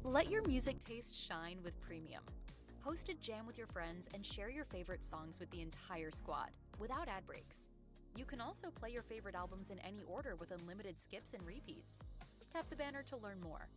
Let your music taste shine with Premium. Hosted jam with your friends and share your favorite songs with the entire squad, without ad breaks. You can also play your favorite albums in any order with unlimited skips and repeats. Tap the banner to learn more.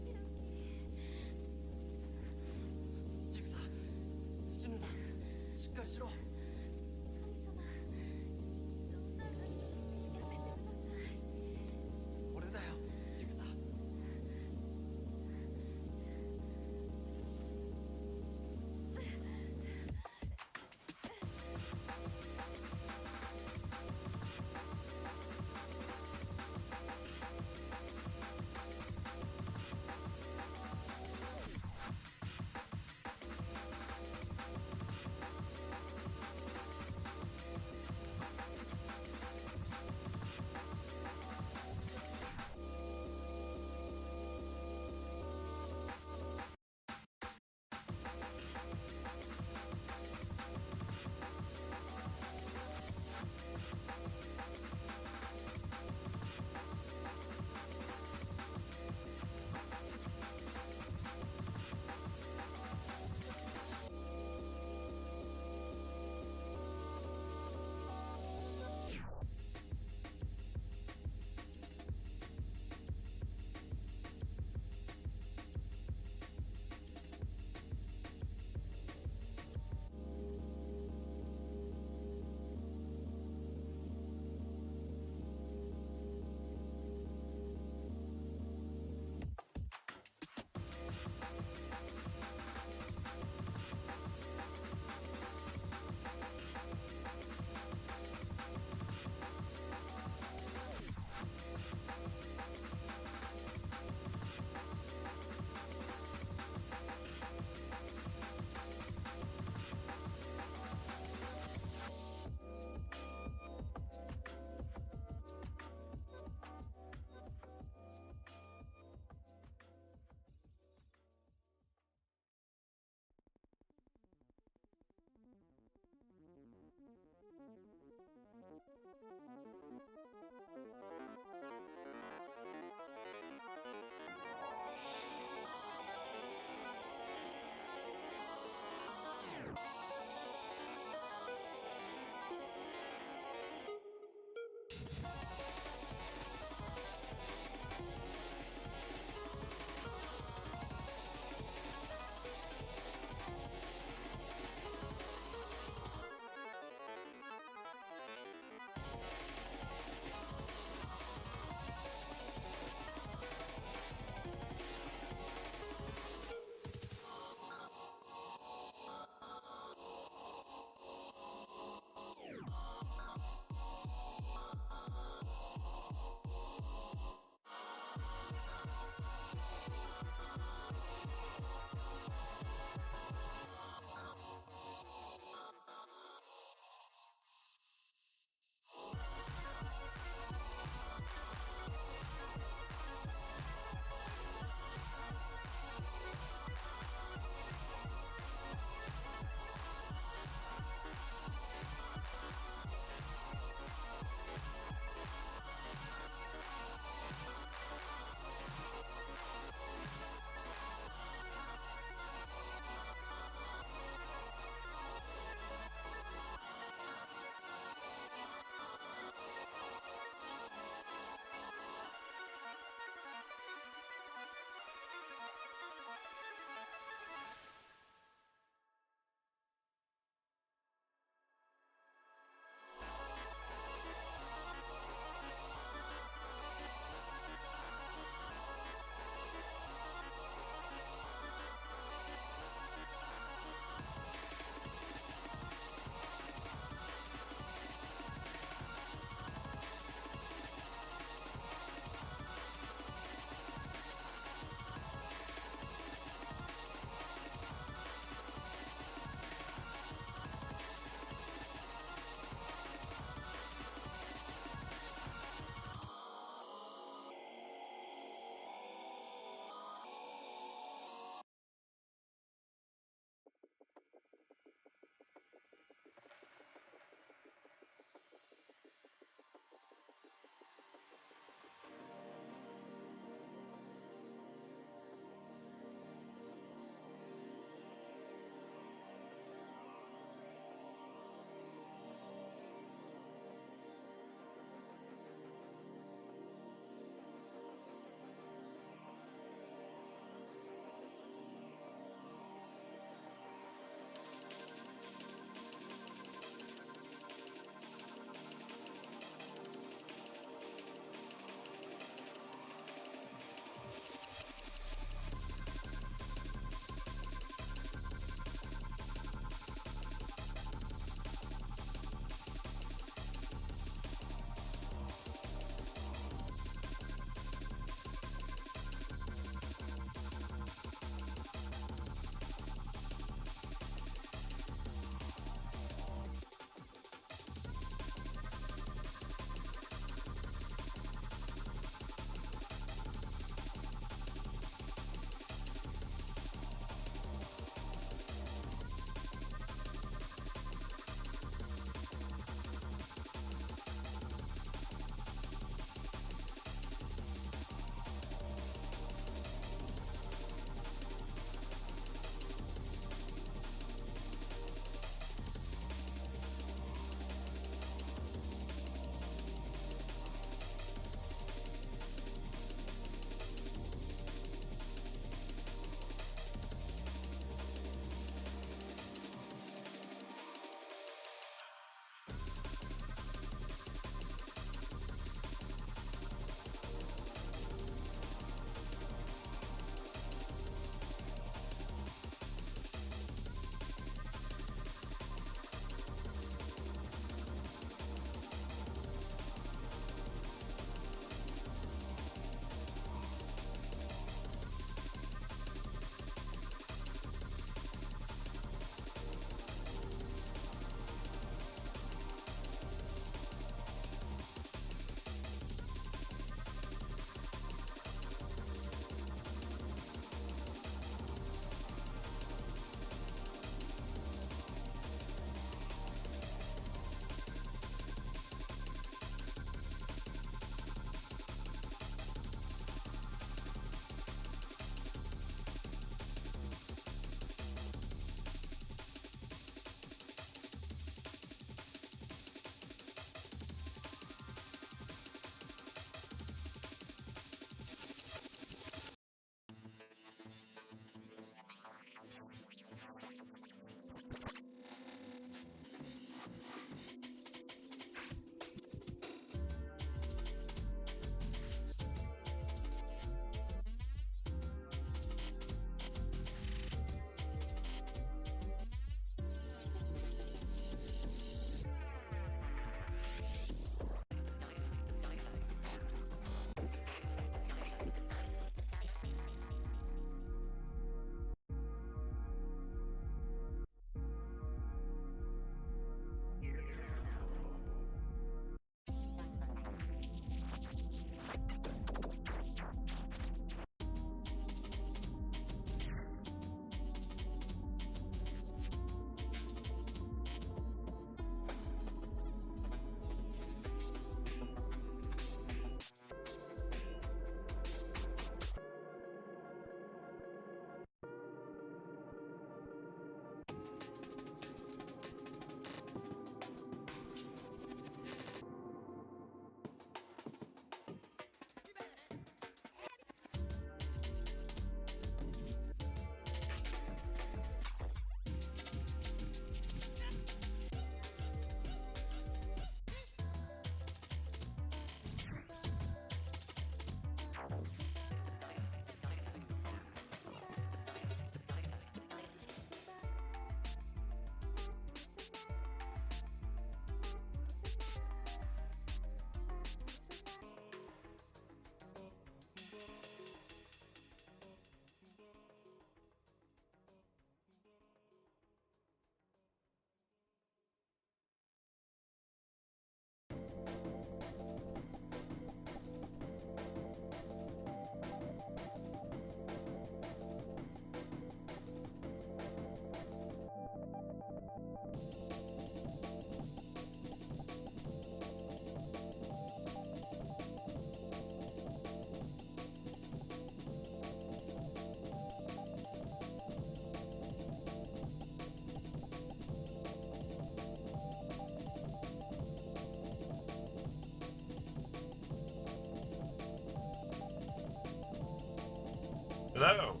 Hello.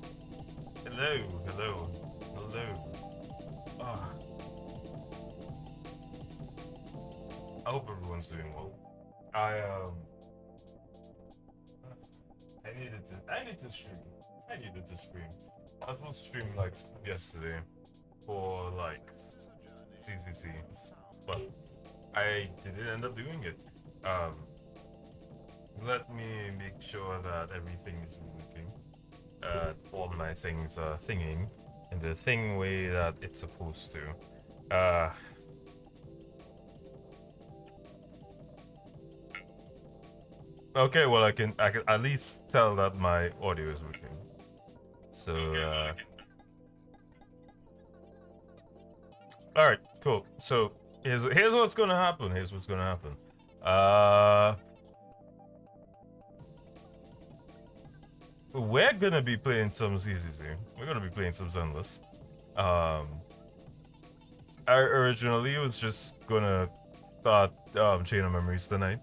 Hello. Hello. Hello. Ah, I hope everyone's doing well. I need to stream. I needed to stream. I was supposed to stream like yesterday for like CCC, but I didn't end up doing it. Um, Let me make sure that everything is working. All my things are thinging in the thing way that it's supposed to. Okay, well I can at least tell that my audio is working. So all right, cool. So here's what's gonna happen. Here's what's gonna happen. We're gonna be playing some ZZZ. We're gonna be playing some Zenless. Um, I originally was just gonna start Chain of Memories tonight,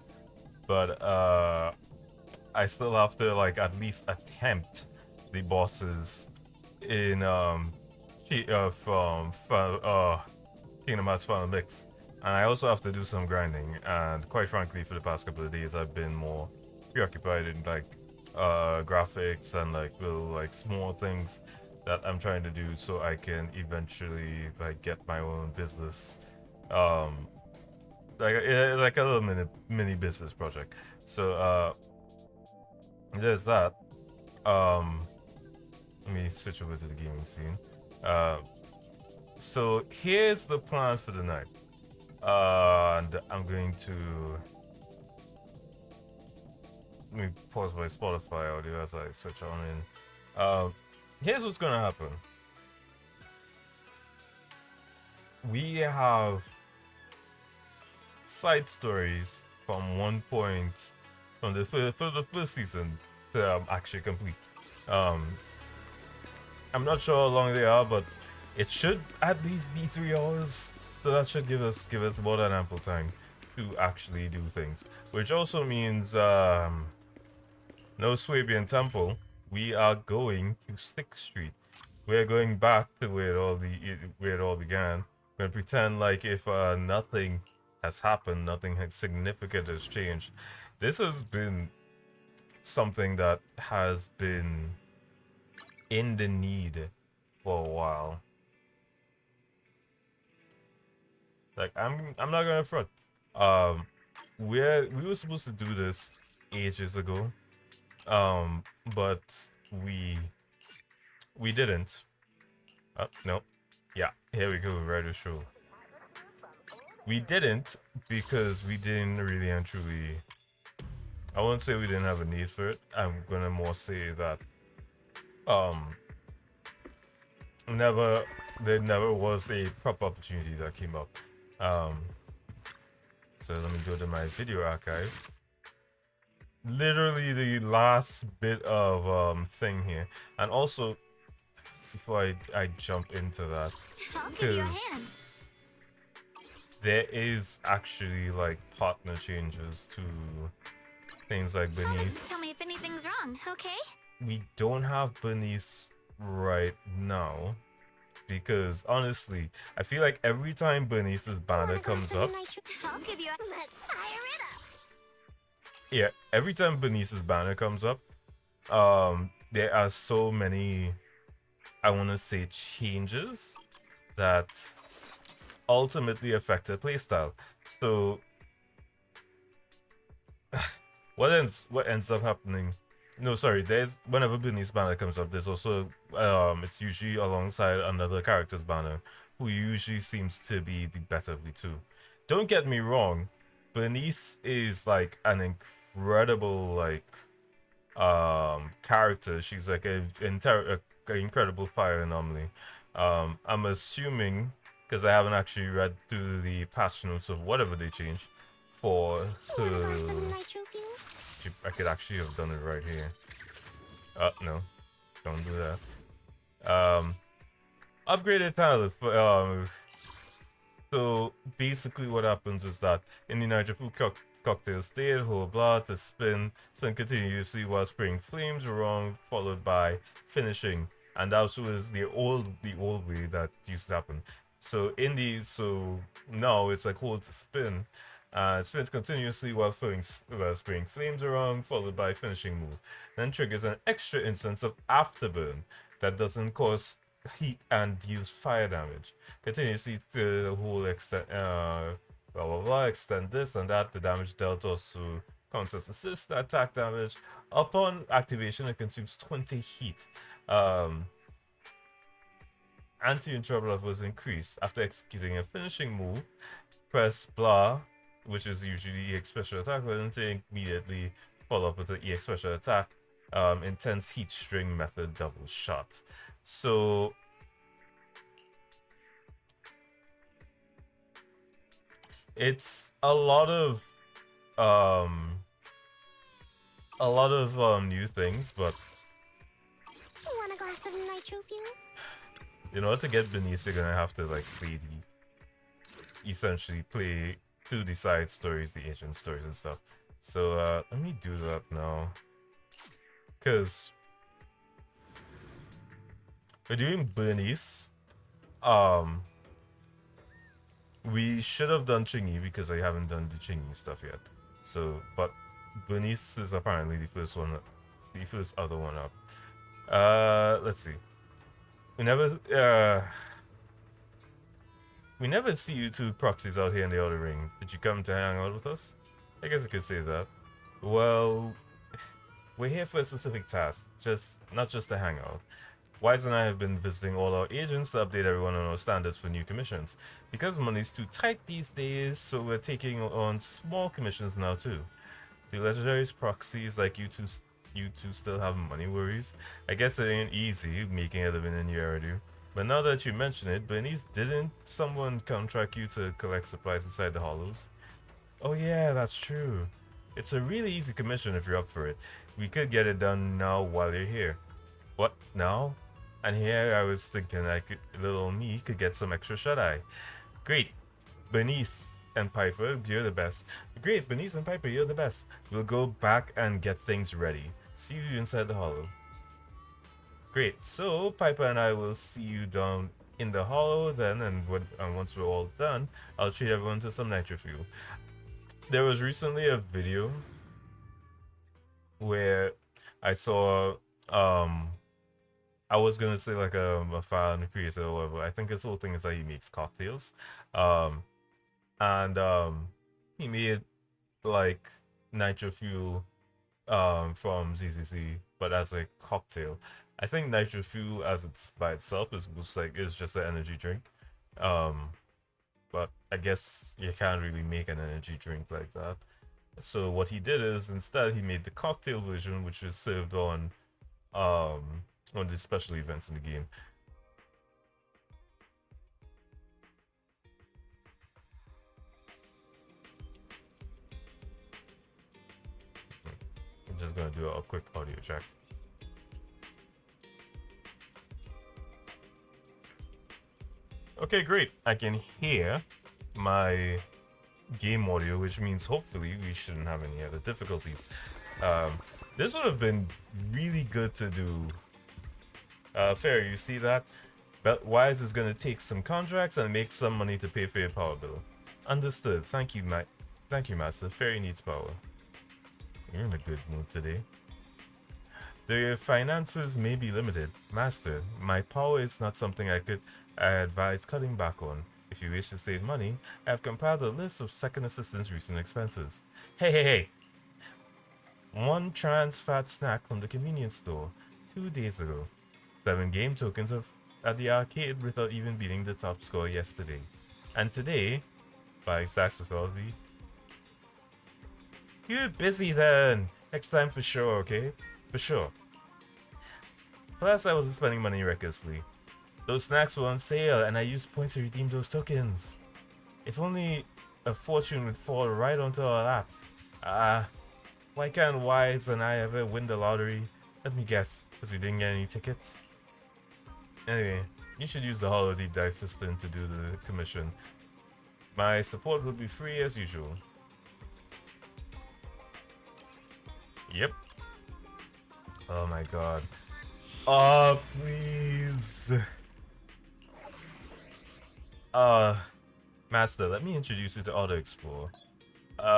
but I still have to like at least attempt the bosses in Kingdom Hearts Final Mix, and I also have to do some grinding. And quite frankly, for the past couple of days, I've been more preoccupied in like graphics and like little like small things that I'm trying to do so I can eventually like get my own business, um, like a little mini business project. So there's that. Um, Let me switch over to the gaming scene. So here's the plan for the night. And I'm going to let me pause my Spotify audio as I switch on in. Here's what's gonna happen. We have side stories from one point from the first season to actually complete. I'm not sure how long they are, but it should at least be 3 hours. So that should give us more than ample time to actually do things. Which also means no Swabian Temple. We are going to Sixth Street. We're going back to where it all began. We're gonna pretend like if nothing has happened, nothing significant has changed. This has been something that has been in the need for a while. Like I'm not gonna front. We were supposed to do this ages ago. But we didn't. No. Yeah, here we go, Writer's Show. We didn't because we didn't really and truly. I won't say we didn't have a need for it. I'm gonna more say that there never was a proper opportunity that came up. So let me go to my video archive. Literally the last bit of thing here, and also before I jump into that, because there is actually like partner changes to things like Bernice. Tell me if anything's wrong, okay? We don't have Bernice right now because honestly, I feel like every time Bernice's banner comes up, I'll give you a... Let's fire it up. Yeah, every time Bernice's banner comes up, there are so many, I want to say, changes that ultimately affect her playstyle. So what ends up happening? No, sorry. There's whenever Bernice's banner comes up, there's also it's usually alongside another character's banner, who usually seems to be the better of the two. Don't get me wrong, Bernice is like an incredible like character. She's like an incredible fire anomaly. I'm assuming, because I haven't actually read through the patch notes of whatever they changed for her. I could actually have done it right here. No, don't do that. Upgraded talent for so basically what happens is that in the Niger Food cocktail state, whole blah, to spin continuously while spraying flames around, followed by finishing. And that was the old way that used to happen. So now it's like hold to spin. Spins continuously while spraying flames around, followed by finishing move. Then triggers an extra instance of afterburn that doesn't cause heat and deals fire damage. Continuously to the whole extent, blah blah blah, extend this and that. The damage dealt also counters assist attack damage. Upon activation, it consumes 20 heat. Anti-interrupt level is increased. After executing a finishing move, press blah, which is usually EX special attack, but then immediately follow up with an EX special attack. Intense heat string method double shot. So it's a lot of new things, but Want a glass of nitro fuel? in order to get Benice, you're gonna have to like essentially play through the side stories, the agent stories and stuff. So let me do that now, because we're doing Bernice. We should have done Chingy because I haven't done the Chingy stuff yet. So, but Bernice is apparently the first other one up. Let's see. We never see you two proxies out here in the outer ring. Did you come to hang out with us? I guess I could say that. Well, we're here for a specific task, not just to hang out. Wise and I have been visiting all our agents to update everyone on our standards for new commissions. Because money's too tight these days, so we're taking on small commissions now too. The legendary's proxies like you two still have money worries. I guess it ain't easy making a living in Yeridu. But now that you mention it, Bernice, didn't someone contract you to collect supplies inside the hollows? Oh yeah, that's true. It's a really easy commission if you're up for it. We could get it done now while you're here. What, now? And here I was thinking little me could get some extra shut-eye. Great. Bernice and Piper, you're the best. Great, Bernice and Piper, you're the best. We'll go back and get things ready. See you inside the hollow. Great, so Piper and I will see you down in the hollow then, and once we're all done, I'll treat everyone to some nitro fuel. There was recently a video where I saw, I was gonna say like a fan creator or whatever. I think his whole thing is that he makes cocktails. He made like nitro fuel from ZCC, but as a cocktail. I think nitro fuel as it's by itself is just an energy drink. But I guess you can't really make an energy drink like that. So what he did is instead he made the cocktail version, which is served on the special events in the game. I'm just gonna do a quick audio check. Okay, great. I can hear my game audio, which means hopefully we shouldn't have any other difficulties. This would have been really good to do. Fair, you see that? But Wise is gonna take some contracts and make some money to pay for your power bill. Understood. Thank you, Master. Fairy needs power. You're in a good mood today. The finances may be limited. Master, my power is not something I advise cutting back on. If you wish to save money, I have compiled a list of second assistant's recent expenses. Hey! 1 trans fat snack from the convenience store 2 days ago. 7 game tokens at the arcade without even beating the top score yesterday. And today, buying stacks without me. You're busy then! Next time for sure, okay? For sure. Plus, I wasn't spending money recklessly. Those snacks were on sale, and I used points to redeem those tokens. If only a fortune would fall right onto our laps. Why can't Wise and I ever win the lottery? Let me guess, because we didn't get any tickets? Anyway, you should use the Hollow Deep Dive system to do the commission. My support will be free as usual. Yep. Oh my god. Oh, please. Master, let me introduce you to Auto Explore.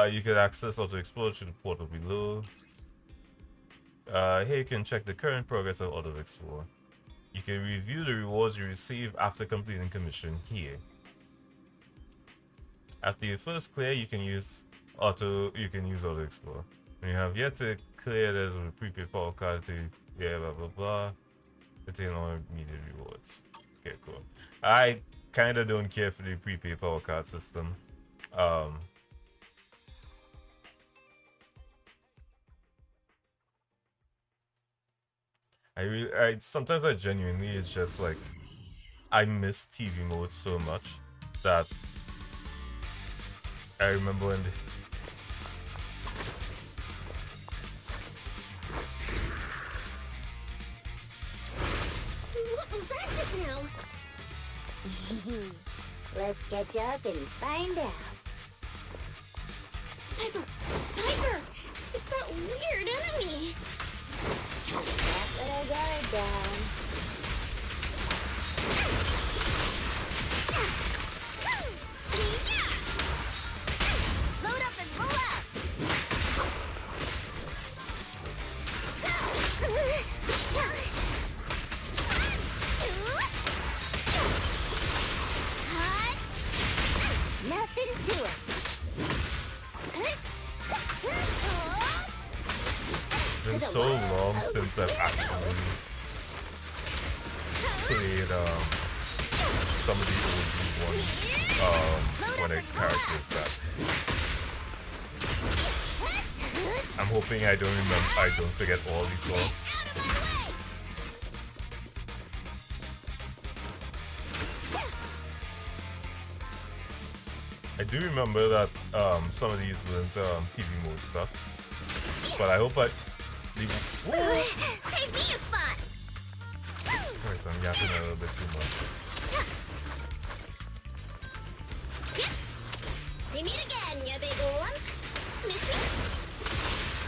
You can access Auto Explore through the portal below. Here you can check the current progress of Auto Explore. You can review the rewards you receive after completing commission here. After you first clear, you can use Auto Explore. When you have yet to clear, there's a prepaid power card to blah blah blah. Contain all immediate rewards. Okay, cool. I kinda don't care for the prepaid power card system. Sometimes I genuinely, it's just like I miss TV mode so much that I remember when What was that just now? Let's catch up and find out. Piper! Piper! It's that weird enemy! Can't let our guard down. Load up and roll out! Nothing to it. it's been so long since I've actually played some of the OG 1X characters that I'm hoping I don't forget all these ones. I do remember that some of these weren't TV mode stuff, but I hope leave. Save me a spot! Alright, so I'm yapping a little bit too much. We meet again, you big one. Miss me?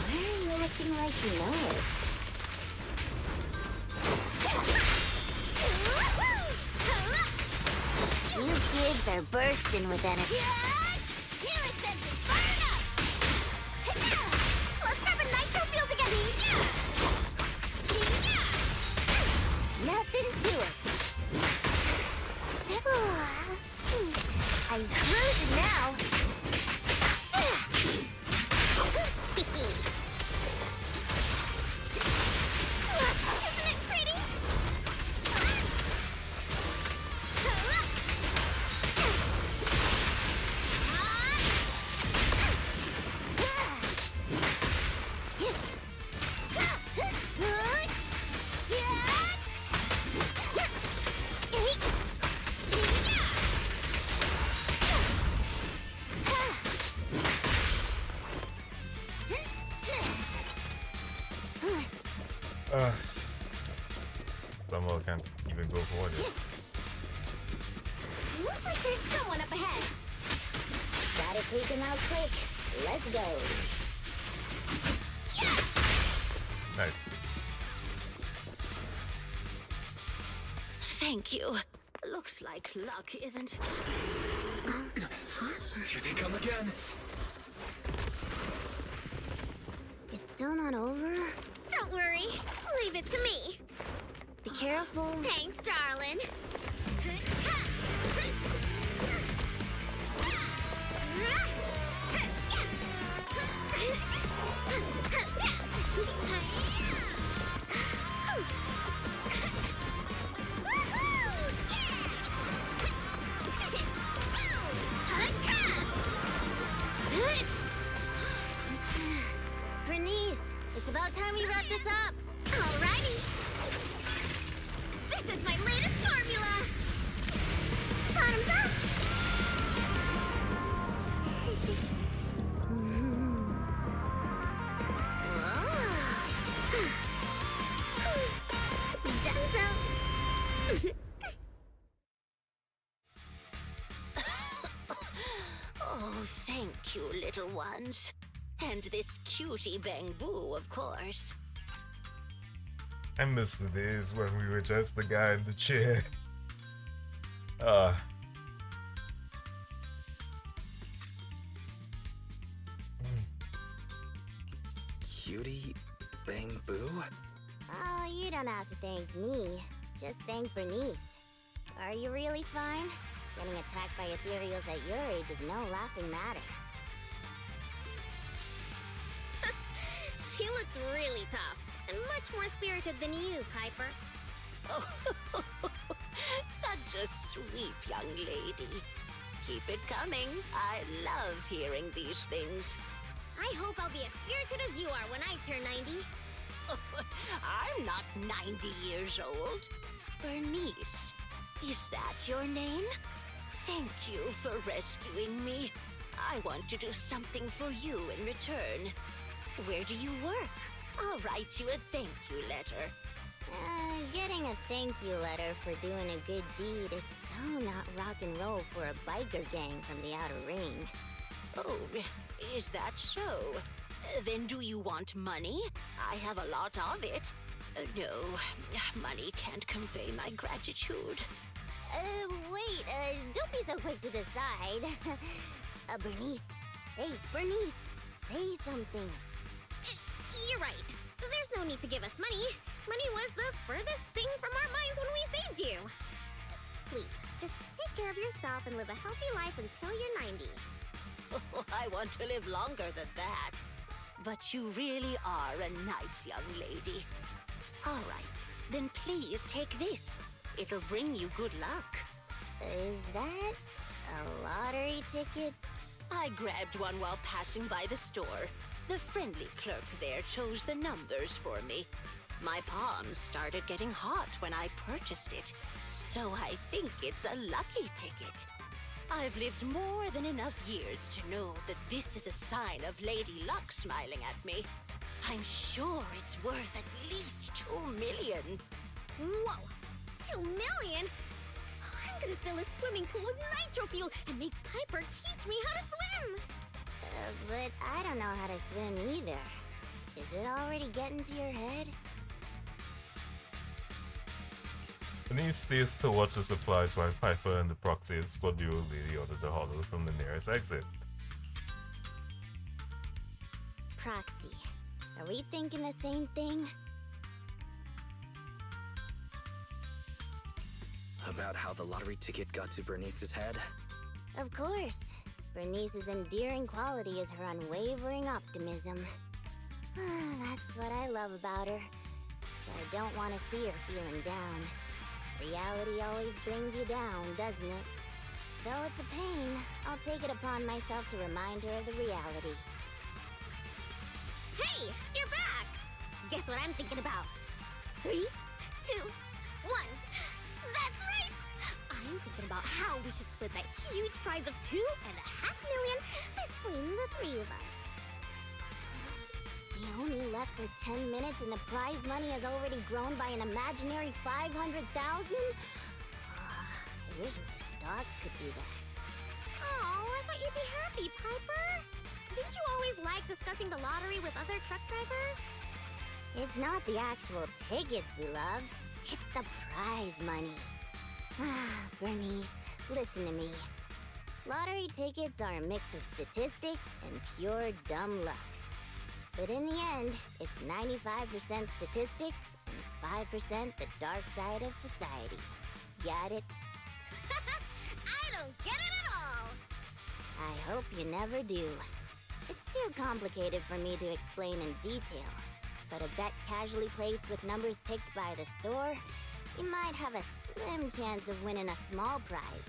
Why are you acting like you know it? You kids are bursting with energy. Healing senses fired up! Let's grab a nitro field together! Nothing to it. I'm frozen now. Isn't it pretty? Somehow I can't even go forward yet. Looks like there's someone up ahead. Gotta take him out quick. Let's go. Nice. Thank you. Looks like luck isn't. Here they come again. It's still not over? Don't worry. Leave it to me. Be careful. Thanks, darling. Bernice, it's about time we wrap this up. Alrighty. This is my latest formula. Bottoms up. Oh, thank you, little ones. And this cutie Bangbu, of course. I miss the days when we were just the guy in the chair. Uh, Cutie Bangbu? Oh, you don't have to thank me. Just thank Bernice. Are you really fine? Getting attacked by ethereals at your age is no laughing matter. She looks really tough, and much more spirited than you, Piper. Oh, such a sweet young lady. Keep it coming. I love hearing these things. I hope I'll be as spirited as you are when I turn 90. I'm not 90 years old. Bernice, is that your name? Thank you for rescuing me. I want to do something for you in return. Where do you work? I'll write you a thank you letter. Getting a thank you letter for doing a good deed is so not rock and roll for a biker gang from the outer ring. Oh, is that so? Then do you want money? I have a lot of it. No, money can't convey my gratitude. Wait, don't be so quick to decide. Bernice. Hey, Bernice, say something. You're right. There's no need to give us money. Money was the furthest thing from our minds when we saved you. Please, just take care of yourself and live a healthy life until you're 90. Oh, I want to live longer than that. But you really are a nice young lady. All right, then please take this. It'll bring you good luck. Is that a lottery ticket? I grabbed one while passing by the store. The friendly clerk there chose the numbers for me. My palms started getting hot when I purchased it, so I think it's a lucky ticket. I've lived more than enough years to know that this is a sign of Lady Luck smiling at me. I'm sure it's worth at least 2 million. Whoa! 2 million? I'm gonna fill a swimming pool with nitro fuel and make Piper teach me how to swim! But I don't know how to swim either. Is it already getting to your head? Denise stays to watch the supplies while Piper and the proxy escort the old lady out of the hollow from the nearest exit. Proxy. Are we thinking the same thing? About how the lottery ticket got to Bernice's head? Of course. Bernice's endearing quality is her unwavering optimism. That's what I love about her. So I don't want to see her feeling down. Reality always brings you down, doesn't it? Though it's a pain, I'll take it upon myself to remind her of the reality. Hey, you're back! Guess what I'm thinking about? 3, 2, 1. That's right! I'm thinking about how we should split that huge prize of $2.5 million between the 3 of us. We only left for 10 minutes and the prize money has already grown by an imaginary 500,000? I wish my stocks could do that. Oh, I thought you'd be happy, Piper. Didn't you always like discussing the lottery with other truck drivers? It's not the actual tickets we love, it's the prize money. Bernice, listen to me. Lottery tickets are a mix of statistics and pure dumb luck. But in the end, it's 95% statistics and 5% the dark side of society. Got it? I don't get it at all! I hope you never do. It's too complicated for me to explain in detail, but a bet casually placed with numbers picked by the store, you might have a slim chance of winning a small prize.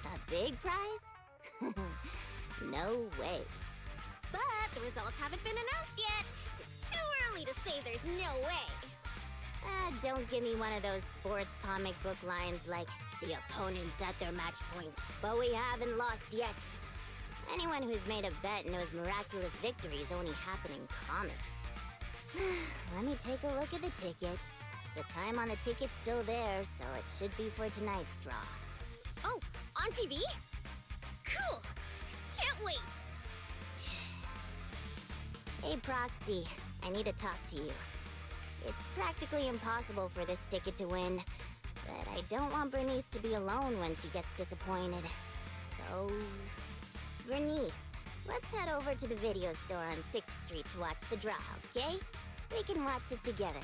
A big prize? No way. But the results haven't been announced yet. It's too early to say there's no way. Don't give me one of those sports comic book lines like, the opponent's at their match point, but we haven't lost yet. Anyone who's made a bet knows miraculous victories only happen in comics. Let me take a look at the ticket. The time on the ticket's still there, so it should be for tonight's draw. Oh, on TV? Cool! Can't wait! Hey, Proxy. I need to talk to you. It's practically impossible for this ticket to win, but I don't want Bernice to be alone when she gets disappointed. So... Bernice, let's head over to the video store on 6th Street to watch the draw, okay? We can watch it together.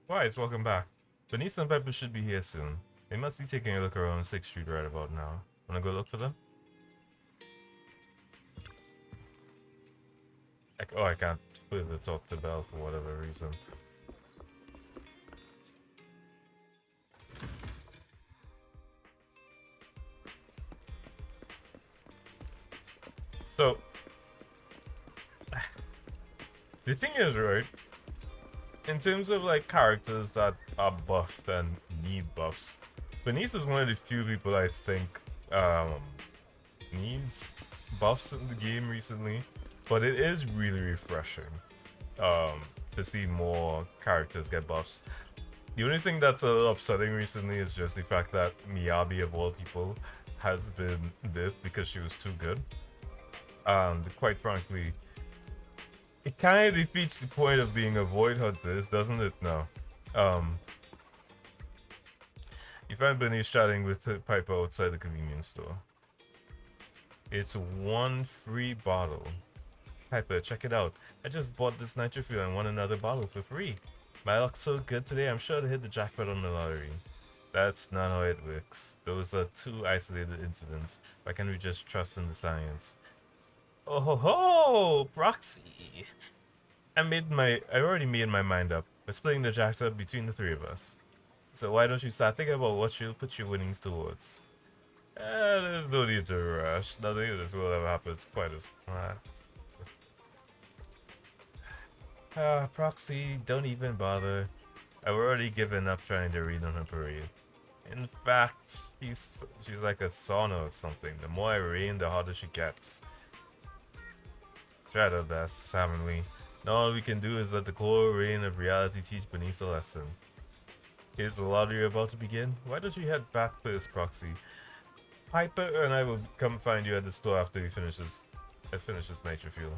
Right, welcome back. Bernice and Piper should be here soon. They must be taking a look around 6th Street right about now. Wanna go look for them? Oh, I can't further talk to Belle for whatever reason. So, the thing is, right, in terms of like characters that are buffed and need buffs, Bernice is one of the few people I think needs buffs in the game recently, but it is really refreshing to see more characters get buffs. The only thing that's a little upsetting recently is just the fact that Miyabi, of all people, has been nerfed because she was too good. And quite frankly, it kind of defeats the point of being a Void Hunters, doesn't it? No. You find Bernice chatting with Piper outside the convenience store. It's one free bottle. Piper, check it out. I just bought this nitro fuel and won another bottle for free. My luck's so good today, I'm sure to hit the jackpot on the lottery. That's not how it works. Those are two isolated incidents. Why can't we just trust in the science? Oh ho ho! Proxy! I already made my mind up. We're splitting the jackpot between the three of us. So why don't you start thinking about what you'll put your winnings towards? There's no need to rush. Nothing of this will ever happen quite as planned. Proxy, don't even bother. I've already given up trying to read on her parade. In fact, she's like a sauna or something. The more I rain, the harder she gets. Tried our best, haven't we? Now all we can do is let the cold rain of reality teach Bernice a lesson. Is the lottery about to begin? Why don't you head back first, Proxy? Piper and I will come find you at the store after we finish this nitro fuel.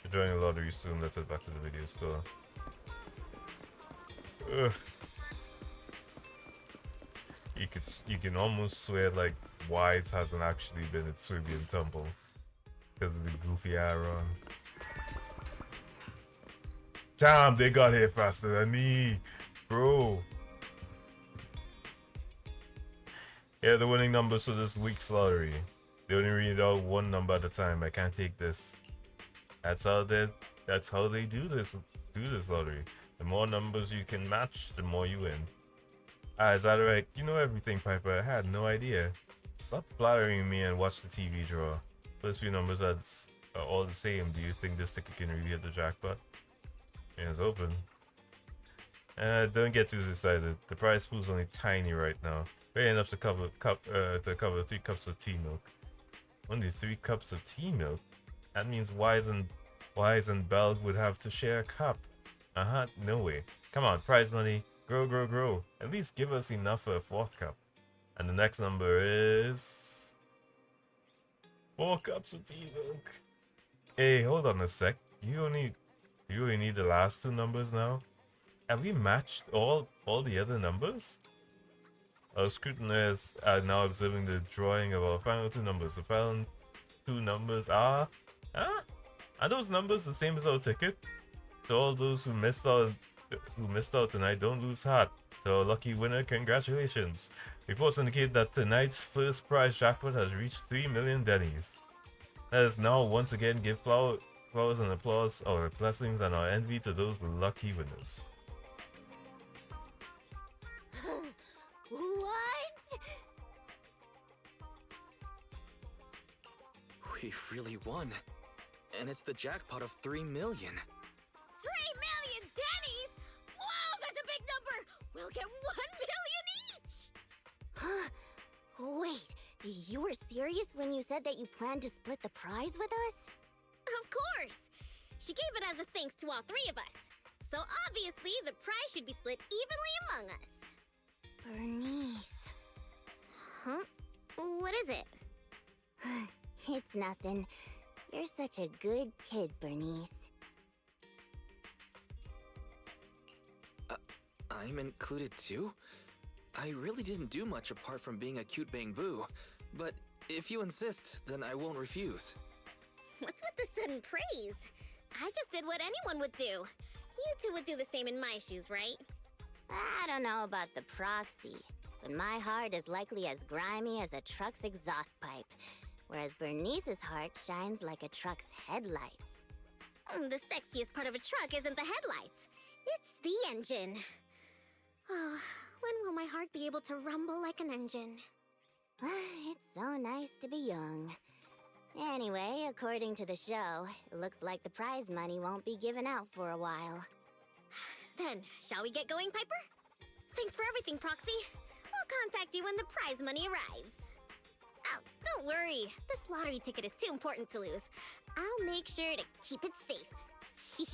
You're joining the lottery soon. Let's head back to the video store. Ugh. You can almost swear like Wise hasn't actually been at Swibian Temple because of the goofy run. Damn, they got here faster than me, bro. Yeah, the winning numbers for this week's lottery. They only read out one number at a time. I can't take this. That's how they do this lottery. The more numbers you can match, the more you win. Is that right? You know everything, Piper. I had no idea. Stop flattering me and watch the TV draw. First few numbers are all the same. Do you think this ticket can really hit the jackpot? Yeah, it's open. Don't get too excited. The prize pool's only tiny right now. Barely enough to cover 3 cups of tea milk. Only 3 cups of tea milk? That means Wise and Belle would have to share a cup. No way. Come on, prize money. Grow, grow, grow. At least give us enough for a 4th cup. And the next number is 4 cups of tea milk. Hey, hold on a sec. You only need the last 2 numbers now? Have we matched all the other numbers? Our scrutineers are now observing the drawing of our final 2 numbers. The final 2 numbers are those numbers the same as our ticket? To all those who missed out tonight, don't lose heart. To our lucky winner, congratulations. Reports indicate that tonight's first prize jackpot has reached 3 million dennies. Let us now once again give flowers and applause, our blessings and our envy to those lucky winners. What? We really won. And it's the jackpot of 3 million. 3 million dennies? Whoa, that's a big number! We'll get 1 million each! Huh? Wait, you were serious when you said that you planned to split the prize with us? Of course! She gave it as a thanks to all 3 of us. So obviously, the prize should be split evenly among us. Bernice. Huh? What is it? It's nothing. You're such a good kid, Bernice. I'm included too? I really didn't do much apart from being a cute bang-boo, but if you insist, then I won't refuse. What's with the sudden praise? I just did what anyone would do. You two would do the same in my shoes, right? I don't know about the proxy, but my heart is likely as grimy as a truck's exhaust pipe, whereas Bernice's heart shines like a truck's headlights. The sexiest part of a truck isn't the headlights. It's the engine. Oh, when will my heart be able to rumble like an engine? It's so nice to be young. Anyway, according to the show, it looks like the prize money won't be given out for a while. Then, shall we get going, Piper? Thanks for everything, Proxy. We'll contact you when the prize money arrives. Oh, don't worry. This lottery ticket is too important to lose. I'll make sure to keep it safe.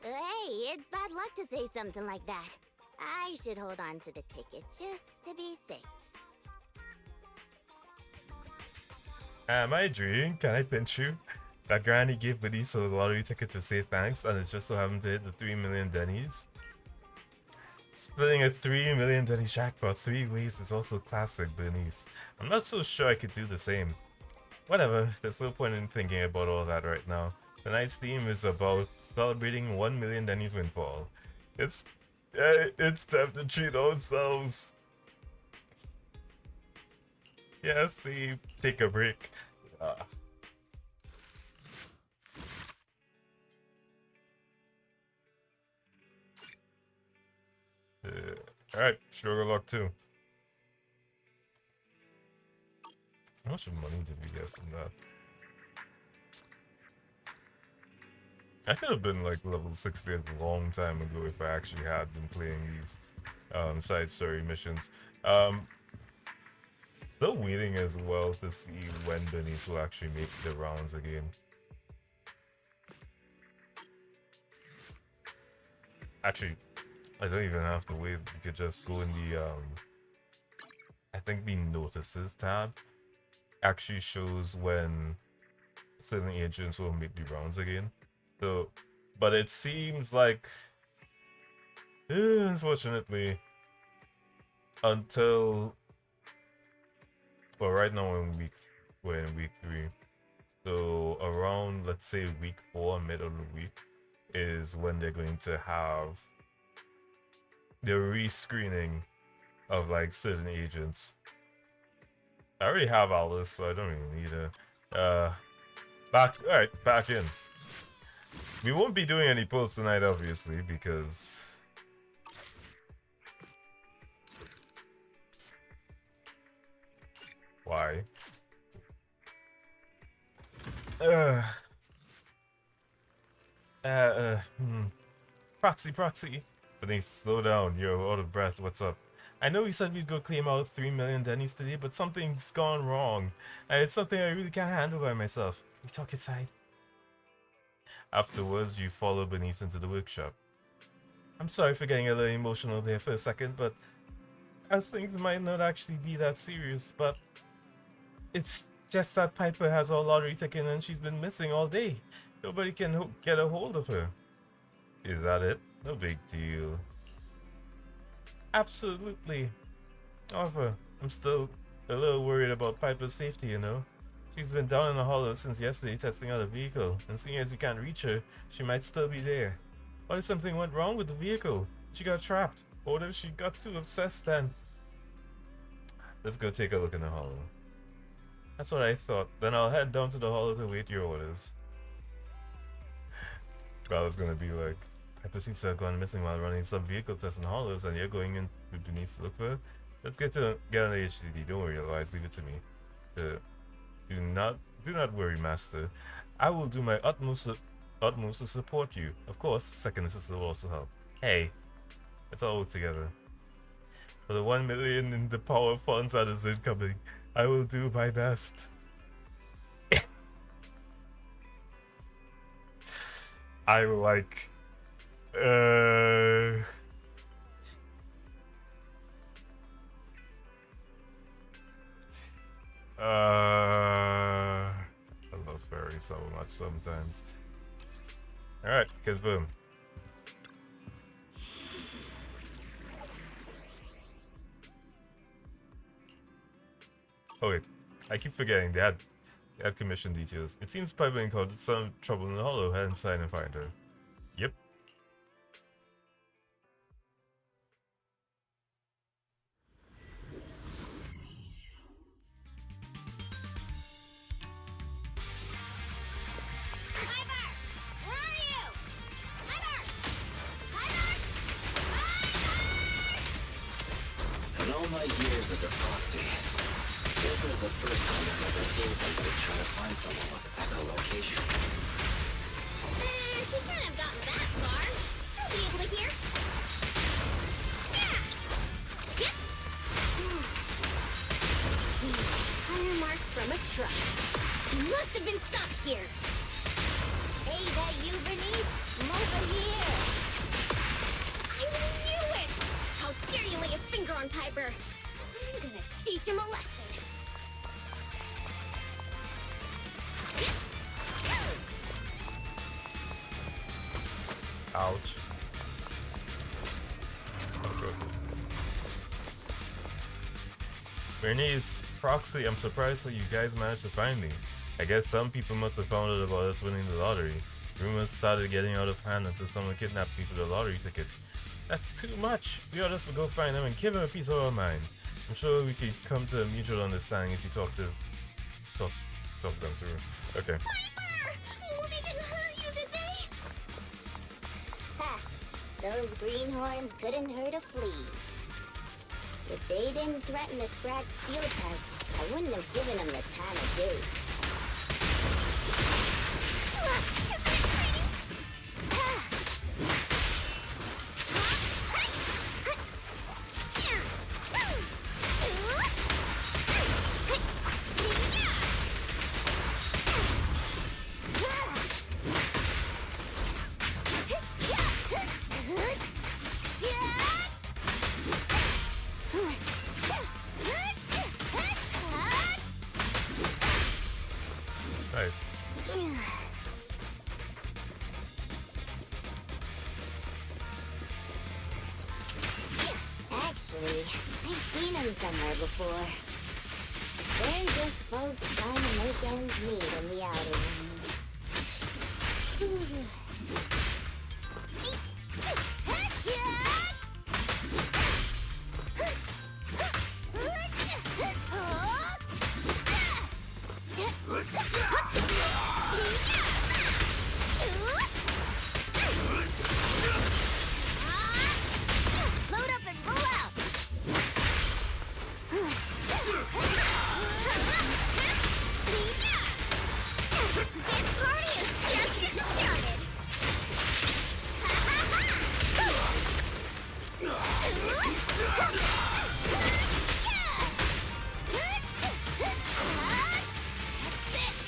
Hey, it's bad luck to say something like that. I should hold on to the ticket just to be safe. Am I dreaming? Can I pinch you? That granny gave Bernice a lottery ticket to say thanks, and it just so happened to hit the 3 million Denny's. Splitting a 3 million Denny's jackpot 3 ways is also classic Bernice. I'm not so sure I could do the same. Whatever, there's no point in thinking about all that right now. Tonight's theme is about celebrating 1 million Denny's windfall. It's time to treat ourselves. Yeah, see, take a break. Alright, Sugar Luck 2. How much money did we get from that? I could have been like level 60 a long time ago if I actually had been playing these side story missions. Still waiting as well to see when Bernice will actually make the rounds again. Actually, I don't even have to wait. We could just go in the I think the notices tab actually shows when certain agents will make the rounds again. So, but it seems like, unfortunately, until, well, right now we're in week 3. So around, let's say week 4, middle of the week, is when they're going to have the rescreening of like certain agents. I already have all this, so I don't really need it. Back in. We won't be doing any pulls tonight, obviously, because why? Proxy. Bernice, slow down. You're out of breath. What's up? I know we said we'd go claim out 3 million Denny's today, but something's gone wrong. It's something I really can't handle by myself. Can we talk inside? Afterwards, you follow Bernice into the workshop. I'm sorry for getting a little emotional there for a second, but as things might not actually be that serious, but it's just that Piper has our lottery ticket and she's been missing all day. Nobody can get a hold of her. Is that it? No big deal. Absolutely. However, I'm still a little worried about Piper's safety, you know? She's been down in the hollow since yesterday testing out a vehicle, and seeing as we can't reach her, she might still be there. What if something went wrong with the vehicle? She got trapped. Or if she got too obsessed then? Let's go take a look in the hollow. That's what I thought. Then I'll head down to the hollow to wait your orders. Well, I was gonna be like, Piper seems to have gone missing while running some vehicle tests in hollows, and you're going in with Denise to look for her? Let's get on the HCD. Don't worry, otherwise leave it to me. Do not worry, Master. I will do my utmost to support you. Of course, second assistant will also help. Hey, let's all work together. For the 1 million in the power funds that is incoming, I will do my best. I like Uh, I love fairies so much sometimes. Alright, good boom. Oh wait, I keep forgetting they had commission details. It seems Piper encountered some trouble in the hollow. Head inside and find her. Yep. Piper! Where are you? Piper! In all my years as a proxy, this is the first time I've ever seen somebody try to find someone with echolocation. He can't have gotten that far. He'll be able to hear. Yeah! Yep! Tire marks from a truck. He must have been stopped here. Hey, that you, Bernice? Come over here. I knew it! How dare you lay a finger on Piper? I'm gonna teach him a lesson. Ouch. Oh, gross. Bernice, Proxy, I'm surprised that you guys managed to find me. I guess some people must have found out about us winning the lottery. Rumors started getting out of hand until someone kidnapped me for the lottery ticket. That's too much! We ought to go find them and give them a piece of our mind. I'm sure we could come to a mutual understanding if you talk them through. Okay. Piper! Oh, they didn't hurt you, did they? Ha! Those greenhorns couldn't hurt a flea. If they didn't threaten to scratch Steel Tusk, I wouldn't have given them the time of day. Nice. Actually, I've seen them somewhere before. They're just folks trying to make ends meet in the outer ring. Load up and roll out! This party is just getting started!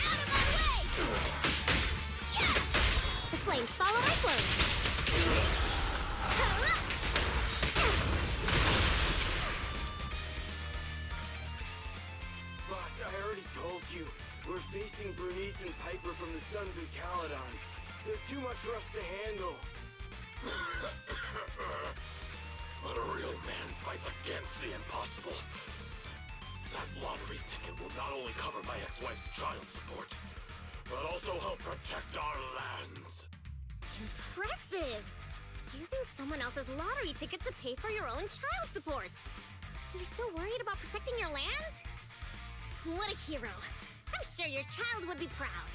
Out of my way! The flames follow my flames! Boss, I already told you. We're facing Bernice and Piper from the Sons of Caledon. They're too much for us to handle. But a real man fights against the impossible. That lottery ticket will not only cover my ex-wife's child support, but also help protect our lands. Impressive! Using someone else's lottery ticket to pay for your own child support! You're still worried about protecting your land? What a hero! I'm sure your child would be proud.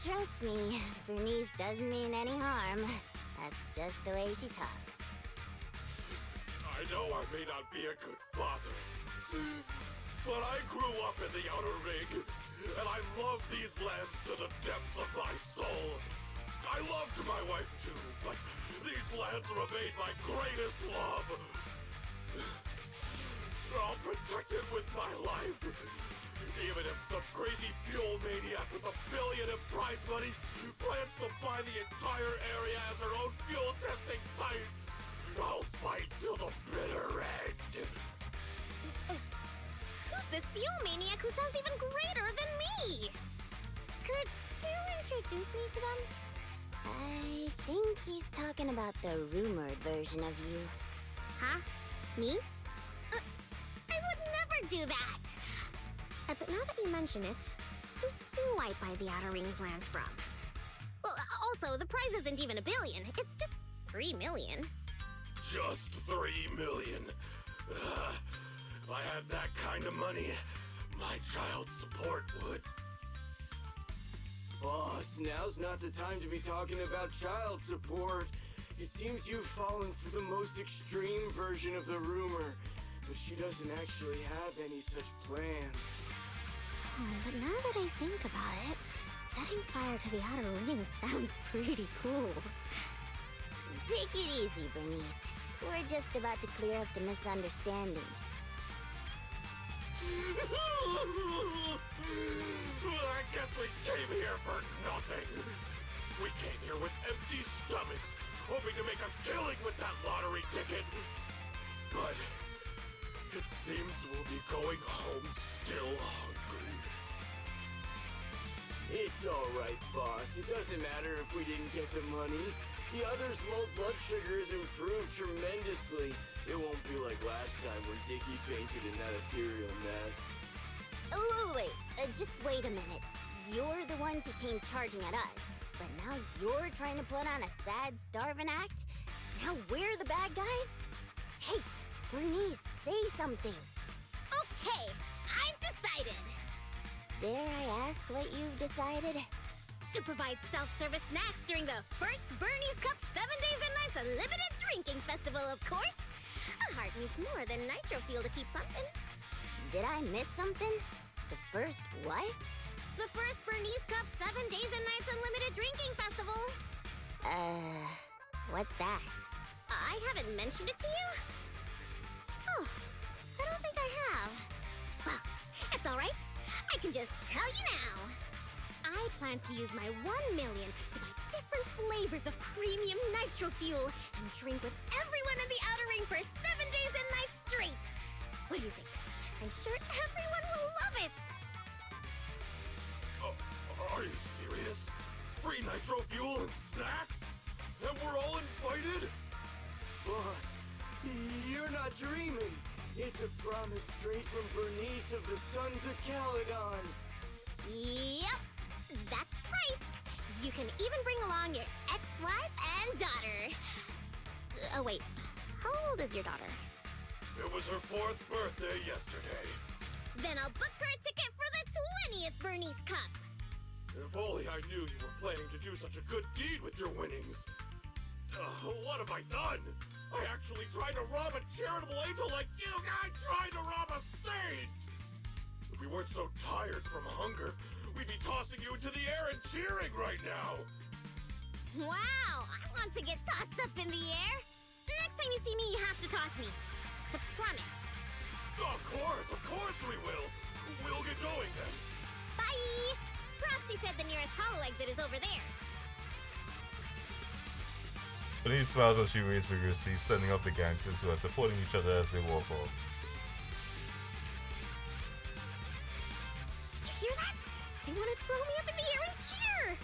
Trust me, Bernice doesn't mean any harm. That's just the way she talks. I know I may not be a good father, but I grew up in the Outer Ring, and I love these lands to the depths of my soul. I loved my wife too, but these lands remain my greatest love. I'll protect it with my life. Even if some crazy fuel maniac with $1 billion in prize money plans to buy the entire area as their own fuel testing site, I'll fight till the bitter end. Who's this fuel maniac who sounds even greater than me? Could you introduce me to them? I think he's talking about the rumored version of you. Huh? Me? I would never do that! But now that you mention it, who do I buy the Outer Rings lands from? Well, also, the prize isn't even $1 billion. It's just 3 million. Just 3 million. If I had that kind of money, my child support would. Boss, now's not the time to be talking about child support. It seems you've fallen for the most extreme version of the rumor, but she doesn't actually have any such plans. But now that I think about it, setting fire to the Outer Rings sounds pretty cool. Take it easy, Bernice. We're just about to clear up the misunderstanding. I guess we came here for nothing. We came here with empty stomachs, hoping to make a killing with that lottery ticket. But it seems we'll be going home still hungry. It's alright, boss. It doesn't matter if we didn't get the money. The others' low blood sugar has improved tremendously. It won't be like last time when Dickie fainted in that ethereal mess. Oh, wait. Just wait a minute. You're the ones who came charging at us. But now you're trying to put on a sad, starving act? Now we're the bad guys? Hey, Bernice, say something. Okay, I've decided! Dare I ask what you've decided? To provide self-service snacks during the first Bernie's Cup 7 Days and Nights Unlimited Drinking Festival, of course! A heart needs more than nitro fuel to keep pumping. Did I miss something? The first what? The first Bernie's Cup 7 Days and Nights Unlimited Drinking Festival! What's that? I haven't mentioned it to you? Oh, I don't think I have. Well, it's alright. I can just tell you now. I plan to use my 1 million to buy different flavors of premium nitro fuel and drink with everyone in the Outer Ring for 7 days and nights straight. What do you think? I'm sure everyone will love it. Are you serious? Free nitro fuel and snacks? And we're all invited? Boss, you're not dreaming. It's a promise straight from Bernice of the Sons of Caledon. Yep, that's right. You can even bring along your ex-wife and daughter. Oh wait, how old is your daughter? It was her 4th birthday yesterday. Then I'll book her a ticket for the 20th Bernie's Cup. If only I knew you were planning to do such a good deed with your winnings. What have I done? I actually tried to rob a charitable angel like you guys tried to rob a sage! If we weren't so tired from hunger, we'd be tossing you into the air and cheering right now! Wow, I want to get tossed up in the air. Next time you see me, you have to toss me. It's a promise. Of course we will! We'll get going then. Bye! Proxy said the nearest hollow exit is over there. Bernice smiles as she waves vigorously, setting up the gangsters who are supporting each other as they walk off. Did you hear that? They want to throw me up in the air and cheer!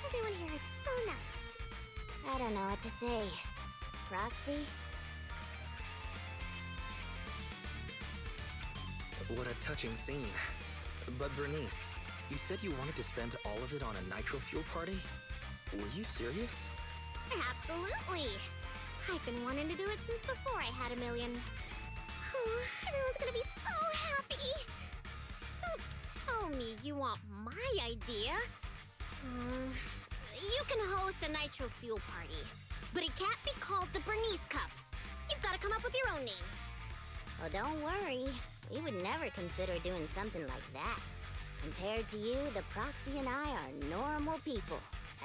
Everyone here is so nice. I don't know what to say. Proxy? What a touching scene. But Bernice, you said you wanted to spend all of it on a nitro fuel party? Were you serious? Absolutely! I've been wanting to do it since before I had 1 million. Oh, everyone's gonna be so happy! Don't tell me you want my idea. You can host a nitro fuel party, but it can't be called the Bernice Cup. You've gotta come up with your own name. Well, don't worry. We would never consider doing something like that. Compared to you, the Proxy and I are normal people.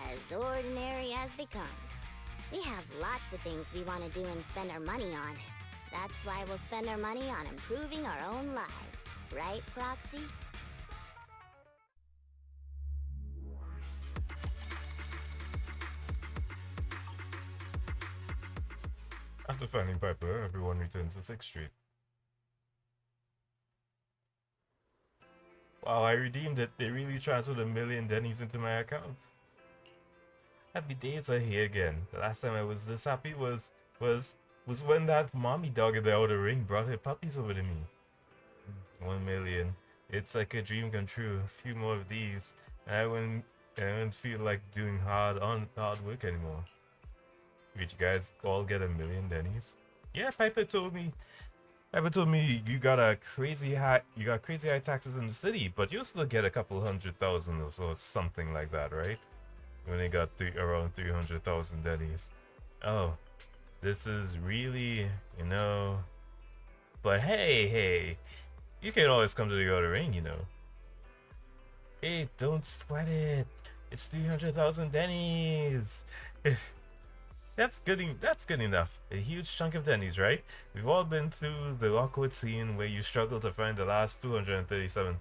As ordinary as they come. We have lots of things we want to do and spend our money on. That's why we'll spend our money on improving our own lives. Right, Proxy? After finding Piper, everyone returns to 6th Street. Wow, I redeemed it. They really transferred $1 million Denny's into my account. Happy days are here again. The last time I was this happy was when that mommy dog in the outer ring brought her puppies over to me. 1 million. It's like a dream come true. A few more of these, and I wouldn't feel like doing hard work anymore. Did you guys all get $1 million Denny's? Yeah, Piper told me you got crazy high taxes in the city, but you'll still get a couple 100,000 or so, something like that, right? When they got around 300,000 Denny's. Oh, this is really, But hey, you can always come to the other ring, Hey, don't sweat it. It's 300,000 Denny's. That's good enough. A huge chunk of Denny's, right? We've all been through the awkward scene where you struggle to find the last 237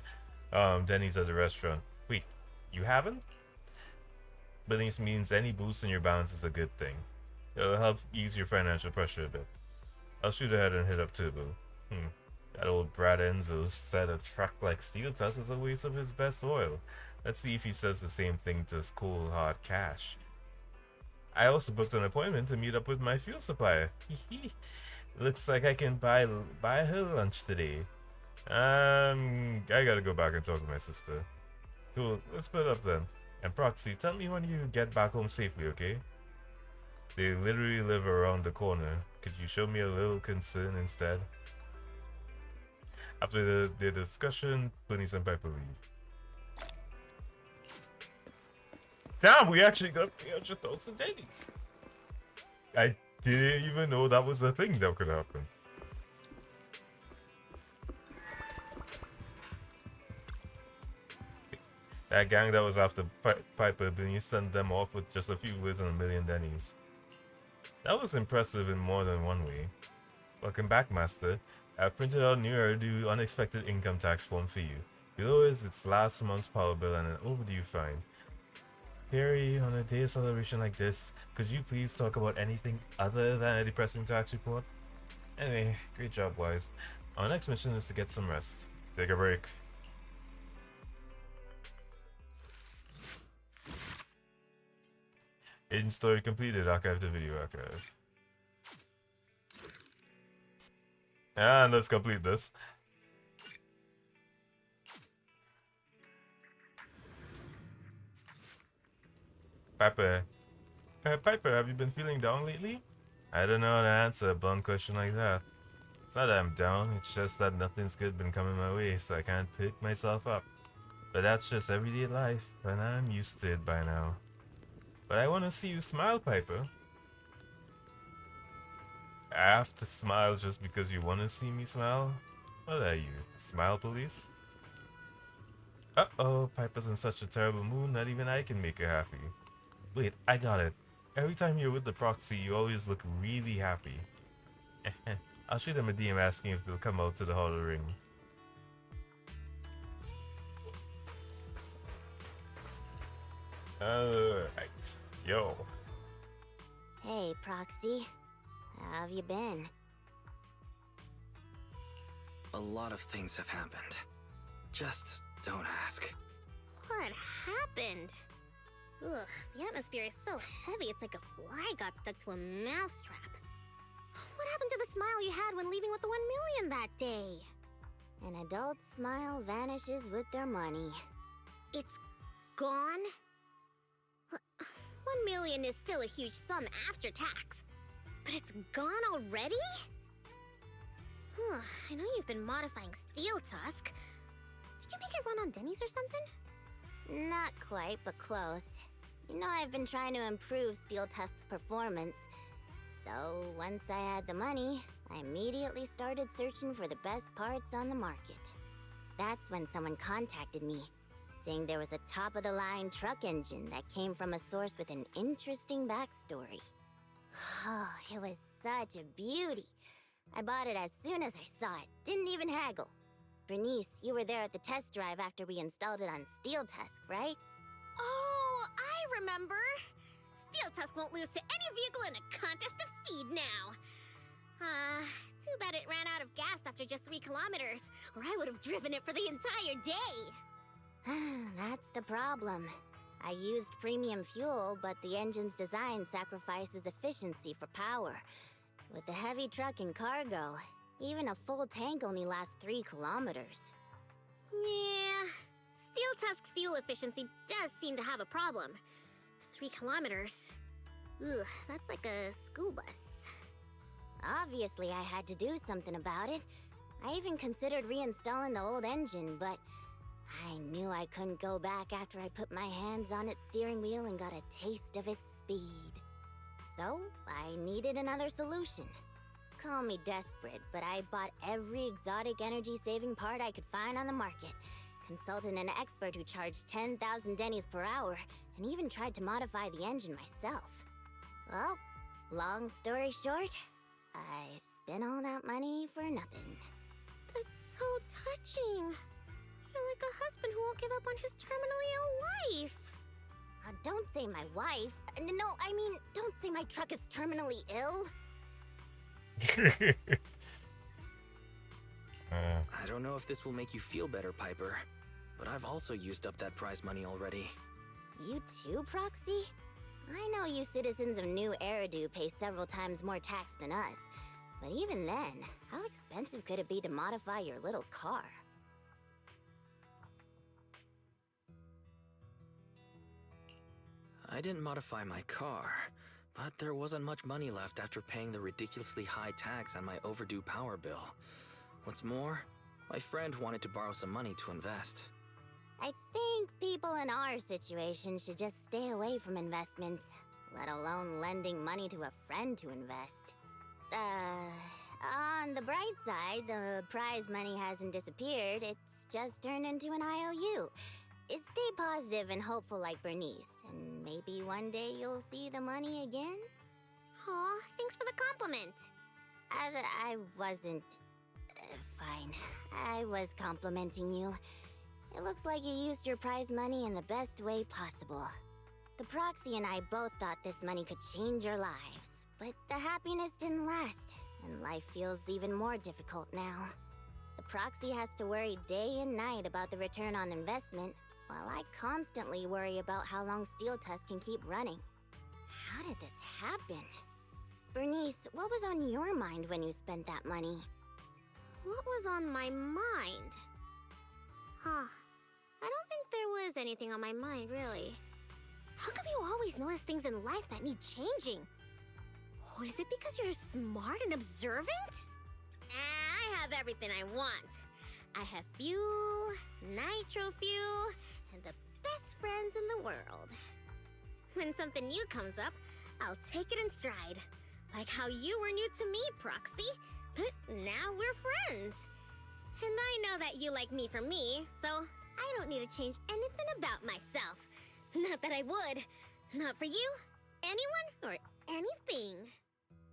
Denny's at the restaurant. Wait, you haven't? Billings means any boost in your balance is a good thing. It'll help ease your financial pressure a bit. I'll shoot ahead and hit up Turbo. That old Brad Enzo said a truck like Steel Tusk is a waste of his best oil. Let's see if he says the same thing to his cool hard cash. I also booked an appointment to meet up with my fuel supplier. Looks like I can buy her lunch today. I gotta go back and talk to my sister. Cool, let's split up then. And Proxy, tell me when you get back home safely, okay? They literally live around the corner. Could you show me a little concern instead? After the discussion, Bunnies and Piper leave. Damn, we actually got 300,000 Denny's. I didn't even know that was a thing that could happen. That gang that was after Piper, then you sent them off with just a few words and $1 million Denny's. That was impressive in more than one way. Welcome back, Master. I've printed out a new unexpected income tax form for you. Below is its last month's power bill and an overdue fine. Perry, on a day of celebration like this, could you please talk about anything other than a depressing tax report? Anyway, great job, Wise. Our next mission is to get some rest. Take a break. Agent story completed. Archive the video archive. And let's complete this. Piper. Piper, have you been feeling down lately? I don't know how to answer a blunt question like that. It's not that I'm down, it's just that nothing's good been coming my way, so I can't pick myself up. But that's just everyday life, and I'm used to it by now. But I want to see you smile, Piper. I have to smile just because you want to see me smile? What are you, smile police? Uh-oh, Piper's in such a terrible mood, not even I can make her happy. Wait, I got it. Every time you're with the Proxy, you always look really happy. I'll shoot them a DM asking if they'll come out to the Hollow Ring. Alright. Yo. Hey, Proxy. How have you been? A lot of things have happened. Just don't ask. What happened? Ugh, the atmosphere is so heavy it's like a fly got stuck to a mousetrap. What happened to the smile you had when leaving with the 1 million that day? An adult's smile vanishes with their money. It's gone? 1 million is still a huge sum after tax. But it's gone already? I know you've been modifying Steel Tusk. Did you make it run on Denny's or something? Not quite, but close. You know I've been trying to improve Steel Tusk's performance. So once I had the money, I immediately started searching for the best parts on the market. That's when someone contacted me, saying there was a top-of-the-line truck engine that came from a source with an interesting backstory. Oh, it was such a beauty. I bought it as soon as I saw it. Didn't even haggle. Bernice, you were there at the test drive after we installed it on Steel Tusk, right? Oh, I remember. Steel Tusk won't lose to any vehicle in a contest of speed now. Too bad it ran out of gas after just 3 kilometers, or I would have driven it for the entire day. That's the problem. I used premium fuel, but the engine's design sacrifices efficiency for power. With the heavy truck and cargo, even a full tank only lasts 3 kilometers. Yeah, Steel Tusk's fuel efficiency does seem to have a problem. 3 kilometers. Ugh, that's like a school bus. Obviously, I had to do something about it. I even considered reinstalling the old engine, but I knew I couldn't go back after I put my hands on its steering wheel and got a taste of its speed. So, I needed another solution. Call me desperate, but I bought every exotic energy-saving part I could find on the market, consulted an expert who charged 10,000 dennies per hour, and even tried to modify the engine myself. Well, long story short, I spent all that money for nothing. That's so touching. You're like a husband who won't give up on his terminally ill wife. Don't say my wife. No, I mean, don't say my truck is terminally ill. I don't know if this will make you feel better, Piper, but I've also used up that prize money already. You too, Proxy? I know you citizens of New Eridu pay several times more tax than us, but even then, how expensive could it be to modify your little car? I didn't modify my car, but there wasn't much money left after paying the ridiculously high tax on my overdue power bill. What's more, my friend wanted to borrow some money to invest. I think people in our situation should just stay away from investments, let alone lending money to a friend to invest. On the bright side, the prize money hasn't disappeared, it's just turned into an IOU. Stay positive and hopeful like Bernice, and maybe one day you'll see the money again? Aw, thanks for the compliment. I wasn't... fine. I was complimenting you. It looks like you used your prize money in the best way possible. The Proxy and I both thought this money could change your lives, but the happiness didn't last, and life feels even more difficult now. The Proxy has to worry day and night about the return on investment, while I constantly worry about how long Steel Tusk can keep running. How did this happen? Bernice, what was on your mind when you spent that money? What was on my mind? I don't think there was anything on my mind, really. How come you always notice things in life that need changing? Oh, is it because you're smart and observant? I have everything I want. I have fuel, nitro fuel, and the best friends in the world. When something new comes up, I'll take it in stride. Like how you were new to me, Proxy, but now we're friends. And I know that you like me for me, so I don't need to change anything about myself. Not that I would. Not for you, anyone, or anything.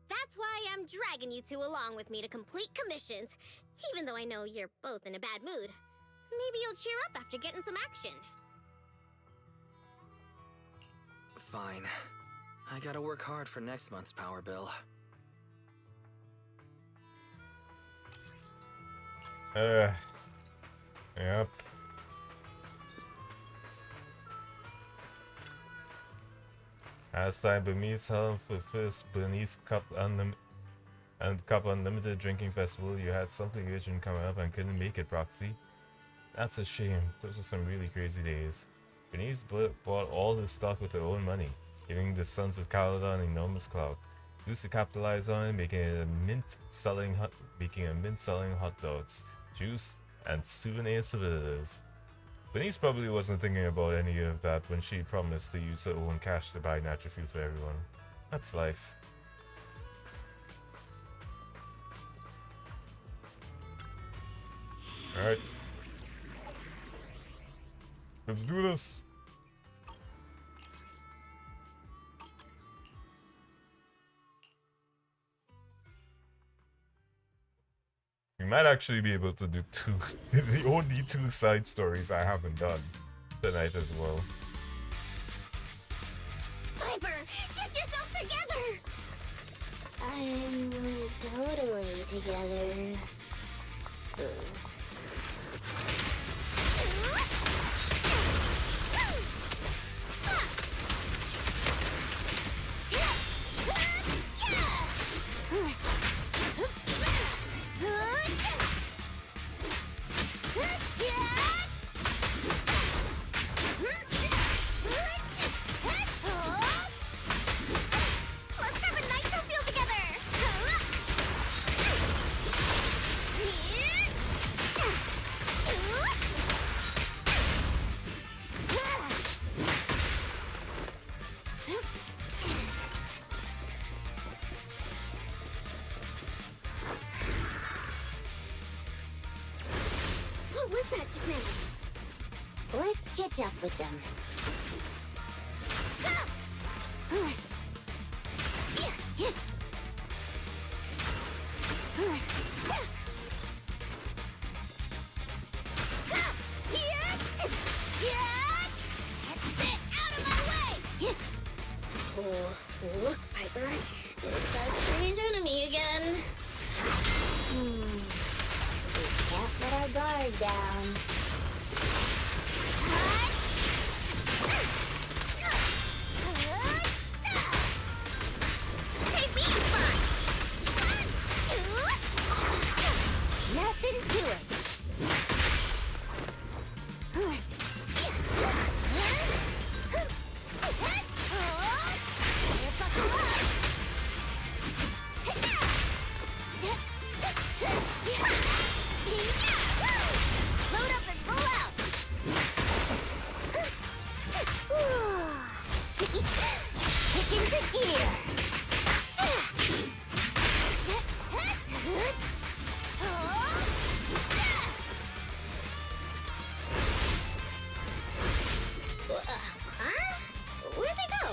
That's why I'm dragging you two along with me to complete commissions, even though I know you're both in a bad mood. Maybe you'll cheer up after getting some action. Fine. I gotta work hard for next month's power bill. Yep. As time Bernice held for first Bernice Cup Unlimited Drinking Festival, you had something urgent coming up and couldn't make it, Proxy. That's a shame. Those were some really crazy days. Bernice bought all this stock with her own money, giving the Sons of Caledon enormous clout. Used to capitalize on it, making a mint-selling hot dogs, juice, and souvenirs for visitors. Bernice probably wasn't thinking about any of that when she promised to use her own cash to buy natural food for everyone. That's life. Alright. Let's do this! might actually be able to do two, the only two side stories I haven't done tonight as well. Piper, get yourself together! I'm totally together. Let's grab a nitro fuel together! What was that just now? Let's catch up with them. Oh, look, Piper. It's that strange enemy again. We can't let our guard down. Hey, me is fine. Nothing to it. Load up and roll out. Kick into gear. Huh? Where'd they go?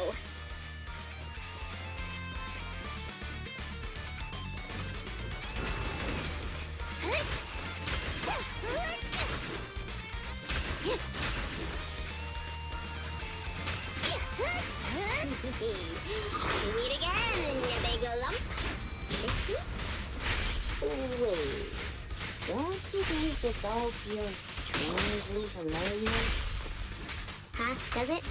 We meet again, you big lump. Wait, don't you think this all feels strangely familiar? Huh? Does it?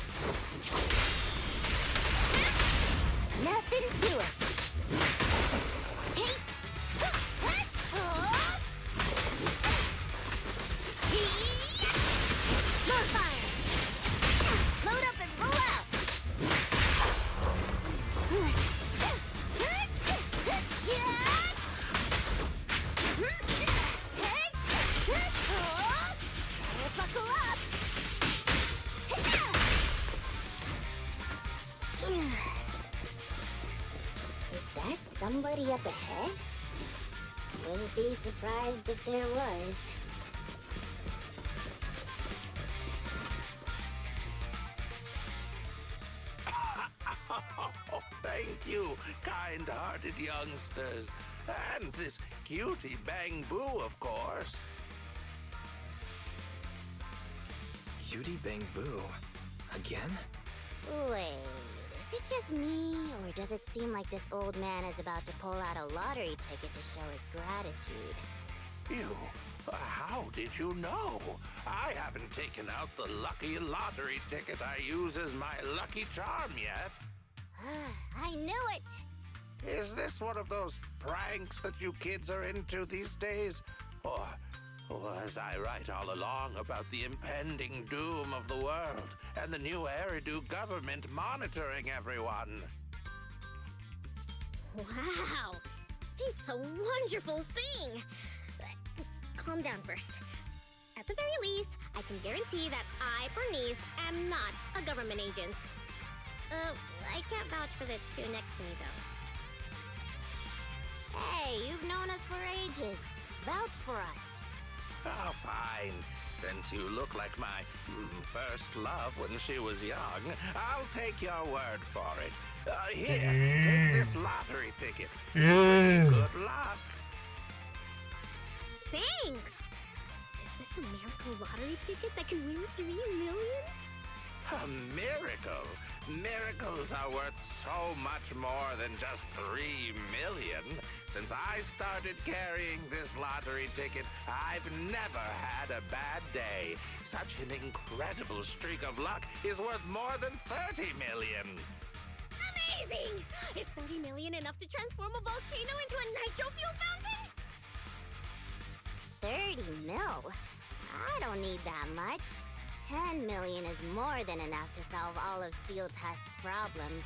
Nothing to it. Hey! More fire! Load up and roll out! Buckle up! Is that somebody up ahead? Wouldn't be surprised if there was. Thank you, kind-hearted youngsters. And this cutie Bang Boo, of course. Cutie Bang Boo. Again? Wait, is it just me, or does it seem like this old man is about to pull out a lottery ticket to show his gratitude? You, how did you know? I haven't taken out the lucky lottery ticket I use as my lucky charm yet. I knew it! Is this one of those pranks that you kids are into these days? Or was I right all along about the impending doom of the world and the new Eridu government monitoring everyone? Wow! It's a wonderful thing! Calm down first. At the very least, I can guarantee that I, Bernice, am not a government agent. I can't vouch for the two next to me, though. Hey, you've known us for ages. Vouch for us. Oh, fine. Since you look like my first love when she was young, I'll take your word for it. Here, take this lottery ticket. Yeah. Good luck. thanks! Is this a miracle lottery ticket that can win 3 million? A miracle? Miracles are worth so much more than just 3 million. Since I started carrying this lottery ticket, I've never had a bad day. Such an incredible streak of luck is worth more than 30 million. Amazing! Is 30 million enough to transform a volcano into a nitro fuel fountain? 30 mil? I don't need that much. 10 million is more than enough to solve all of Steel Tusk's problems.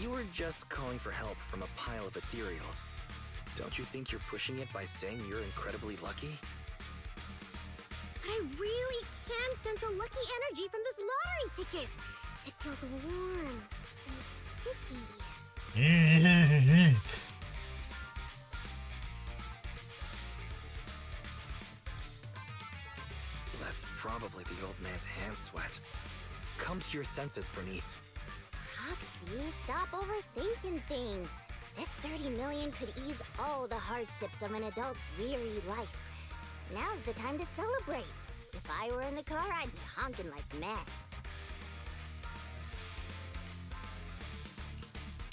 You were just calling for help from a pile of ethereals. Don't you think you're pushing it by saying you're incredibly lucky? But I really can sense a lucky energy from this lottery ticket. It feels warm and sticky. That's probably the old man's hand sweat. Come to your senses, Bernice. Roxy, stop overthinking things. This 30 million could ease all the hardships of an adult's weary life. Now's the time to celebrate. If I were in the car, I'd be honking like mad.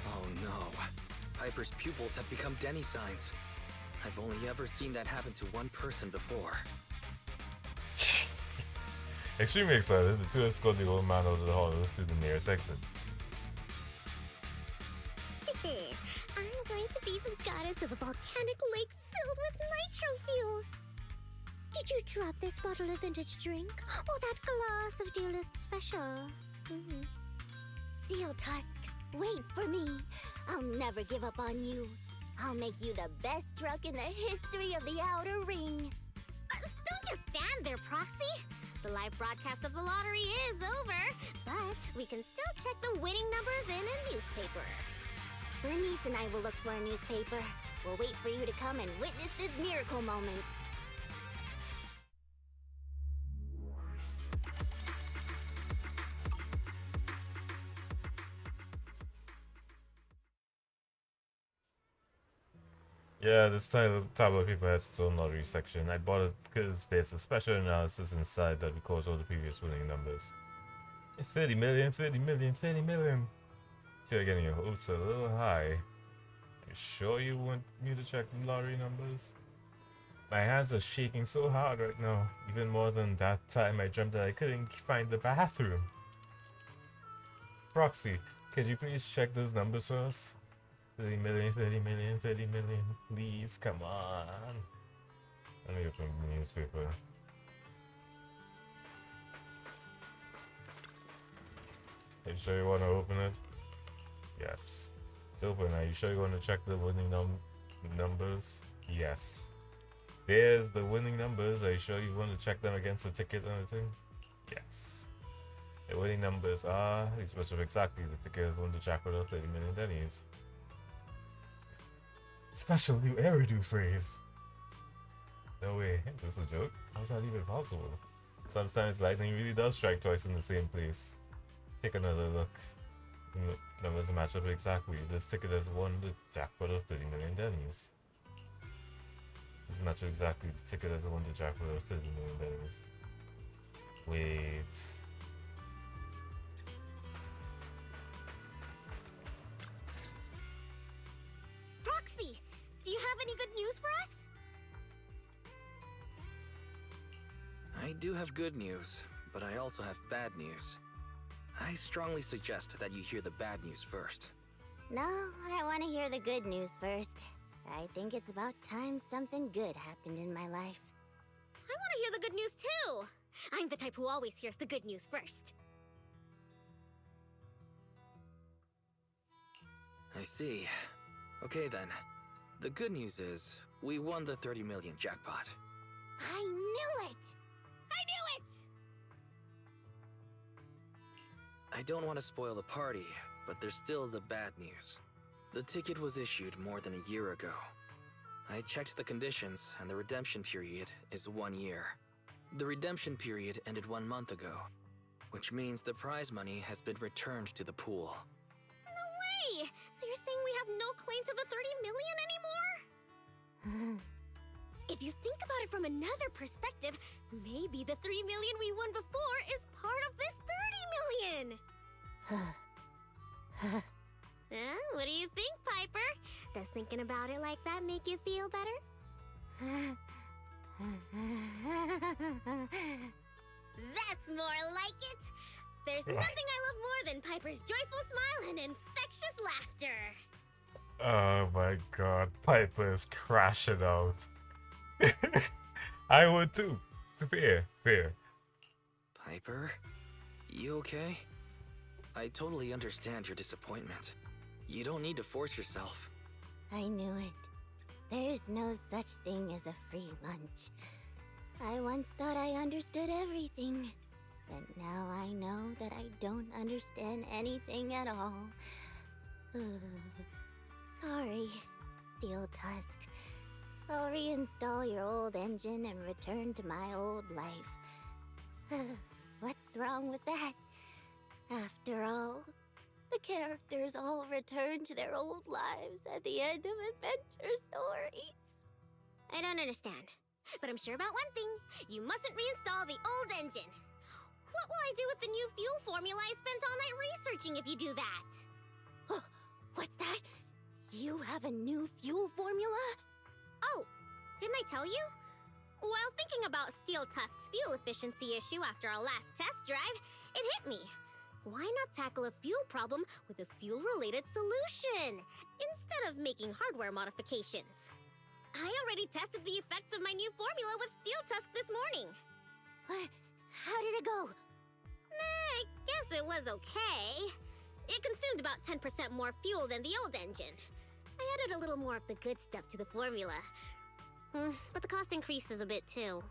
Oh no. Piper's pupils have become Denny signs. I've only ever seen that happen to one person before. Extremely excited, the two escort the old man out of the hall to the nearest exit. I'm going to be the goddess of a volcanic lake filled with nitro fuel. Did you drop this bottle of vintage drink? Or that glass of dearest special? Steel Tusk, wait for me. I'll never give up on you. I'll make you the best truck in the history of the Outer Ring. Don't just stand there, Proxy. The live broadcast of the lottery is over, but we can still check the winning numbers in a newspaper. Bernice and I will look for a newspaper. We'll wait for you to come and witness this miracle moment. Yeah, this tablet paper has its own lottery section. I bought it because there's a special analysis inside that records all the previous winning numbers. 30 million, 30 million, 30 million. So you're getting your hopes a little high. You sure you want me to check the lottery numbers? My hands are shaking so hard right now. Even more than that time I dreamt that I couldn't find the bathroom. Proxy, could you please check those numbers for us? 30 million, 30 million, 30 million. Please, come on. Let me open the newspaper. Are you sure you want to open it? Yes. It's open. Are you sure you want to check the winning numbers? Yes. There's the winning numbers. Are you sure you want to check them against the ticket and everything? Yes. The winning numbers are, these special exactly, the ticket has won the jackpot of 30 million Denny's. Special new Eridu phrase. No way, is this a joke? How's that even possible? Sometimes lightning really does strike twice in the same place. Take another look. Numbers match up exactly. This ticket has won the jackpot of 30 million Denny's. This match up exactly. The ticket has won the jackpot of 30 million Denny's. Wait. Proxy, do you have any good news for us? I do have good news, but I also have bad news. I strongly suggest that you hear the bad news first. No, I want to hear the good news first. I think it's about time something good happened in my life. I want to hear the good news too. I'm the type who always hears the good news first. I see. Okay then. The good news is, we won the 30 million jackpot. I knew it! I knew it! I don't want to spoil the party, but there's still the bad news. The ticket was issued more than a year ago. I checked the conditions, and the redemption period is 1 year. The redemption period ended 1 month ago, which means the prize money has been returned to the pool. No way! So you're we have no claim to the 30 million anymore? If you think about it from another perspective, maybe the 3 million we won before is part of this 30 million! What do you think, Piper? Does thinking about it like that make you feel better? That's more like it! There's nothing I love more than Piper's joyful smile and infectious laughter! Oh my god, Piper is crashing out. I would too. To fair. Piper? You okay? I totally understand your disappointment. You don't need to force yourself. I knew it. There's no such thing as a free lunch. I once thought I understood everything, but now I know that I don't understand anything at all. Sorry, Steel Tusk. I'll reinstall your old engine and return to my old life. What's wrong with that? After all, the characters all return to their old lives at the end of adventure stories. I don't understand, but I'm sure about one thing. You mustn't reinstall the old engine. What will I do with the new fuel formula I spent all night researching if you do that? What's that? You have a new fuel formula? Oh, didn't I tell you? While thinking about Steel Tusk's fuel efficiency issue after our last test drive, it hit me. Why not tackle a fuel problem with a fuel-related solution, instead of making hardware modifications? I already tested the effects of my new formula with Steel Tusk this morning. How did it go? I guess it was okay. It consumed about 10% more fuel than the old engine. I added a little more of the good stuff to the formula. But the cost increases a bit too.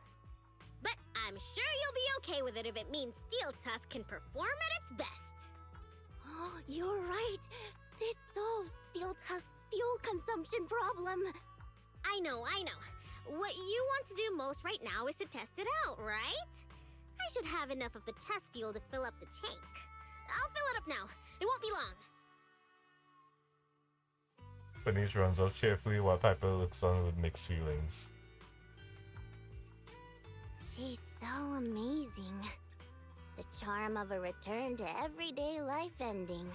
But I'm sure you'll be okay with it if it means Steel Tusk can perform at its best. Oh, you're right. This solves Steel Tusk's fuel consumption problem. I know. What you want to do most right now is to test it out, right? I should have enough of the test fuel to fill up the tank. I'll fill it up now. It won't be long. Bernice runs off cheerfully while Piper looks on with mixed feelings. She's so amazing. The charm of a return to everyday life ending.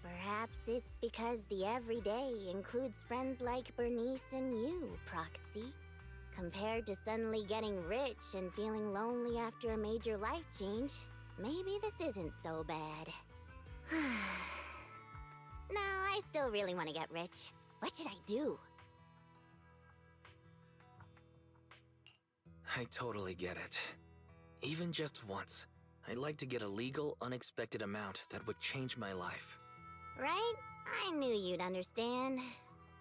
Perhaps it's because the everyday includes friends like Bernice and you, Proxy. Compared to suddenly getting rich and feeling lonely after a major life change, maybe this isn't so bad. No, I still really want to get rich. What should I do? I totally get it. Even just once, I'd like to get a legal, unexpected amount that would change my life. Right? I knew you'd understand.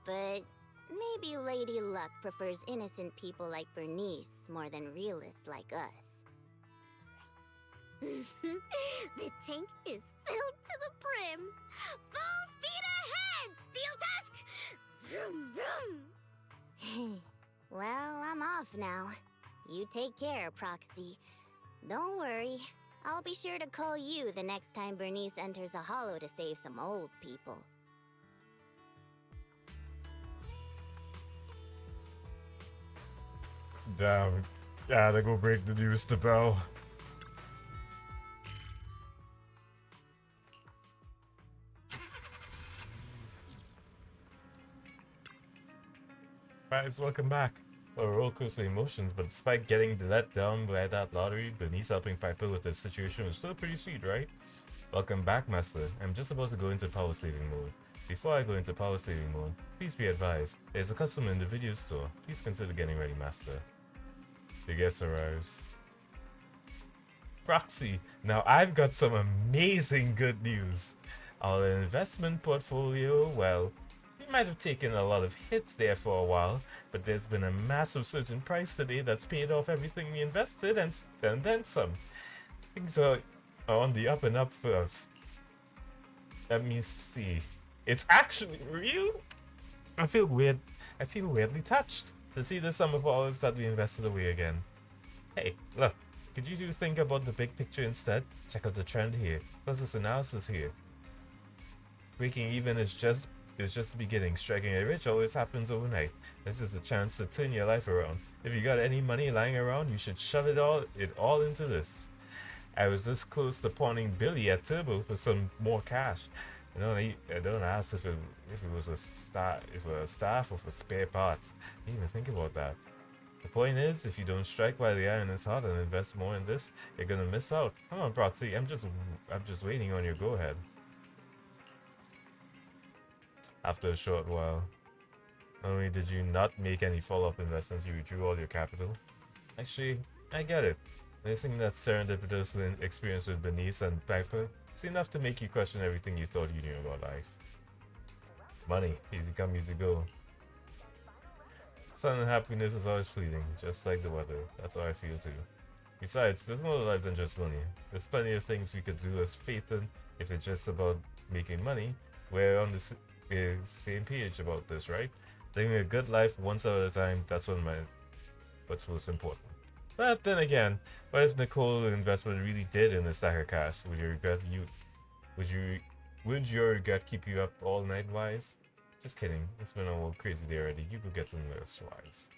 But maybe Lady Luck prefers innocent people like Bernice more than realists like us. The tank is filled to the brim. Full speed ahead, Steel Tusk! Vroom, vroom. Well, I'm off now. You take care, Proxy. Don't worry. I'll be sure to call you the next time Bernice enters a hollow to save some old people. Damn. Gotta go break the news to Belle. Guys, welcome back. A roller coaster emotions, but despite getting let down by that lottery, Bernice helping Piper with the situation was still pretty sweet, right? Welcome back, Master. I'm just about to go into power saving mode. Before I go into power saving mode, please be advised, there's a customer in the video store. Please consider getting ready, Master. The guest arrives. Proxy, now I've got some amazing good news. Our investment portfolio, well, we might have taken a lot of hits there for a while, but there's been a massive surge in price today that's paid off everything we invested and then some. Things are on the up and up for us. Let me see. It's actually real. I feel weirdly touched to see the sum of ours that we invested away again. Hey, look, could you think about the big picture instead? Check out the trend here, plus this analysis here. Breaking even is just is just the beginning. Striking it rich always happens overnight. This is a chance to turn your life around. If you got any money lying around, you should shove it all into this. I was this close to pawning Billy at Turbo for some more cash. I don't ask if it was a staff or for spare parts. I didn't even think about that. The point is, if you don't strike while the iron is hot and invest more in this, you're gonna miss out. Come on, Proxy. I'm just waiting on your go-ahead. After a short while, not only did you not make any follow-up investments, you withdrew all your capital. Actually, I get it. Missing that serendipitous experience with Bernice and Piper, it's enough to make you question everything you thought you knew about life. Money, easy come, easy go. Sun and happiness is always fleeting, just like the weather. That's how I feel too. Besides, there's more to life than just money. There's plenty of things we could do as Phaeton. If it's just about making money, we're on the same page about this, right? Living a good life one step at a time, that's what's most important. But then again, what if Nicole's investment really did in a stack of cash? Would your regret keep you up all night, Wise? Just kidding. It's been a whole crazy day already. You go get some rest, Wise.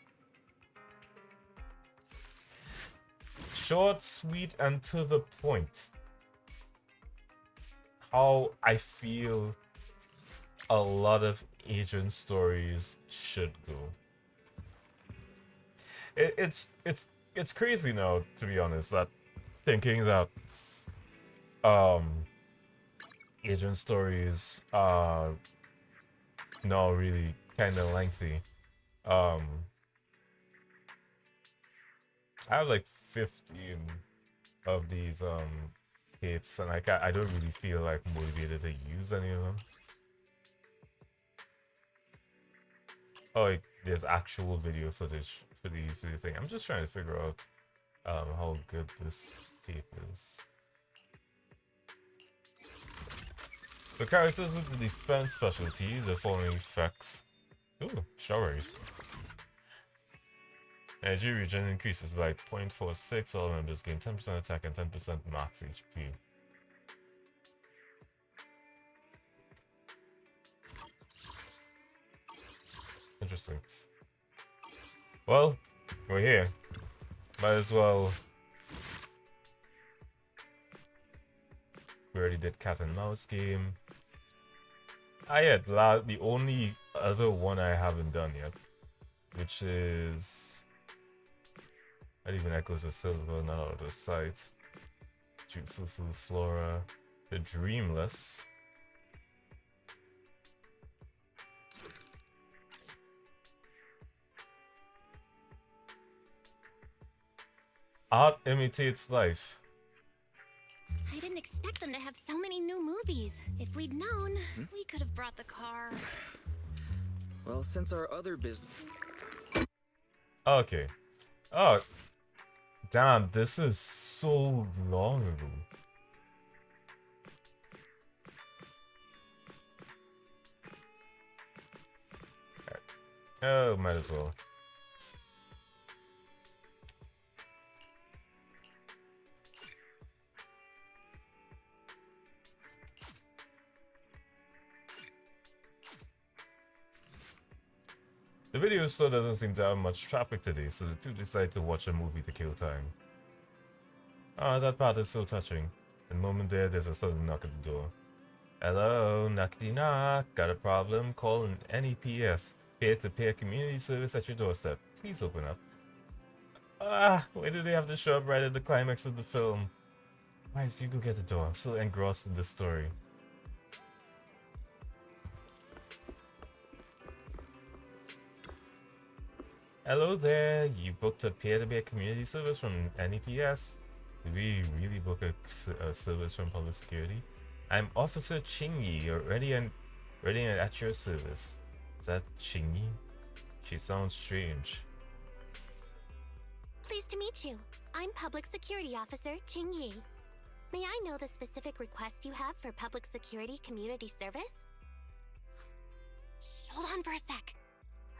Short, sweet, and to the point. How I feel a lot of agent stories should go. It's crazy now, to be honest, that thinking that agent stories are now really kind of lengthy. I have like 15 of these tapes, and I don't really feel like motivated to use any of them. Oh, there's actual video footage for the thing. I'm just trying to figure out how good this tape is. The characters with the defense specialty, the following effects. Ooh, strawberries. Energy regen increases by 0.46. All members gain 10% attack and 10% max HP. Interesting. Well, we're here. Might as well. We already did cat and mouse game. Ah yeah, the only other one I haven't done yet, which is not even Echoes of Silver, not out of sight. Fufu Flora, the Dreamless. Art imitates life. I didn't expect them to have so many new movies. If we'd known, we could have brought the car. Well, since our other business... Okay. Oh, damn, this is so long ago. Oh, might as well. The video still doesn't seem to have much traffic today, so the two decide to watch a movie to kill time. Ah, that part is so touching. The moment there's a sudden knock at the door. Hello, knockety knock. Got a problem? Call an NEPS. Peer-to-peer community service at your doorstep. Please open up. Ah, why do they have to show up right at the climax of the film? Miles, you go get the door. I'm still engrossed in this story. Hello there, you booked a peer-to-peer community service from NEPS? Did we really book a service from public security? I'm Officer Chingy, ready and at your service. Is that Chingy? She sounds strange. Pleased to meet you. I'm Public Security Officer Ching Yi. May I know the specific request you have for public security community service? Shh, hold on for a sec.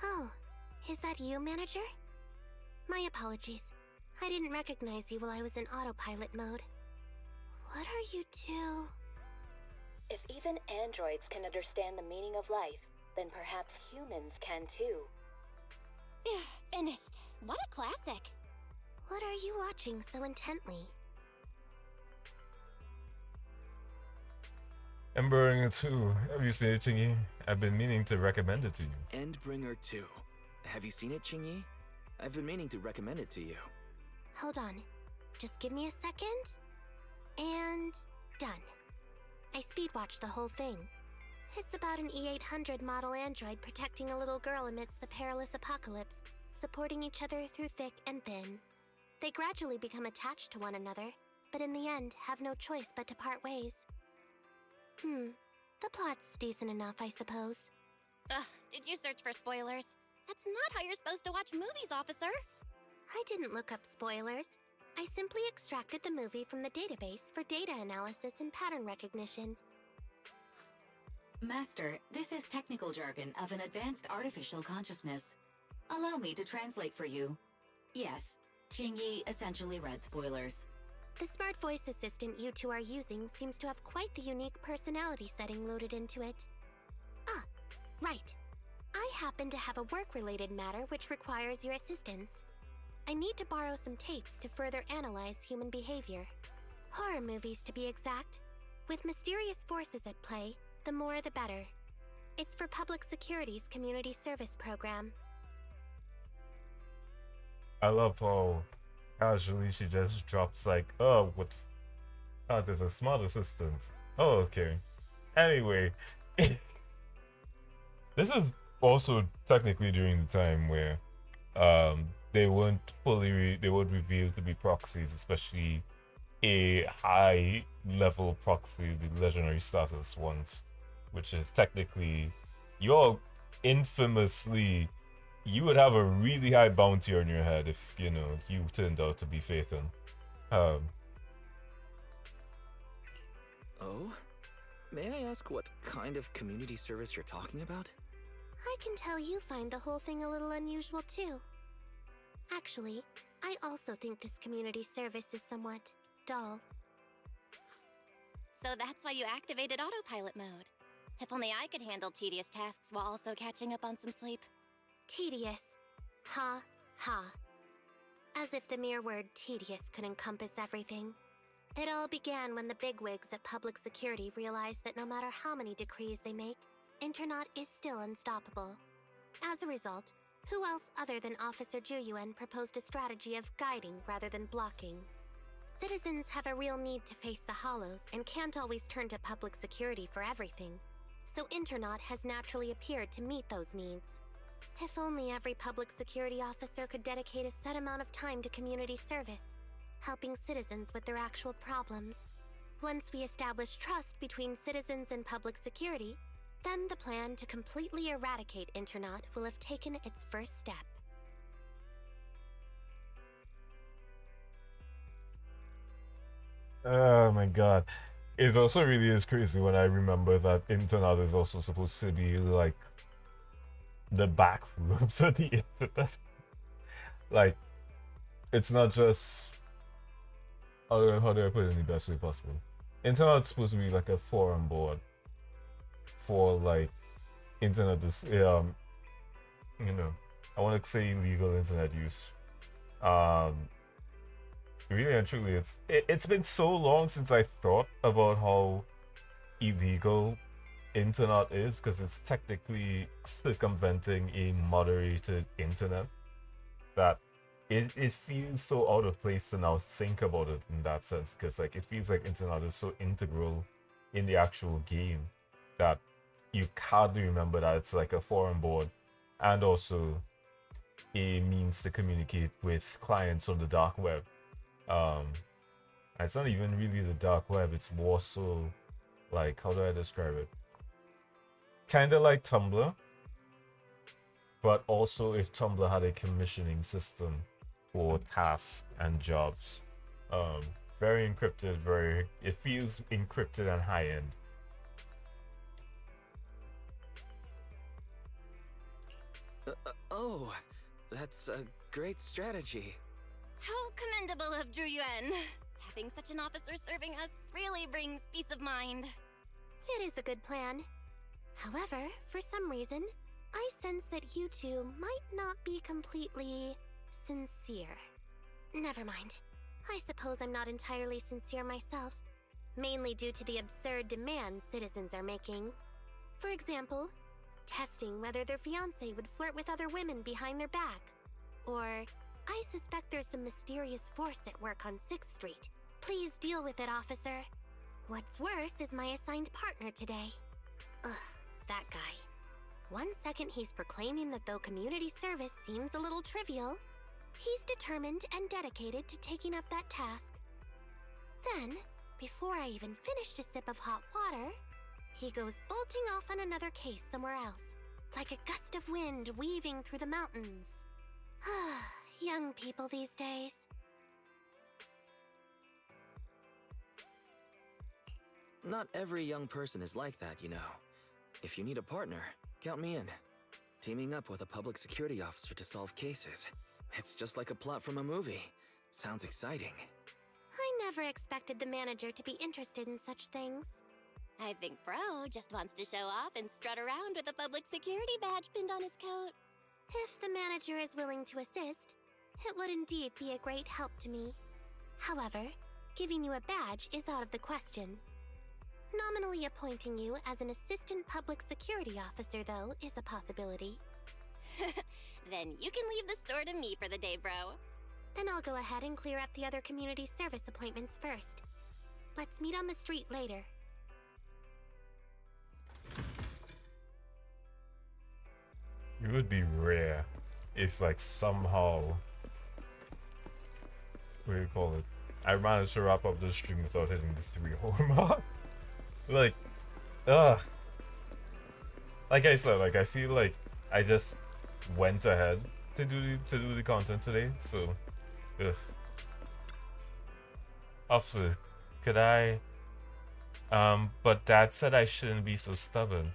Oh, is that you, Manager? My apologies. I didn't recognize you while I was in autopilot mode. What are you two? If even androids can understand the meaning of life, then perhaps humans can too. Finished. What a classic. What are you watching so intently? Endbringer 2. Have you seen it, Chingy? I've been meaning to recommend it to you. Endbringer 2. Have you seen it, Qingyi? I've been meaning to recommend it to you. Hold on. Just give me a second. And done. I speed watched the whole thing. It's about an E-800 model android protecting a little girl amidst the perilous apocalypse, supporting each other through thick and thin. They gradually become attached to one another, but in the end have no choice but to part ways. The plot's decent enough, I suppose. Ugh, did you search for spoilers? That's not how you're supposed to watch movies, officer. I didn't look up spoilers. I simply extracted the movie from the database for data analysis and pattern recognition. Master, this is technical jargon of an advanced artificial consciousness. Allow me to translate for you. Yes, Qingyi essentially read spoilers. The smart voice assistant you two are using seems to have quite the unique personality setting loaded into it. Ah, right. I happen to have a work-related matter which requires your assistance. I need to borrow some tapes to further analyze human behavior. Horror movies, to be exact. With mysterious forces at play, the more the better. It's for Public Security's community service program. I love how casually she just drops like, oh, what? Oh, there's a smart assistant. Oh, okay. Anyway, this is also technically during the time where they weren't they weren't revealed to be proxies, especially a high level proxy, the legendary status ones, which is technically you're infamously you would have a really high bounty on your head if you turned out to be Phaethon. Oh? May I ask what kind of community service you're talking about? I can tell you find the whole thing a little unusual too. Actually, I also think this community service is somewhat dull. So that's why you activated autopilot mode. If only I could handle tedious tasks while also catching up on some sleep. Tedious. Ha, ha. As if the mere word tedious could encompass everything. It all began when the bigwigs at Public Security realized that no matter how many decrees they make, Internaut is still unstoppable. As a result, who else other than Officer Juyuan proposed a strategy of guiding rather than blocking? Citizens have a real need to face the hollows and can't always turn to Public Security for everything. So Internaut has naturally appeared to meet those needs. If only every Public Security officer could dedicate a set amount of time to community service, helping citizens with their actual problems. Once we establish trust between citizens and Public Security, then the plan to completely eradicate Internaut will have taken its first step. Oh my god. It also really is crazy when I remember that Internaut is also supposed to be like the back rooms of the internet. Like, it's not just how do I put it in the best way possible? Internet's supposed to be like a forum board for like internet I want to say legal internet use. Really and truly, it's been so long since I thought about how illegal internet is, because it's technically circumventing a moderated internet, that it feels so out of place to now think about it in that sense, because like it feels like internet is so integral in the actual game that you hardly remember that it's like a forum board and also a means to communicate with clients on the dark web. It's not even really the dark web, it's more so like, how do I describe it? Kind of like Tumblr, but also if Tumblr had a commissioning system for tasks and jobs. Very encrypted, it feels encrypted and high end. Oh, that's a great strategy. How commendable of Juyuan. Having such an officer serving us really brings peace of mind. It is a good plan. However, for some reason, I sense that you two might not be completely sincere. Never mind. I suppose I'm not entirely sincere myself, mainly due to the absurd demands citizens are making. For example, testing whether their fiancé would flirt with other women behind their back. Or, I suspect there's some mysterious force at work on 6th Street. Please deal with it, officer. What's worse is my assigned partner today. Ugh, that guy. One second he's proclaiming that though community service seems a little trivial, he's determined and dedicated to taking up that task. Then, before I even finished a sip of hot water, he goes bolting off on another case somewhere else, like a gust of wind weaving through the mountains. Young people these days. Not every young person is like that, you know. If you need a partner, count me in. Teaming up with a public security officer to solve cases. It's just like a plot from a movie. Sounds exciting. I never expected the manager to be interested in such things. I think Bro just wants to show off and strut around with a public security badge pinned on his coat. If the manager is willing to assist, it would indeed be a great help to me. However, giving you a badge is out of the question. Nominally appointing you as an assistant public security officer, though, is a possibility. Then you can leave the store to me for the day, Bro. Then I'll go ahead and clear up the other community service appointments first. Let's meet on the street later. It would be rare if, like, somehow, what do you call it? I managed to wrap up the stream without hitting the 3-hour mark. Like, like I said, like I feel like I just went ahead to do the content today. So, also, could I? But Dad said I shouldn't be so stubborn.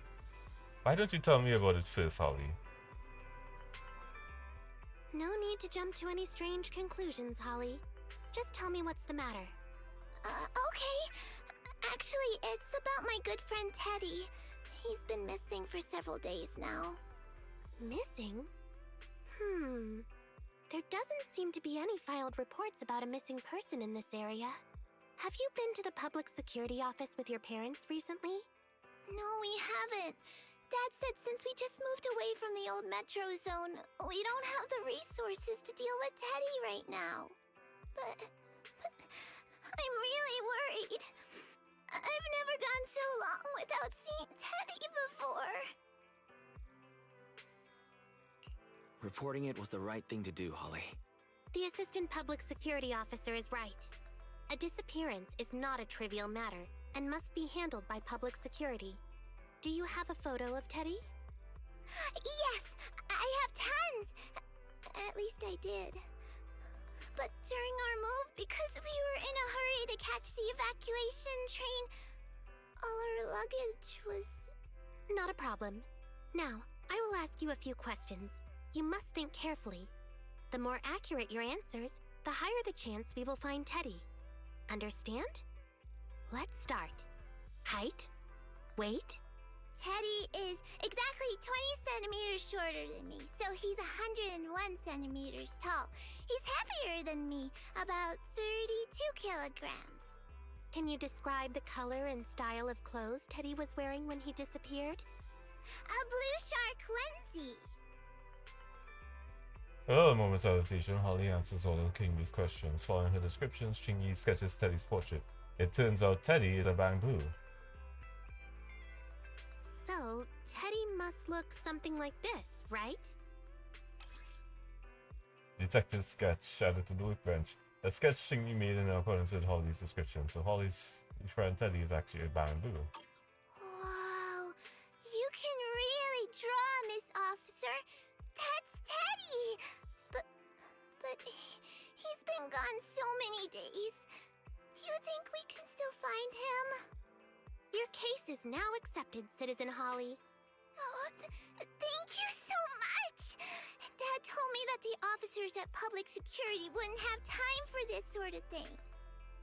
Why don't you tell me about it first, Holly? No need to jump to any strange conclusions, Holly. Just tell me what's the matter. Okay. Actually, it's about my good friend Teddy. He's been missing for several days now. Missing? There doesn't seem to be any filed reports about a missing person in this area. Have you been to the public security office with your parents recently? No, we haven't. Dad said since we just moved away from the old metro zone, we don't have the resources to deal with Teddy right now. But I'm really worried. I've never gone so long without seeing Teddy before. Reporting it was the right thing to do, Holly. The assistant public security officer is right. A disappearance is not a trivial matter and must be handled by public security. Do you have a photo of Teddy? Yes, I have tons. At least I did. But during our move, because we were in a hurry to catch the evacuation train, all our luggage was... Not a problem. Now, I will ask you a few questions. You must think carefully. The more accurate your answers, the higher the chance we will find Teddy. Understand? Let's start. Height? Weight? Teddy is exactly 20 centimeters shorter than me, so he's 101 centimeters tall. He's heavier than me, about 32 kilograms. Can you describe the color and style of clothes Teddy was wearing when he disappeared? A blue shark onesie. A moment's hesitation, Holly answers all of Kingby's questions. Following her descriptions, Chingy sketches Teddy's portrait. It turns out Teddy is a bamboo. So, Teddy must look something like this, right? Detective sketch added to the workbench. A sketch Chingy made in accordance with Holly's description. So Holly's friend Teddy is actually a bamboo. Wow, you can really draw, Miss Officer. That's Teddy. But he's been gone so many days. Do you think we can still find him? Your case is now accepted, Citizen Holly. Oh, thank you so much! Dad told me that the officers at Public Security wouldn't have time for this sort of thing.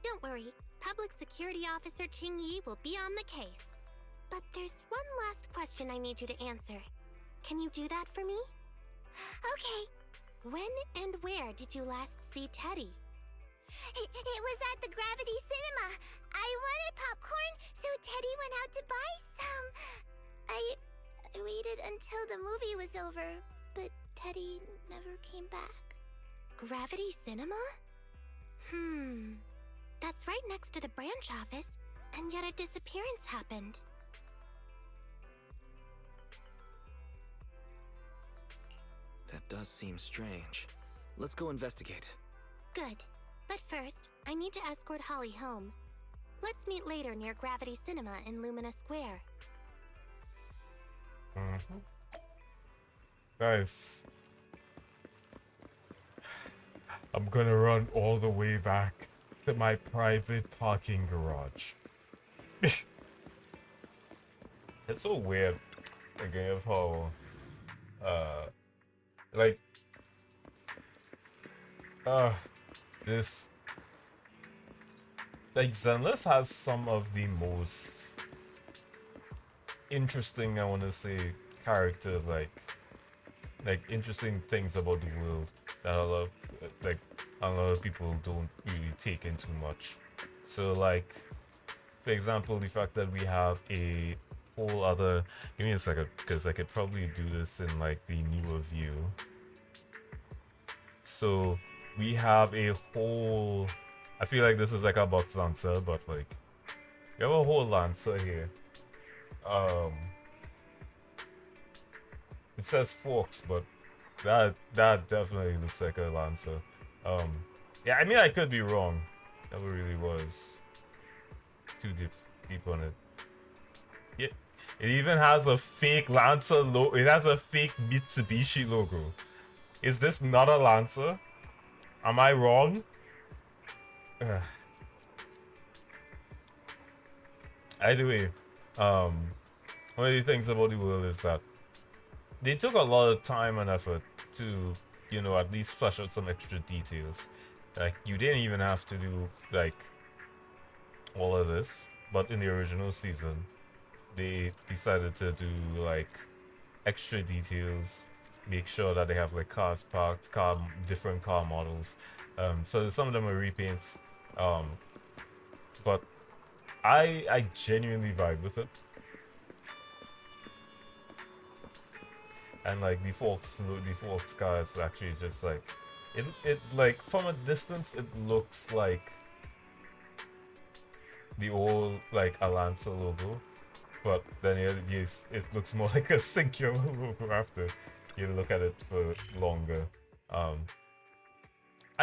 Don't worry, Public Security Officer Ching Yi will be on the case. But there's one last question I need you to answer. Can you do that for me? Okay. When and where did you last see Teddy? It was at the Gravity Cinema. I wanted popcorn, so Teddy went out to buy some. I waited until the movie was over, but Teddy never came back. Gravity Cinema? That's right next to the branch office, and yet a disappearance happened. That does seem strange. Let's go investigate. Good. But first, I need to escort Holly home. Let's meet later near Gravity Cinema in Lumina Square. Guys, I'm gonna run all the way back to my private parking garage. It's so weird, again, of how, this, like, Zenless has some of the most interesting, I want to say, character, like interesting things about the world that a lot of people don't really take in too much. So, like, for example, the fact that we have a whole other, give me a second, because I could probably do this in like the newer view. So we have a whole, I feel like this is like a box Lancer, but like we have a whole Lancer here. It says Forks, but that definitely looks like a Lancer. Yeah, I mean, I could be wrong. Never really was too deep on it. Yeah, it even has a fake Lancer logo. It has a fake Mitsubishi logo. Is this not a Lancer? Am I wrong? Either way, one of the things about the world is that they took a lot of time and effort to, you know, at least flesh out some extra details. Like, you didn't even have to do, like, all of this, but in the original season, they decided to do, like, extra details, make sure that they have, like, cars parked, different car models. So some of them are repaints, but I genuinely vibe with it. And like the Forks car is actually just like it like from a distance it looks like the old like Alanza logo, but then it looks more like a singular logo after you look at it for longer. I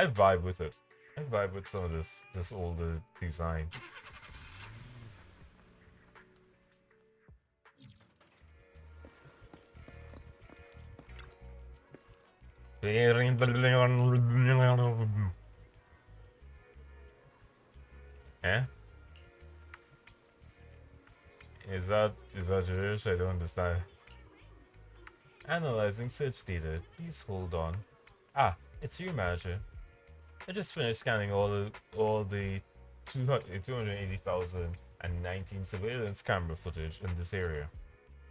vibe with it. I vibe with some of this older design. Eh? Is that Jewish? I don't understand. Analyzing search data. Please hold on. Ah, it's you, manager. I just finished scanning all the 280,019 surveillance camera footage in this area.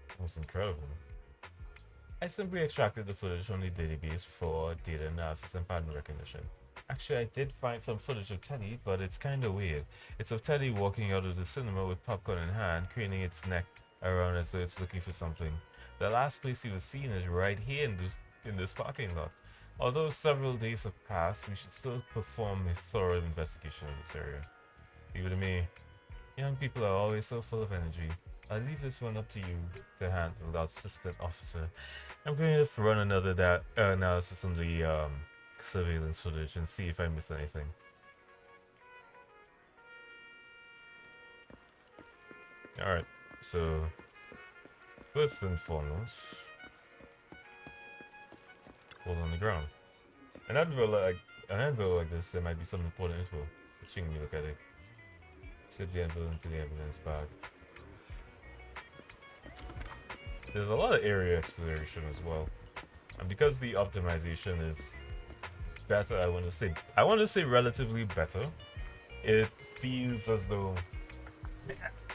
It was incredible. I simply extracted the footage from the database for data analysis and pattern recognition. Actually, I did find some footage of Teddy, but it's kinda weird. It's of Teddy walking out of the cinema with popcorn in hand, craning its neck around as though it's looking for something. The last place he was seen is right here in this parking lot. Although several days have passed, we should still perform a thorough investigation of this area. Leave it to me. Young people are always so full of energy. I'll leave this one up to you to handle, Assistant Officer. I'm going to run another analysis on the surveillance footage and see if I miss anything. Alright, so first and foremost, hold on the ground. An anvil like this, there might be some important info. Letting me look at it. Slip the anvil into the evidence bag. There's a lot of area exploration as well, and because the optimization is better, I want to say relatively better. It feels as though,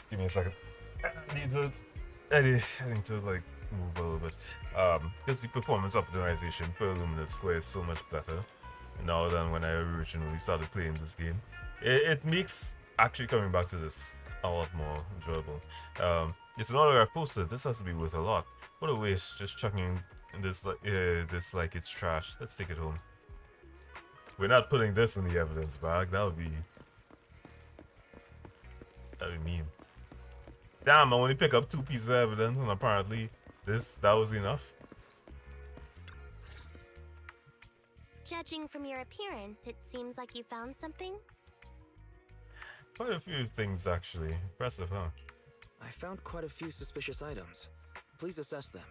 give me a second. I need to like move a little bit. Because the performance optimization for Luminous Square is so much better now than when I originally started playing this game. It makes actually coming back to this a lot more enjoyable. It's an autograph poster. This has to be worth a lot. What a waste, just chucking this like it's trash. Let's take it home. We're not putting this in the evidence bag. That'd be mean. Damn, I only pick up 2 pieces of evidence, and apparently that was enough. Judging from your appearance, it seems like you found something. Quite a few things, actually. Impressive, huh? I found quite a few suspicious items. Please assess them.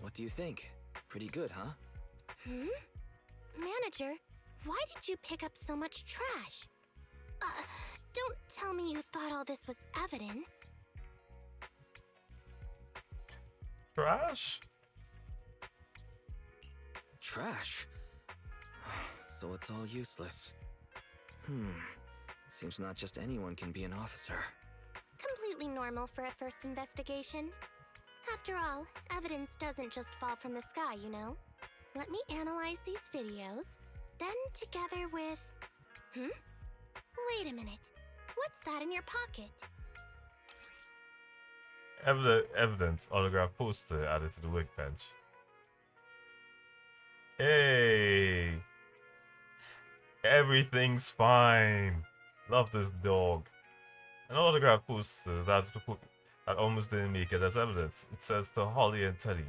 What do you think? Pretty good, huh? Manager, why did you pick up so much trash? Don't tell me you thought all this was evidence. Trash? Trash? So it's all useless. Seems not just anyone can be an officer. Completely normal for a first investigation. After all, evidence doesn't just fall from the sky, you know? Let me analyze these videos, then together with... Wait a minute. What's that in your pocket? Evidence autograph poster added to the workbench. Hey! Everything's fine. Love this dog. An autograph poster that almost didn't make it as evidence. It says to Holly and Teddy.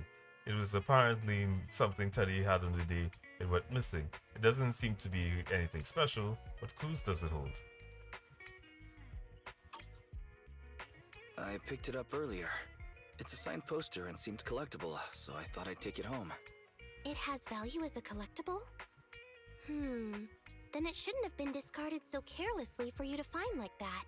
It was apparently something Teddy had on the day it went missing. It doesn't seem to be anything special. What clues does it hold? I picked it up earlier. It's a signed poster and seemed collectible, so I thought I'd take it home. It has value as a collectible? Then it shouldn't have been discarded so carelessly for you to find like that.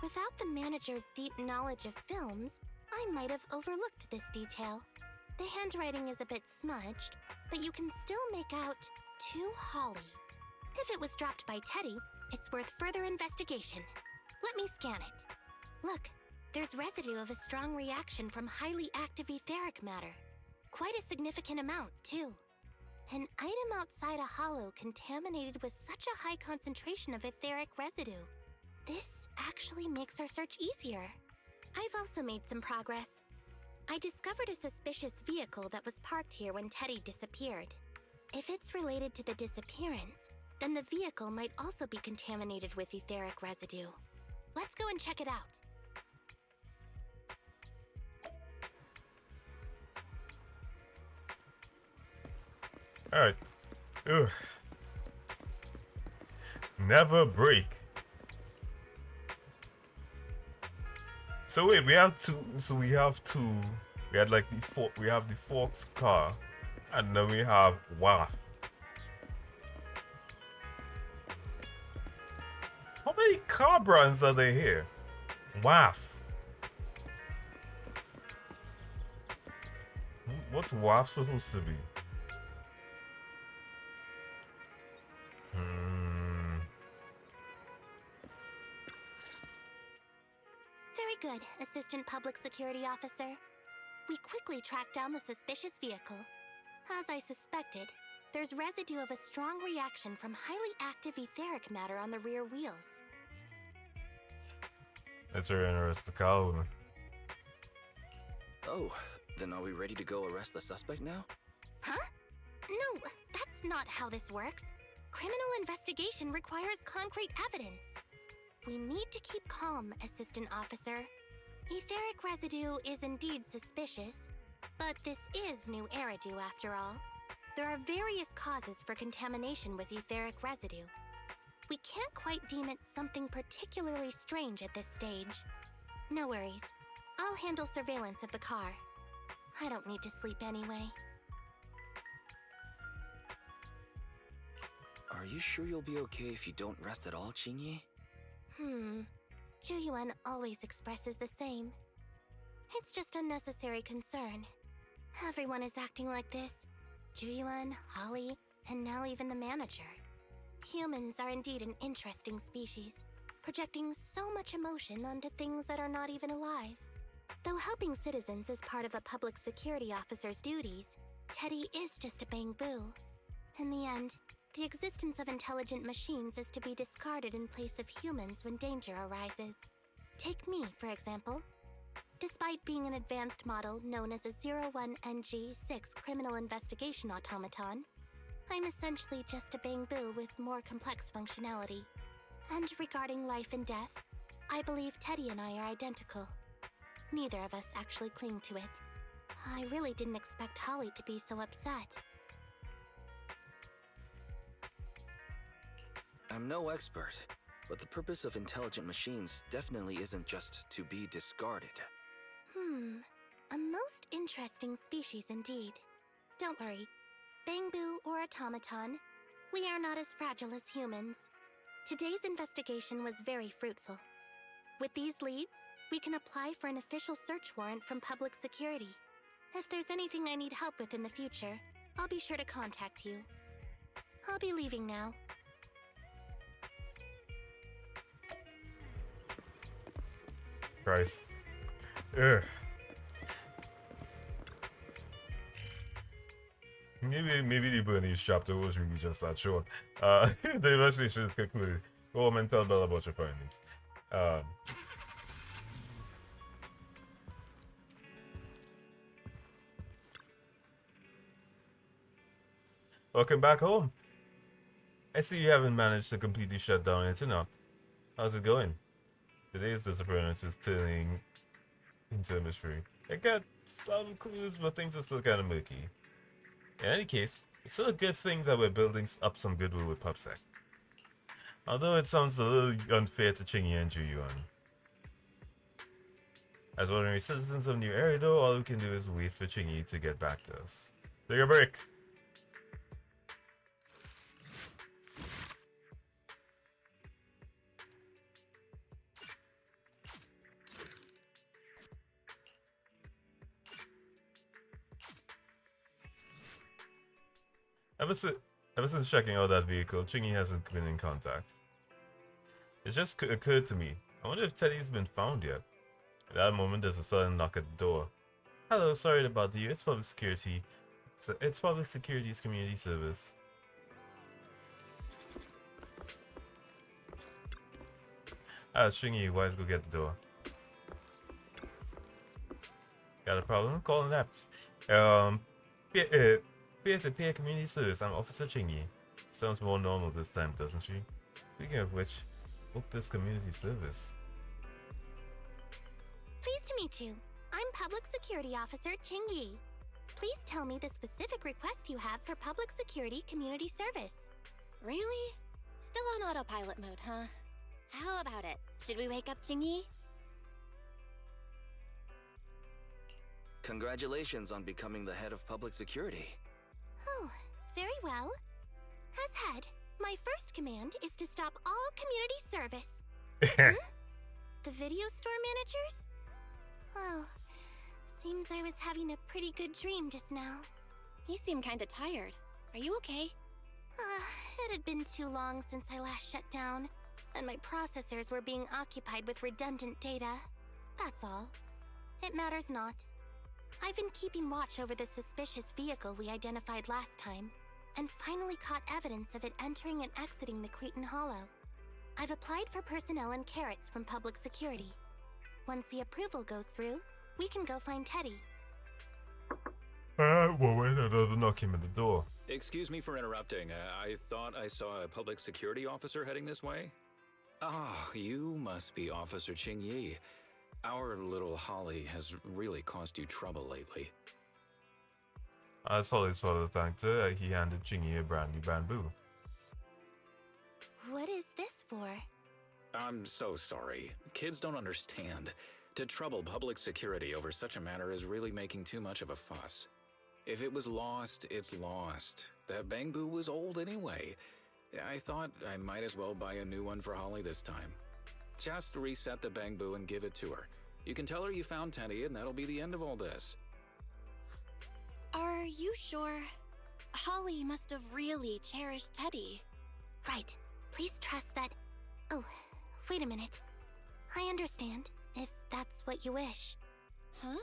Without the manager's deep knowledge of films, I might have overlooked this detail. The handwriting is a bit smudged, but you can still make out "To Holly." If it was dropped by Teddy, it's worth further investigation. Let me scan it. Look, there's residue of a strong reaction from highly active etheric matter. Quite a significant amount, too. An item outside a hollow contaminated with such a high concentration of etheric residue. This actually makes our search easier. I've also made some progress. I discovered a suspicious vehicle that was parked here when Teddy disappeared. If it's related to the disappearance, then the vehicle might also be contaminated with etheric residue. Let's go and check it out. Alright. Ugh. Never break. So wait, we have two. So we have two. We had like we have the Fox car, and then we have WAF. How many car brands are there here? WAF. What's WAF supposed to be? Very good, Assistant Public Security Officer. We quickly tracked down the suspicious vehicle. As I suspected, there's residue of a strong reaction from highly active etheric matter on the rear wheels. That's very interesting, Calvin. Oh, then are we ready to go arrest the suspect now? Huh? No, that's not how this works. Criminal investigation requires concrete evidence. We need to keep calm, Assistant Officer. Etheric residue is indeed suspicious, but this is new Eridu after all. There are various causes for contamination with etheric residue. We can't quite deem it something particularly strange at this stage. No worries. I'll handle surveillance of the car. I don't need to sleep anyway. Are you sure you'll be okay if you don't rest at all, Qingyi? Zhuyuan always expresses the same. It's just unnecessary concern. Everyone is acting like this. Zhuyuan, Holly, and now even the manager. Humans are indeed an interesting species. projecting so much emotion onto things that are not even alive. Though helping citizens is part of a public security officer's duties, Teddy is just a bamboo. In the end, the existence of intelligent machines is to be discarded in place of humans when danger arises. Take me, for example. Despite being an advanced model known as a 01NG6 criminal investigation automaton, I'm essentially just a bamboo with more complex functionality. And regarding life and death, I believe Teddy and I are identical. Neither of us actually cling to it. I really didn't expect Holly to be so upset. I'm no expert, but the purpose of intelligent machines definitely isn't just to be discarded. A most interesting species indeed. Don't worry, bamboo or automaton, we are not as fragile as humans. Today's investigation was very fruitful. With these leads, we can apply for an official search warrant from public security. If there's anything I need help with in the future, I'll be sure to contact you. I'll be leaving now. Christ. Ugh. Maybe the Bernice chapter was really just that short. The investigation is concluded. Go home and tell Bella about your findings. Welcome back home. I see you haven't managed to completely shut down internet. How's it going? Today's disappearance is turning into a mystery. I got some clues, but things are still kind of murky. In any case, it's still a good thing that we're building up some goodwill with PubSec. Although it sounds a little unfair to Chingy and Juyuan. As ordinary citizens of New Area though, all we can do is wait for Chingy to get back to us. Take a break! Ever since checking out that vehicle, Chingy hasn't been in contact. It just occurred to me, I wonder if Teddy's been found yet. At that moment, there's a sudden knock at the door. Hello, sorry to bother you, it's public security. It's public security's community service. Chingy, wise go get the door. Got a problem? Call an apps. Peer-to-peer community service, I'm Officer Chingy. Sounds more normal this time, doesn't she? Speaking of which, book this community service. Pleased to meet you. I'm Public Security Officer Chingy. Please tell me the specific request you have for public security community service. Really? Still on autopilot mode, huh? How about it? Should we wake up Chingy? Congratulations on becoming the head of public security. Oh, very well. As head, my first command is to stop all community service. The video store managers? Oh, seems I was having a pretty good dream just now. You seem kinda tired. Are you okay? It had been too long since I last shut down, and my processors were being occupied with redundant data. That's all. It matters not. I've been keeping watch over the suspicious vehicle we identified last time, and finally caught evidence of it entering and exiting the Cretan Hollow. I've applied for personnel and carrots from public security. Once the approval goes through, we can go find Teddy. Well, wait, another knock came at the door. Excuse me for interrupting. I thought I saw a public security officer heading this way. Ah, you must be Officer Ching-Yi. Our little Holly has really caused you trouble lately. As Holly's father thanked her, he handed Chingy a brand new bamboo. What is this for? I'm so sorry. Kids don't understand. To trouble public security over such a matter is really making too much of a fuss. If it was lost, it's lost. That bamboo was old anyway. I thought I might as well buy a new one for Holly this time. Just reset the bamboo and give it to her. You can tell her you found Teddy and that'll be the end of all this. Are you sure? Holly must have really cherished Teddy. Right. Please trust that... Oh, Wait a minute. I understand, if that's what you wish. Huh?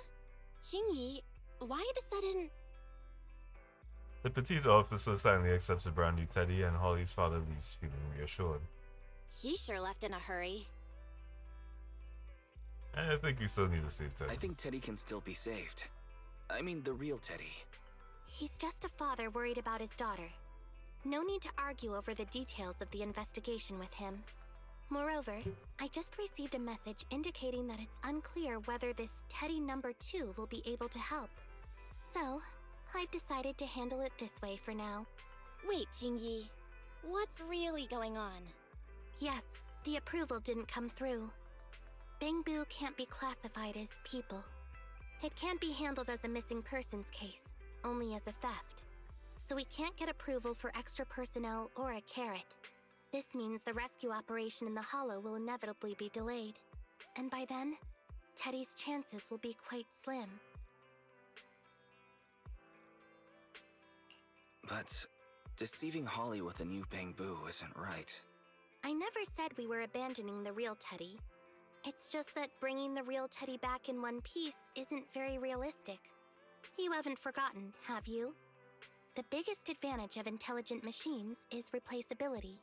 Xingyi, why the sudden... The petite officer silently accepts a brand new teddy, and Holly's father leaves feeling reassured. He sure left in a hurry. And I think we still need to save Teddy. I think Teddy can still be saved. I mean, the real Teddy. He's just a father worried about his daughter. No need to argue over the details of the investigation with him. Moreover, I just received a message indicating that it's unclear whether this Teddy number 2 will be able to help. So, I've decided to handle it this way for now. Wait, Xingyi. What's really going on? Yes, the approval didn't come through. Bangbu can't be classified as people. It can't be handled as a missing persons case, only as a theft. So we can't get approval for extra personnel or a carrot. This means the rescue operation in the Hollow will inevitably be delayed. And by then, Teddy's chances will be quite slim. But deceiving Holly with a new Bangbu isn't right. I never said we were abandoning the real Teddy. It's just that bringing the real Teddy back in one piece isn't very realistic. You haven't forgotten, have you? The biggest advantage of intelligent machines is replaceability.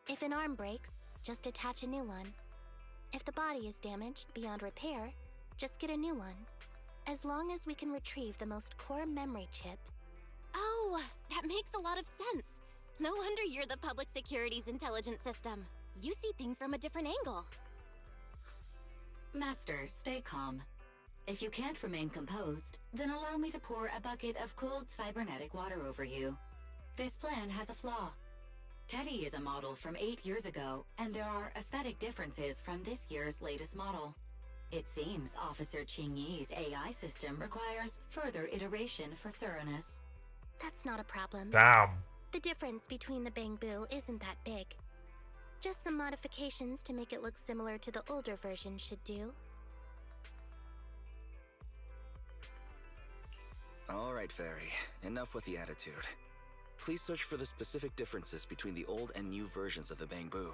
If an arm breaks, just attach a new one. If the body is damaged beyond repair, just get a new one. As long as we can retrieve the most core memory chip. Oh, that makes a lot of sense. No wonder you're the public security's intelligent system. You see things from a different angle. Master, stay calm. If you can't remain composed, then allow me to pour a bucket of cold cybernetic water over you. This plan has a flaw. Teddy is a model from 8 years ago, and there are aesthetic differences from this year's latest model. It seems Officer Qingyi's AI system requires further iteration for thoroughness. That's not a problem. Damn. The difference between the Bangbu isn't that big. Just some modifications to make it look similar to the older version should do. Alright, Fairy. Enough with the attitude. Please search for the specific differences between the old and new versions of the Bangbu.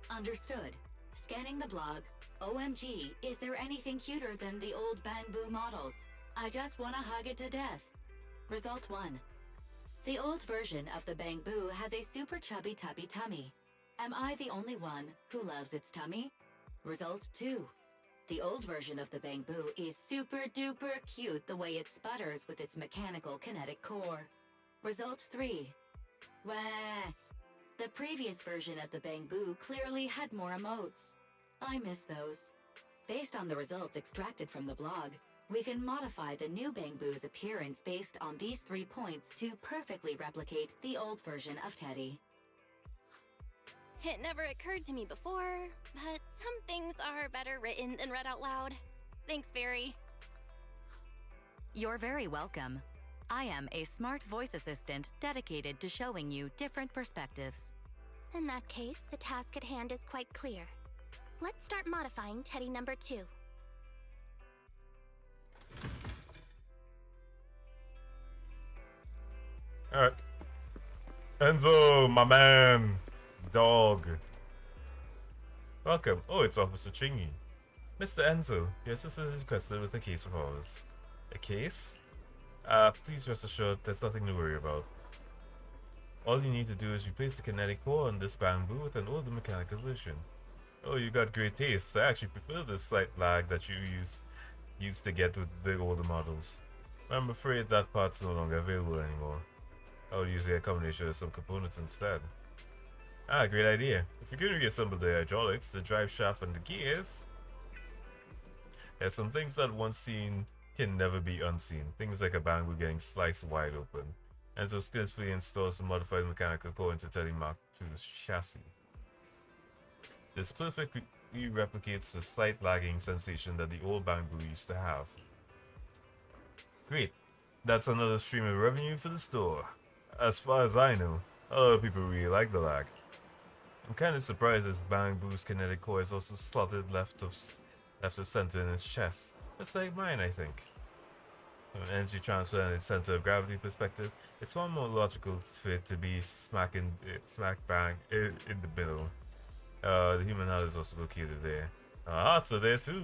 Understood. Scanning the blog. OMG, is there anything cuter than the old Bangbu models? I just wanna hug it to death. Result 1. The old version of the Bangbu has a super chubby tubby tummy. Am I the only one who loves its tummy? Result 2. The old version of the Bangbu is super duper cute the way it sputters with its mechanical kinetic core. Result 3. Wah! The previous version of the Bangbu clearly had more emotes. I miss those. Based on the results extracted from the blog, we can modify the new Bangbu's appearance based on these 3 points to perfectly replicate the old version of Teddy. It never occurred to me before, but some things are better written than read out loud. Thanks, Fairy. You're very welcome. I am a smart voice assistant dedicated to showing you different perspectives. In that case, the task at hand is quite clear. Let's start modifying Teddy number 2. Alright. Enzo, my man. Dog. Welcome. Oh, it's Officer Chingy. Mr. Enzo, your sister is requested with a case of ours. A case? Please rest assured, there's nothing to worry about. All you need to do is replace the kinetic core on this Bangbu with an older mechanical version. Oh, you got great taste. I actually prefer the slight lag that you used to get with the older models. I'm afraid that part's no longer available anymore. I would use a combination of some components instead. Ah, great idea. If you're going to reassemble the hydraulics, the drive shaft, and the gears, there's some things that once seen can never be unseen. Things like a Bangbu getting sliced wide open. And so skillfully installs a modified mechanical core into Teddy Mark II's chassis. This perfectly replicates the slight lagging sensation that the old Bangbu used to have. Great. That's another stream of revenue for the store. As far as I know, a lot of people really like the lag. I'm kind of surprised this Bangbu's kinetic core is also slotted left of center in its chest. Just like mine, I think. From an energy transfer and its center of gravity perspective, it's far more logical for it to be smack bang in the middle. The human heart is also located there. Hearts are there too.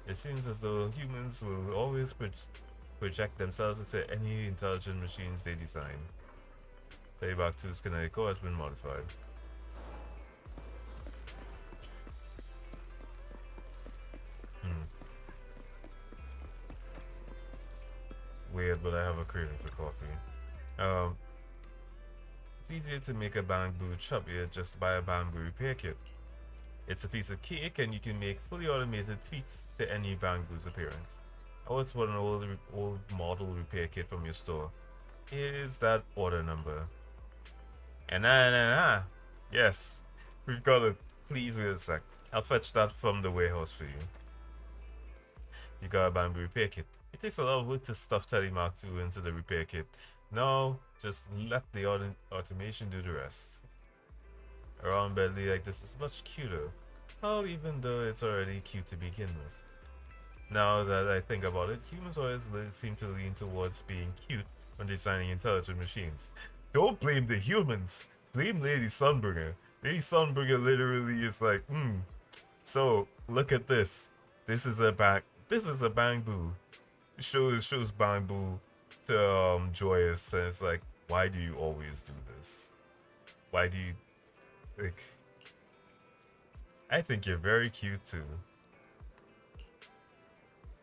It seems as though humans will always project themselves into any intelligent machines they design. Playback 2's kinetic core has been modified. It's weird, but I have a craving for coffee. It's easier to make a bamboo chubbier just to buy a bamboo repair kit. It's a piece of cake, and you can make fully automated tweaks to any bamboo's appearance. I once bought an old model repair kit from your store. Here's that order number. And yes, we've got it. Please wait a sec. I'll fetch that from the warehouse for you. You got a bamboo repair kit. It takes a lot of work to stuff Teddy Mark II into the repair kit. No, just let the automation do the rest. Around Bentley like this is much cuter. Well, even though it's already cute to begin with. Now that I think about it, humans always seem to lean towards being cute when designing intelligent machines. Don't blame the humans. Blame Lady Sunbringer. Lady Sunbringer literally is like, so look at this. This is a bamboo. It shows bamboo to Joyous, and it's like, why do you always do this? Why do you like? I think you're very cute too.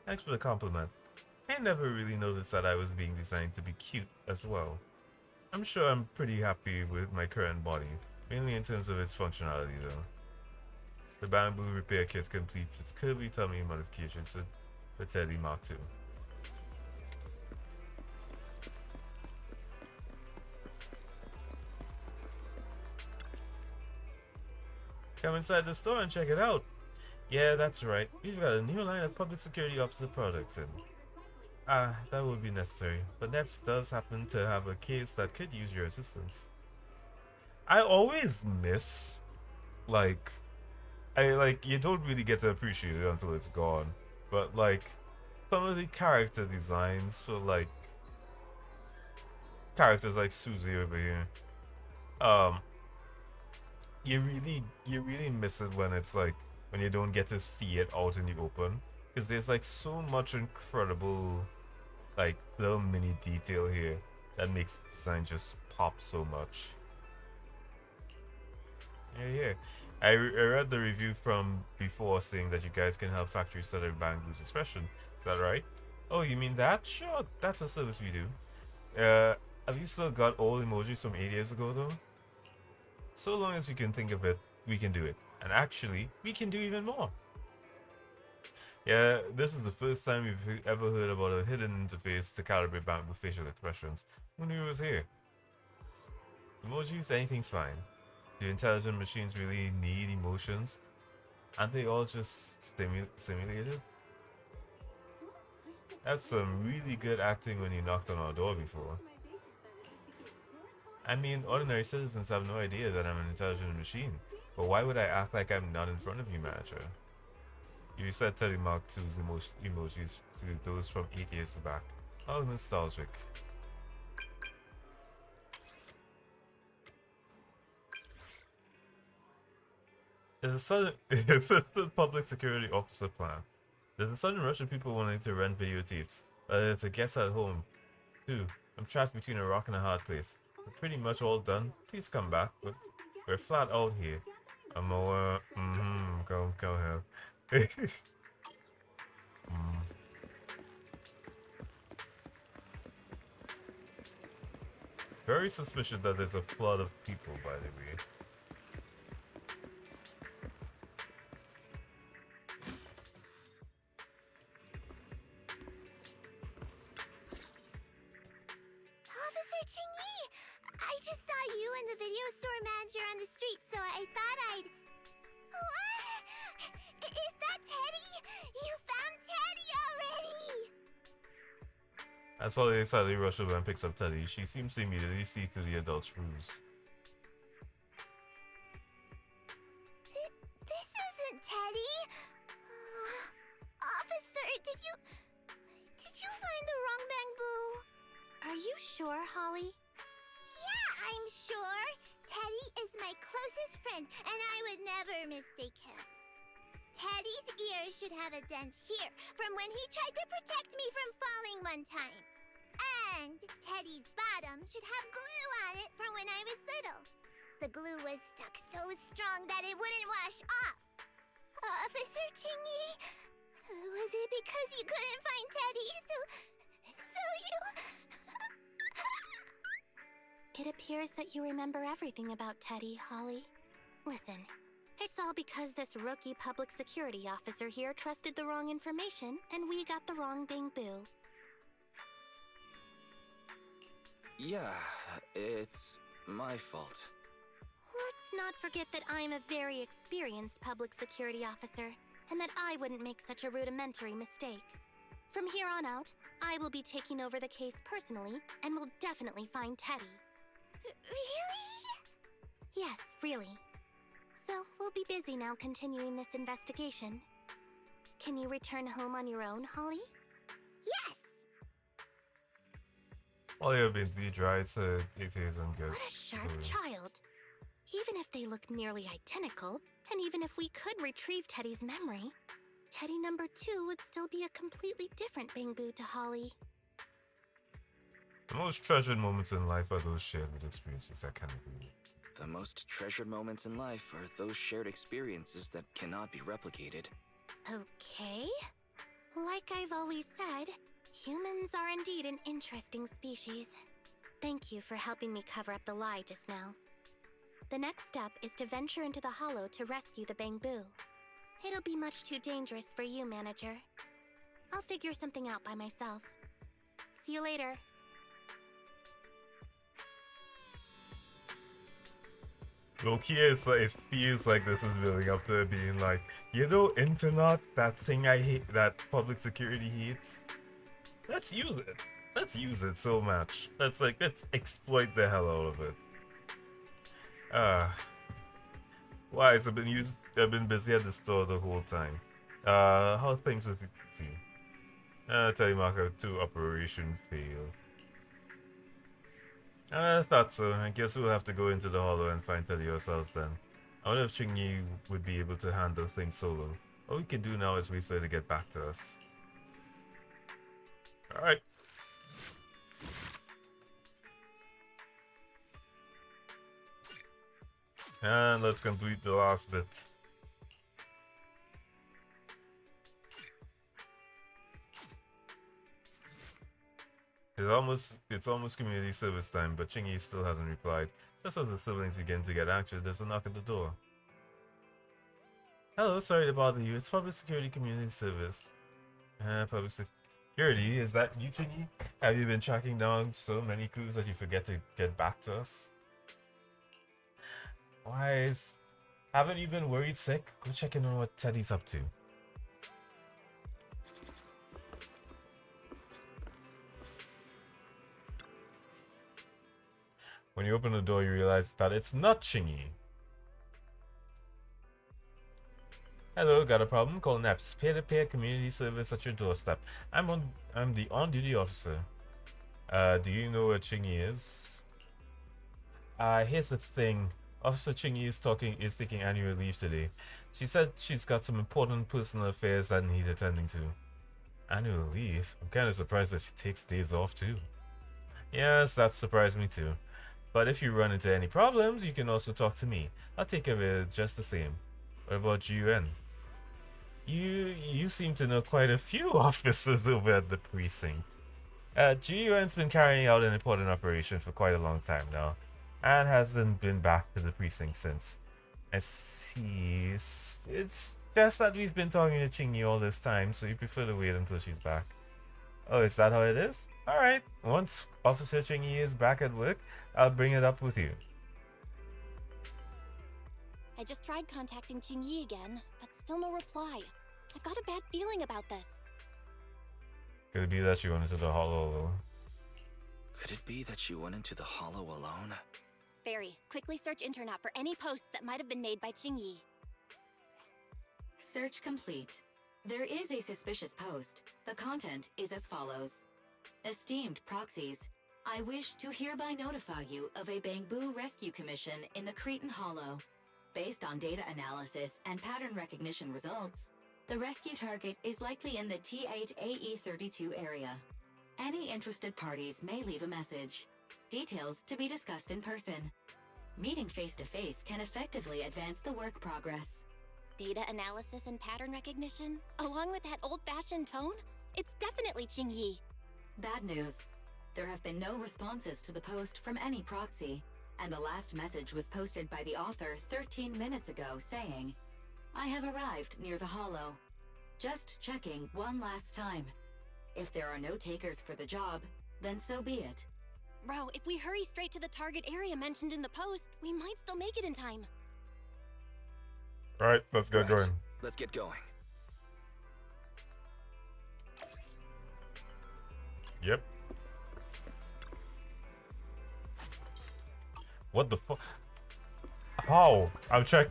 Thanks for the compliment. I never really noticed that I was being designed to be cute as well. I'm sure I'm pretty happy with my current body, mainly in terms of its functionality though. The bamboo repair kit completes its curvy tummy modifications for Teddy Mark II. Come inside the store and check it out. Yeah, that's right. We've got a new line of public security officer products in. That would be necessary, but NEPS does happen to have a case that could use your assistance. I always miss, you don't really get to appreciate it until it's gone, but some of the character designs for characters like Susie over here, you really miss it when it's when you don't get to see it out in the open, because there's so much incredible little mini detail here that makes the design just pop so much. Yeah. I read the review from before saying that you guys can help factories set up bamboo's expression. Is that right? Oh, you mean that? Sure, that's a service we do. Have you still got old emojis from 8 years ago though? So long as you can think of it, we can do it. And actually, we can do even more. Yeah, this is the first time we've ever heard about a hidden interface to calibrate bamboo facial expressions. Who knew it was here? Emojis, anything's fine. Do intelligent machines really need emotions? Aren't they all just simulated? That's some really good acting when you knocked on our door before. I mean, ordinary citizens have no idea that I'm an intelligent machine. But why would I act like I'm not in front of you, manager? You said Teddy Mark II's emojis to those from 8 years back. How nostalgic. There's a sudden assistant public security officer plan. There's a sudden rush of people wanting to rent videotapes. It's a guest at home, too. I'm trapped between a rock and a hard place. We're pretty much all done. Please come back. We're flat out here. I'm over. Go ahead. Very suspicious that there's a flood of people, by the way. Officer Chingy! I just saw you and the video store manager on the street, so I thought I'd... What? Is that Teddy? You found Teddy already! As Holly excitedly rushes over and picks up Teddy, she seems to immediately see through the adult's ruse. This isn't Teddy! Officer, did you find the wrong bamboo? Are you sure, Holly? Yeah, I'm sure. Teddy is my closest friend, and I would never mistake him. Teddy's ear should have a dent here from when he tried to protect me from falling one time. And Teddy's bottom should have glue on it from when I was little. The glue was stuck so strong that it wouldn't wash off. Officer Chingy, was it because you couldn't find Teddy, so you... It appears that you remember everything about Teddy, Holly. Listen, it's all because this rookie public security officer here trusted the wrong information, and we got the wrong Bing-Boo. Yeah, it's my fault. Let's not forget that I'm a very experienced public security officer, and that I wouldn't make such a rudimentary mistake. From here on out, I will be taking over the case personally, and will definitely find Teddy. Really? Yes, really. So, we'll be busy now continuing this investigation. Can you return home on your own, Holly? Yes! Well, you've been to the dry, so it isn't good. What a sharp child. Even if they look nearly identical, and even if we could retrieve Teddy's memory, Teddy number 2 would still be a completely different Bing-Boo to Holly. The most treasured moments in life are those shared with experiences that cannot be. The most treasured moments in life are those shared experiences that cannot be replicated. Okay. Like I've always said, humans are indeed an interesting species. Thank you for helping me cover up the lie just now. The next step is to venture into the hollow to rescue the Bang-Boo. It'll be much too dangerous for you, Manager. I'll figure something out by myself. See you later. Low-key, it feels like this is building up to being like, you know, internet, that thing I hate, that public security hates. Let's use it. Let's use it so much. Let's exploit the hell out of it. Why? I've been busy at the store the whole time. How are things with you? Telemarketer 2 operation failed. I thought so. I guess we'll have to go into the hollow and find Teddy ourselves then. I wonder if Ching-Yi would be able to handle things solo. All we can do now is wait for her to get back to us. Alright. And let's complete the last bit. It's almost community service time, but Chingy still hasn't replied. Just as the siblings begin to get anxious, there's a knock at the door. Hello, sorry to bother you. It's public security community service. Public security, is that you, Chingy? Have you been tracking down so many clues that you forget to get back to us? Wise, haven't you been worried sick? Go check in on what Teddy's up to. When you open the door, you realize that it's not Chingy. Hello, got a problem? Call NEPS. Peer-to-peer community service at your doorstep. I'm the on-duty officer. Do you know where Chingy is? Here's the thing. Officer Chingy is taking annual leave today. She said she's got some important personal affairs that need attending to. Annual leave? I'm kind of surprised that she takes days off too. Yes, that surprised me too. But if you run into any problems, you can also talk to me. I'll take care of it just the same. What about GUN? You seem to know quite a few officers over at the precinct. GUN's been carrying out an important operation for quite a long time now, and hasn't been back to the precinct since. I see. It's just that we've been talking to Chingy all this time, so you prefer to wait until she's back. Oh, is that how it is? Alright, once Officer Chingy is back at work, I'll bring it up with you. I just tried contacting Jing-Yi again, but still no reply. I've got a bad feeling about this. Could it be that she went into the hollow alone? Could it be that she went into the hollow alone? Barry, quickly search internet for any posts that might have been made by Jing-Yi. Search complete. There is a suspicious post. The content is as follows. Esteemed proxies, I wish to hereby notify you of a Bamboo rescue commission in the Cretan Hollow. Based on data analysis and pattern recognition results, the rescue target is likely in the T8AE32 area. Any interested parties may leave a message. Details to be discussed in person. Meeting face-to-face can effectively advance the work progress. Data analysis and pattern recognition, along with that old-fashioned tone? It's definitely Qingyi. Bad news. There have been no responses to the post from any proxy, and the last message was posted by the author 13 minutes ago saying, "I have arrived near the Hollow. Just checking one last time. If there are no takers for the job, then so be it." Bro, if we hurry straight to the target area mentioned in the post, we might still make it in time. Alright, let's get going. Let's get going. Yep. What the fuck? How? I'll check.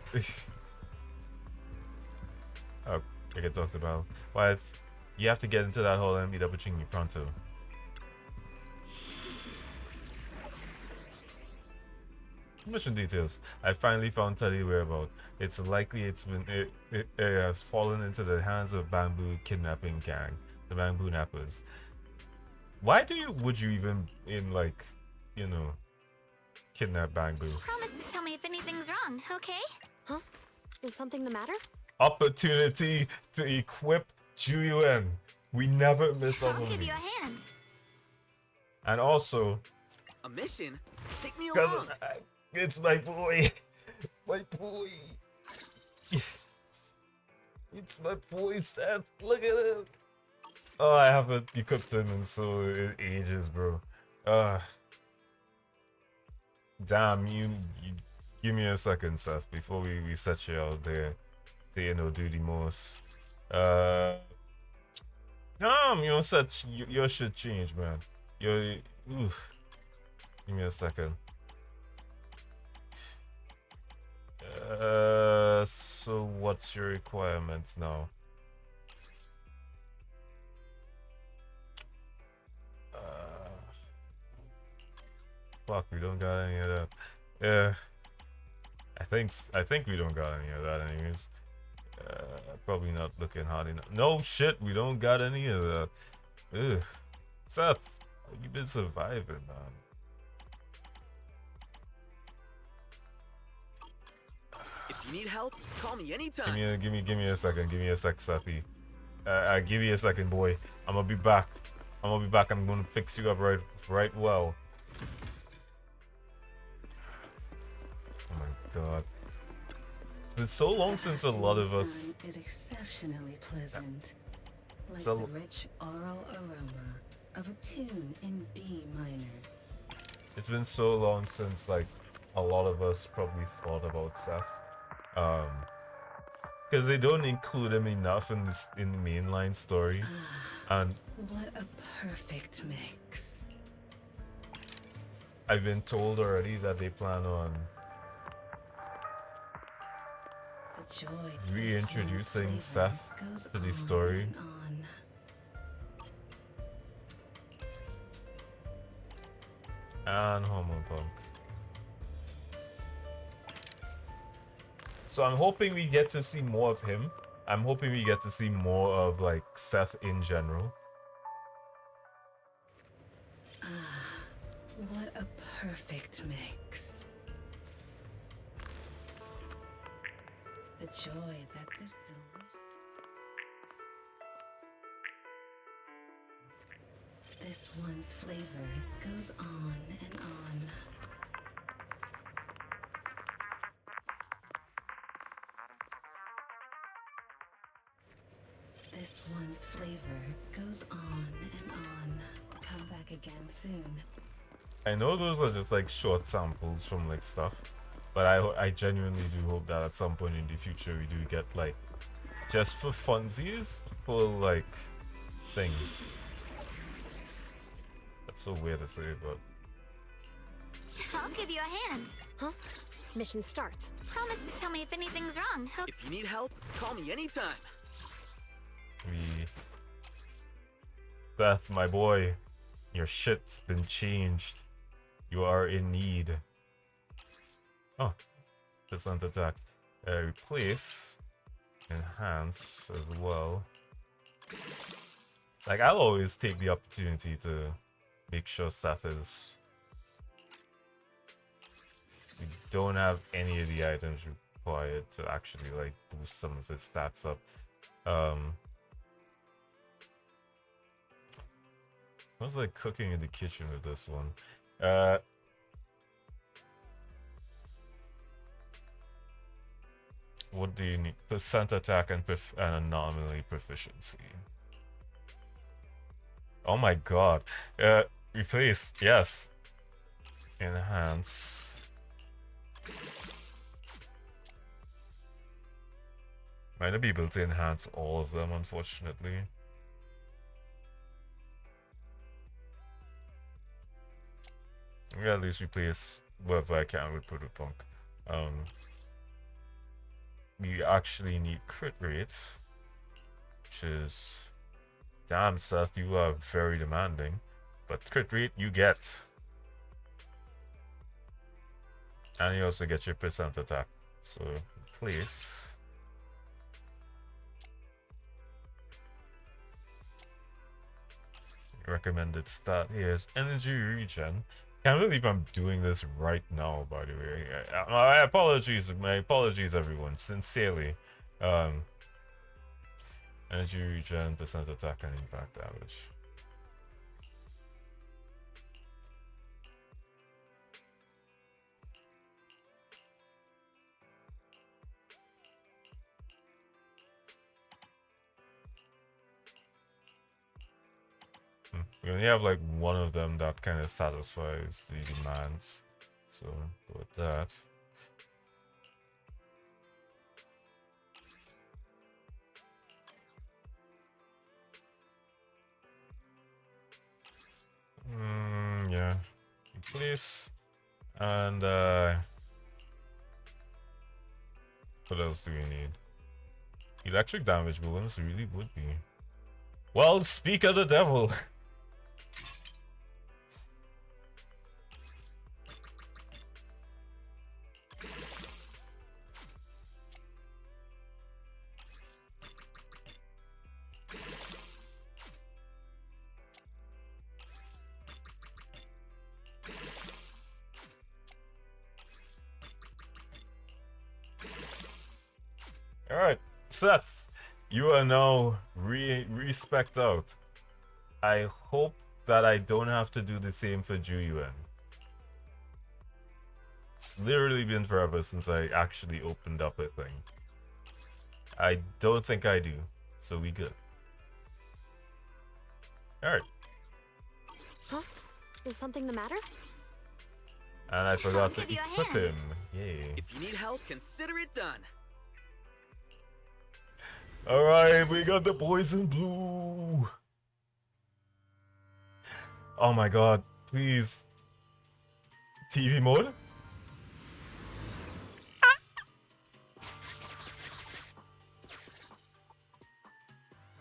Oh, I get talked about. Why is you have to get into that hole and meet up with Chingy pronto. Mission details. I finally found Teddy whereabouts. It's likely it has fallen into the hands of Bamboo kidnapping gang, the Bamboo Nappers. Why would you even like, you know, kidnap Bamboo? Promise to tell me if anything's wrong, okay? Huh? Is something the matter? Opportunity to equip Juyuan. We never miss I'll give you a hand. And also, a mission? Take me along. It's my boy. My boy. It's my boy, Seth. Look at him. Oh, I haven't equipped him in ages, bro. Damn, you give me a second, Seth, before we set you out there to, you know, do the most. Damn, your set, your shit change, man. Oof. Give me a second. So what's your requirements now? Fuck, we don't got any of that. Yeah, I think we don't got any of that anyways. Probably not looking hard enough. No shit, we don't got any of that. Ugh. Seth, you been surviving, man. If you need help, call me anytime. Give me a second. Give me a sec, Seffy. Give me a second, boy. I'm gonna be back. I'm gonna fix you up right well. Oh my god. It's been so long since a lot of us. Is exceptionally pleasant, like So- the rich oral aroma of a tune in D minor. It's been so long since like a lot of us probably thought about Seth. Because they don't include him enough in the mainline story. And What a perfect mix. I've been told already that they plan on The joy reintroducing Seth goes to the on story. and on. And Hormone Pump. So I'm hoping we get to see more of him. I'm hoping we get to see more of like Seth in general. What a perfect mix. The joy that this This one's flavor goes on and on. This one's flavor goes on and on. Come back again soon. I know those are just like short samples from like stuff, but I genuinely do hope that at some point in the future we do get like just for funsies for like things. That's so weird to say, but I'll give you a hand. Huh? Mission starts. Promise to tell me if anything's wrong, okay? If you need help, call me anytime. Seth, my boy, Your shit's been changed. You are in need. Oh, percent attack. Replace, enhance as well. Like, I'll always take the opportunity to make sure Seth is. We don't have any of the items required to actually like boost some of his stats up. I was like cooking in the kitchen with this one. What do you need? Percent attack and anomaly proficiency. Oh my god. Replace, yes. Enhance. Might not be able to enhance all of them, unfortunately. I'm gonna at least replace whatever I can with Protopunk. We actually need crit rate, which is... Damn, Seth, you are very demanding. But crit rate, you get. And you also get your percent attack. So, replace. Recommended stat here is energy regen. Can't believe I'm doing this right now, by the way. My apologies, everyone, sincerely. Energy regen, percent attack and impact damage. We only have like one of them that kind of satisfies the demands, so go with that. Yeah, replace, and what else do we need? Electric damage balloons really would be. Well, speak of the devil. Alright, Seth, you are now respect out. I hope that I don't have to do the same for Juyuan. It's literally been forever since I actually opened up a thing. I don't think I do, so we good. Alright. Huh? Is something the matter? And I forgot to equip him. Yay. If you need help, consider it done. Alright, we got the boys in blue. Oh my god, please. TV mode?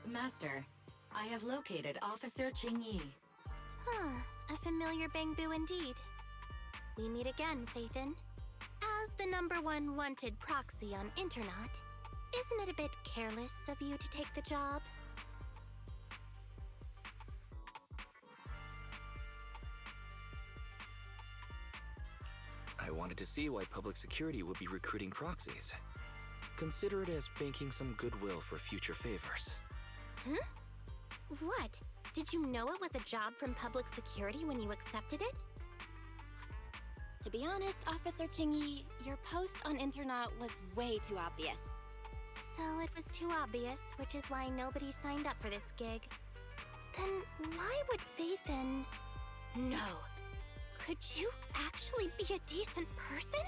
Master, I have located Officer Qingyi. Huh, a familiar Bangbu indeed. We meet again, Phaethon. As the #1 wanted proxy on Internaut, isn't it a bit careless of you to take the job? I wanted to see why public security would be recruiting proxies. Consider it as banking some goodwill for future favors. Huh? What? Did you know it was a job from public security when you accepted it? To be honest, Officer Qingyi, your post on Internaut was way too obvious. So it was too obvious, which is why nobody signed up for this gig. Then why would Phaethon... No. Could you actually be a decent person?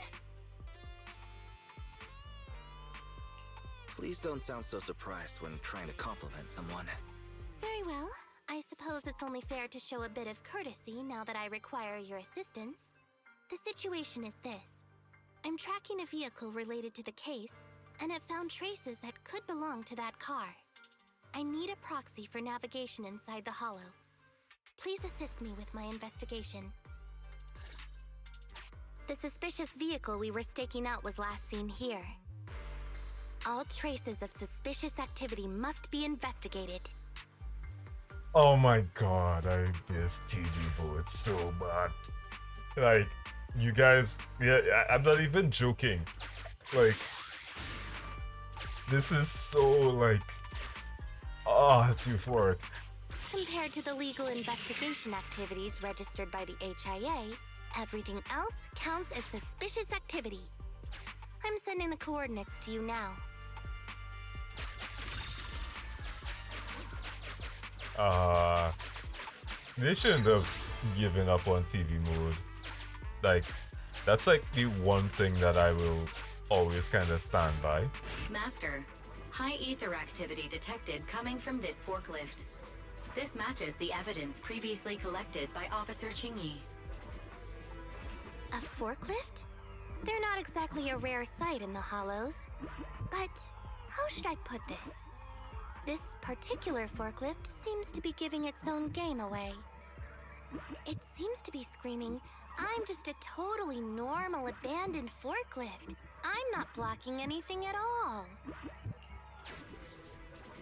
Please don't sound so surprised when trying to compliment someone. Very well. I suppose it's only fair to show a bit of courtesy now that I require your assistance. The situation is this. I'm tracking a vehicle related to the case, and have found traces that could belong to that car. I need a proxy for navigation inside the hollow. Please assist me with my investigation. The suspicious vehicle we were staking out was last seen here. All traces of suspicious activity must be investigated. Oh my god, I miss TV bullets so bad. Like, you guys, yeah, I'm not even joking. Like, this is so, like, oh, it's euphoric. Compared to the legal investigation activities registered by the HIA, everything else counts as suspicious activity. I'm sending the coordinates to you now. They shouldn't have given up on TV mode. Like, that's like the one thing that I will always kind of stand by. Master, high ether activity detected coming from this forklift. This matches the evidence previously collected by Officer Chingy. A forklift? They're not exactly a rare sight in the Hollows. But how should I put this? This particular forklift seems to be giving its own game away. It seems to be screaming, "I'm just a totally normal abandoned forklift. I'm not blocking anything at all."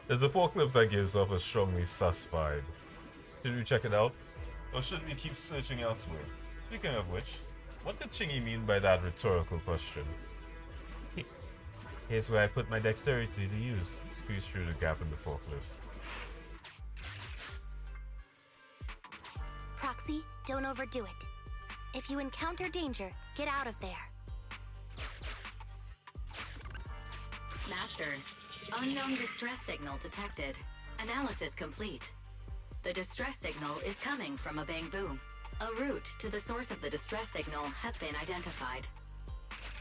There's a forklift that gives off a strongly sus vibe. Should we check it out? Or should we keep searching elsewhere? Speaking of which, what did Chingy mean by that rhetorical question? Here's where I put my dexterity to use. Squeeze through the gap in the forklift. Proxy, don't overdo it. If you encounter danger, get out of there. Master, unknown distress signal detected. Analysis complete. The distress signal is coming from a bamboo. A route to the source of the distress signal has been identified.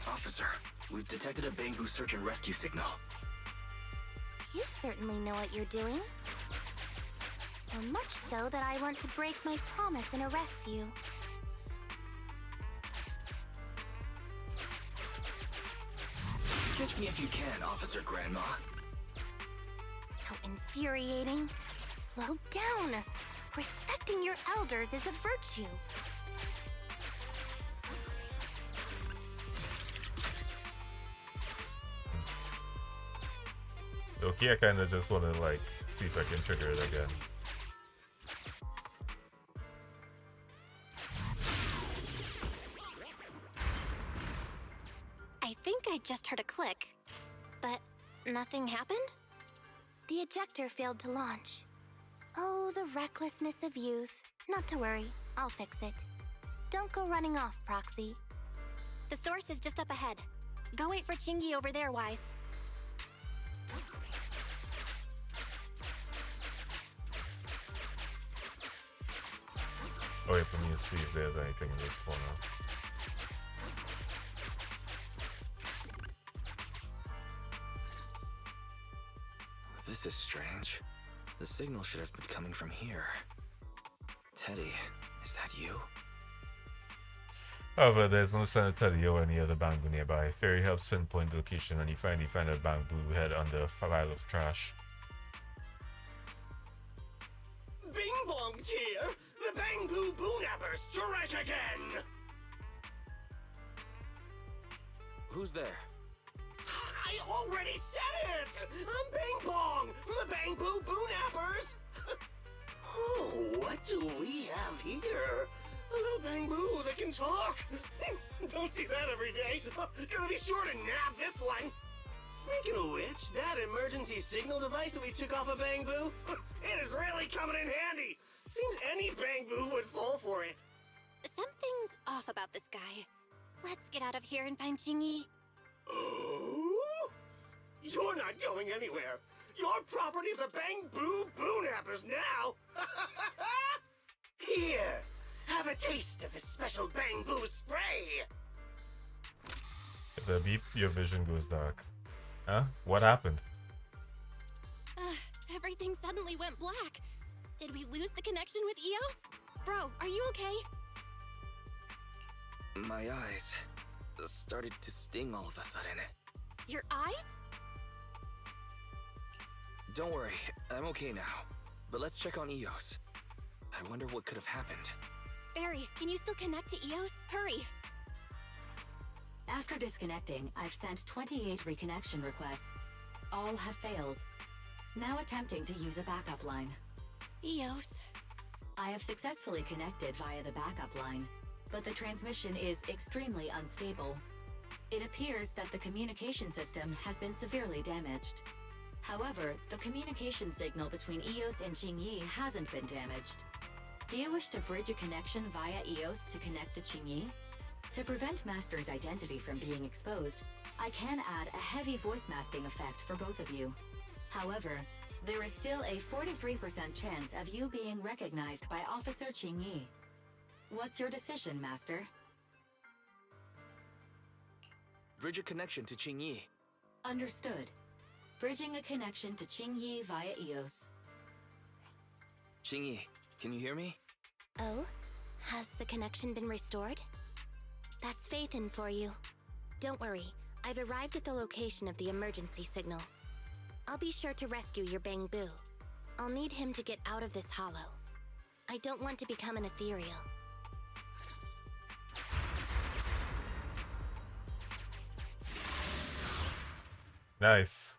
Officer, we've detected a bamboo search and rescue signal. You certainly know what you're doing. So much so that I want to break my promise and arrest you. Catch me if you can, Officer Grandma. So infuriating. Slow down. Respecting your elders is a virtue. Okay, I kinda just wanna, like, see if I can trigger it again. I think I just heard a click, but nothing happened? The ejector failed to launch. Oh, the recklessness of youth. Not to worry, I'll fix it. Don't go running off, Proxy. The source is just up ahead. Go wait for Chingy over there, Wise. Oh, wait, let me see if there's anything in this corner. This is strange. The signal should have been coming from here. Teddy, is that you? However, there's no sign of Teddy or any other bamboo nearby. Ferry helps pinpoint the location when you finally find a bamboo head under a pile of trash. Bing Bong's here! The Bamboo Boonappers strike again! Who's there? I already said it! I'm Bing Bong from the Bamboo Boonappers! Oh, what do we have here? A little bamboo that can talk! Don't see that every day! Gonna be sure to nab this one! Speaking of which, that emergency signal device that we took off of Bamboo, it is really coming in handy! Seems any Bamboo would fall for it. Something's off about this guy. Let's get out of here and find Chingy. Oh? You're not going anywhere. You're property of the Bamboo Boonappers now. Here, have a taste of this special bamboo spray. If the beep, your vision goes dark. Huh? What happened? Everything suddenly went black. Did we lose the connection with Eos? Bro, are you okay? My eyes started to sting all of a sudden. Your eyes? Don't worry, I'm okay now. But let's check on Eos. I wonder what could have happened. Barry, can you still connect to EOS? Hurry! After disconnecting, I've sent 28 reconnection requests. All have failed. Now attempting to use a backup line. EOS. I have successfully connected via the backup line, but the transmission is extremely unstable. It appears that the communication system has been severely damaged. However, the communication signal between EOS and Qingyi hasn't been damaged. Do you wish to bridge a connection via EOS to connect to Qingyi? To prevent Master's identity from being exposed, I can add a heavy voice masking effect for both of you. However, there is still a 43% chance of you being recognized by Officer Qingyi. What's your decision, Master? Bridge a connection to Qingyi. Understood. Bridging a connection to Qingyi via EOS. Qingyi, can you hear me? Oh? Has the connection been restored? That's Faithin for you. Don't worry, I've arrived at the location of the emergency signal. I'll be sure to rescue your Bangbu. I'll need him to get out of this hollow. I don't want to become an ethereal. Nice.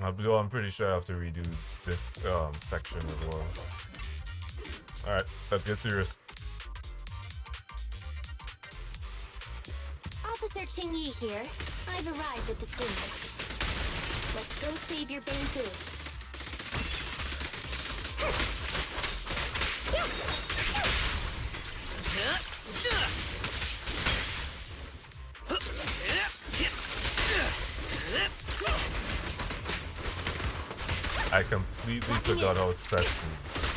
I'm pretty sure I have to redo this section as well. Alright, let's get serious. Officer Qingyi here. I've arrived at the scene. Let's go save your Bangbu. I completely forgot how it set moves.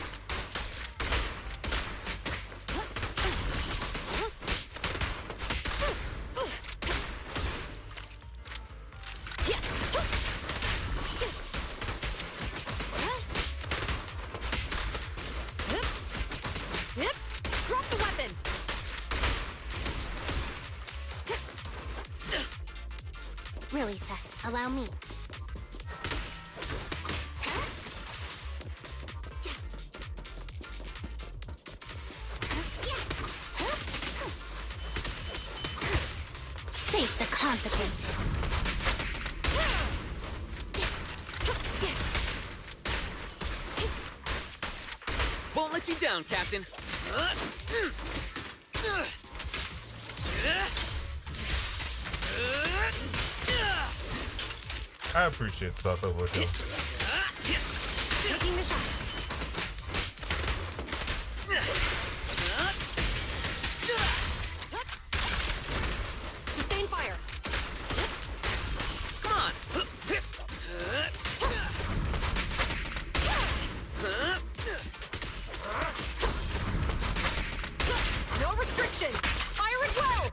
Drop the weapon! Really, Seth, allow me. Face the consequences. Won't let you down, Captain. I appreciate stuff over here. Taking the shot. Sustain fire. Come on. No restrictions. Fire as well.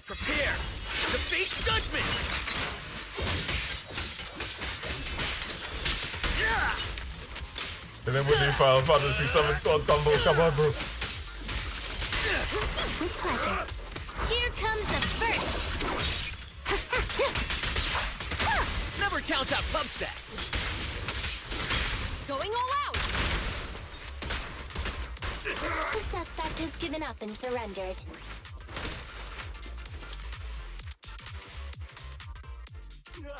Prepare to face judgment. And then when they Final Fantasy 7 combo, come on, bro. With pleasure. Here comes the first. Never count out Pubset. Going all out. The suspect has given up and surrendered. No!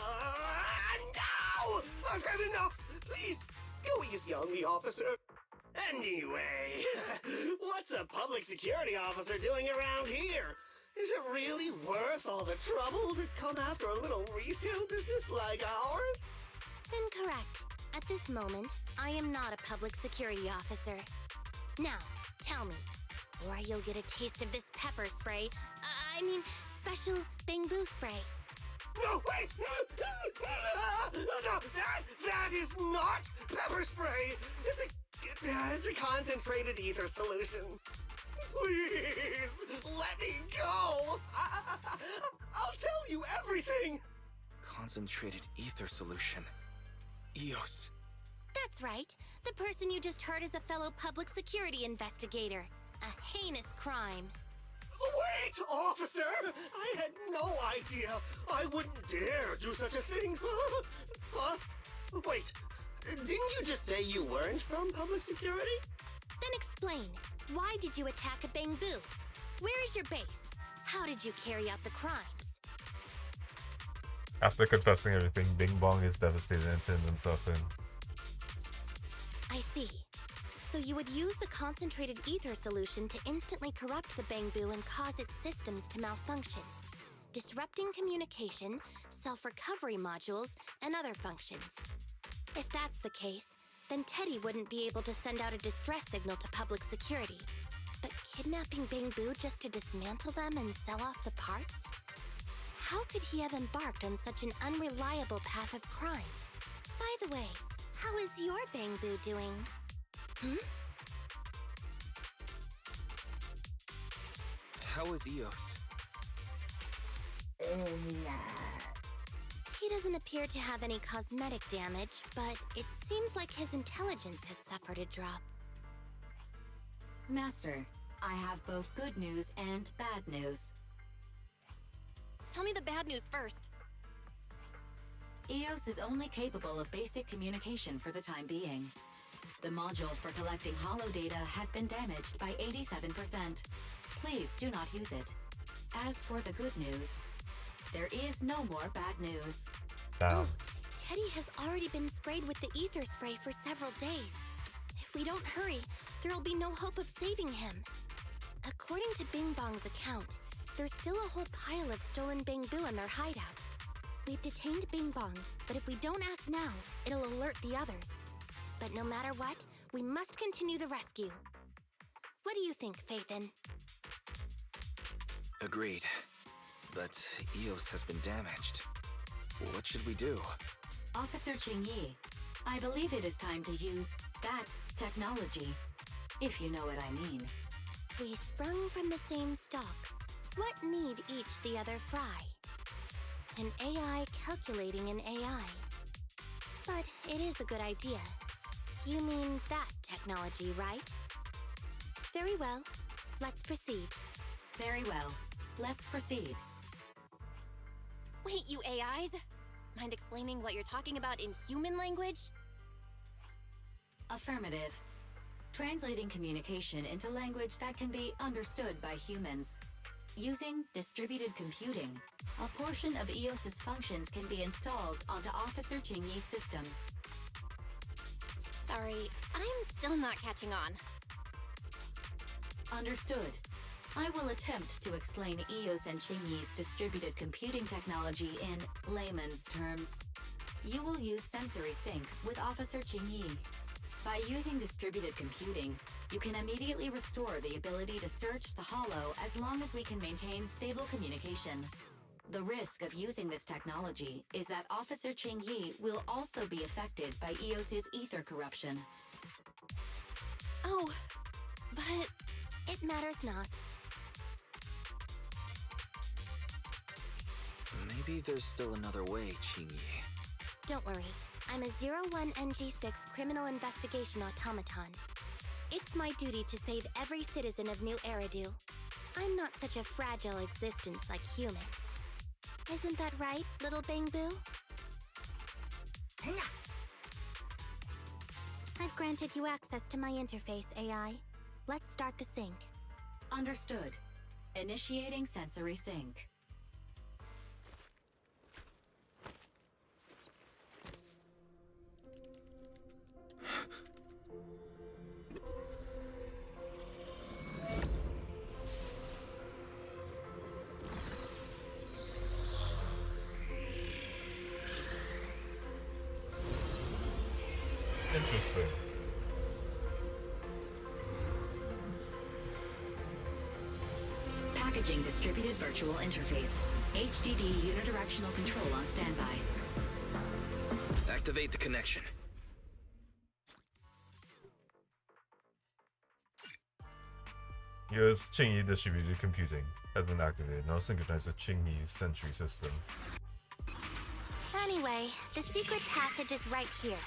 I've had enough! Please, go easy on me, officer. Anyway, what's a public security officer doing around here? Is it really worth all the trouble to come after a little resale business like ours? Incorrect. At this moment, I am not a public security officer. Now, tell me, or you'll get a taste of this pepper spray. I mean, special Bangbu spray. No, wait! No, that is not pepper spray! It's a concentrated ether solution. Please, let me go! I'll tell you everything! Concentrated ether solution. EOS. That's right. The person you just heard is a fellow public security investigator. A heinous crime. Wait, officer! I had no idea! I wouldn't dare do such a thing! Huh? Wait, didn't you just say you weren't from public security? Then explain. Why did you attack a Bamboo? Where is your base? How did you carry out the crimes? After confessing everything, Bing Bong is devastated and turns himself in. I see. So you would use the concentrated ether solution to instantly corrupt the Bamboo and cause its systems to malfunction, disrupting communication, self-recovery modules, and other functions. If that's the case, then Teddy wouldn't be able to send out a distress signal to public security. But kidnapping Bamboo just to dismantle them and sell off the parts? How could he have embarked on such an unreliable path of crime? By the way, how is your Bamboo doing? How is Eos? He doesn't appear to have any cosmetic damage, but it seems like his intelligence has suffered a drop. Master, I have both good news and bad news. Tell me the bad news first. Eos is only capable of basic communication for the time being. The module for collecting holo data has been damaged by 87%. Please do not use it. As for the good news, there is no more bad news. Oh, Teddy has already been sprayed with the ether spray for several days. If we don't hurry, there'll be no hope of saving him. According to Bing Bong's account, there's still a whole pile of stolen Bamboo in their hideout. We've detained Bing Bong, but if we don't act now, it'll alert the others. But no matter what, we must continue the rescue. What do you think, Phaethon? Agreed. But Eos has been damaged. What should we do? Officer Qingyi, I believe it is time to use that technology, if you know what I mean. We sprung from the same stock. What need each the other fry? An AI calculating an AI. But it is a good idea. You mean that technology, right? Very well. Let's proceed. Very well. Let's proceed. Wait, you AIs? Mind explaining what you're talking about in human language? Affirmative. Translating communication into language that can be understood by humans. Using distributed computing, a portion of Eos's functions can be installed onto Officer Qingyi's system. Sorry, I'm still not catching on. Understood. I will attempt to explain Eos and Qingyi's distributed computing technology in layman's terms. You will use sensory sync with Officer Qingyi. By using distributed computing, you can immediately restore the ability to search the holo as long as we can maintain stable communication. The risk of using this technology is that Officer Qingyi will also be affected by Eos's ether corruption. Oh, but... It matters not. Maybe there's still another way, Qingyi. Don't worry. I'm a 01NG6 criminal investigation automaton. It's my duty to save every citizen of New Eridu. I'm not such a fragile existence like humans. Isn't that right, little Bamboo? I've granted you access to my interface, AI. Let's start the sync. Understood. Initiating sensory sync. Interesting. Packaging distributed virtual interface. HDD unidirectional control on standby. Activate the connection. Yours Qingyi distributed computing has been activated. Now synchronized with Qingyi's sensory system. Anyway, the secret passage is right here.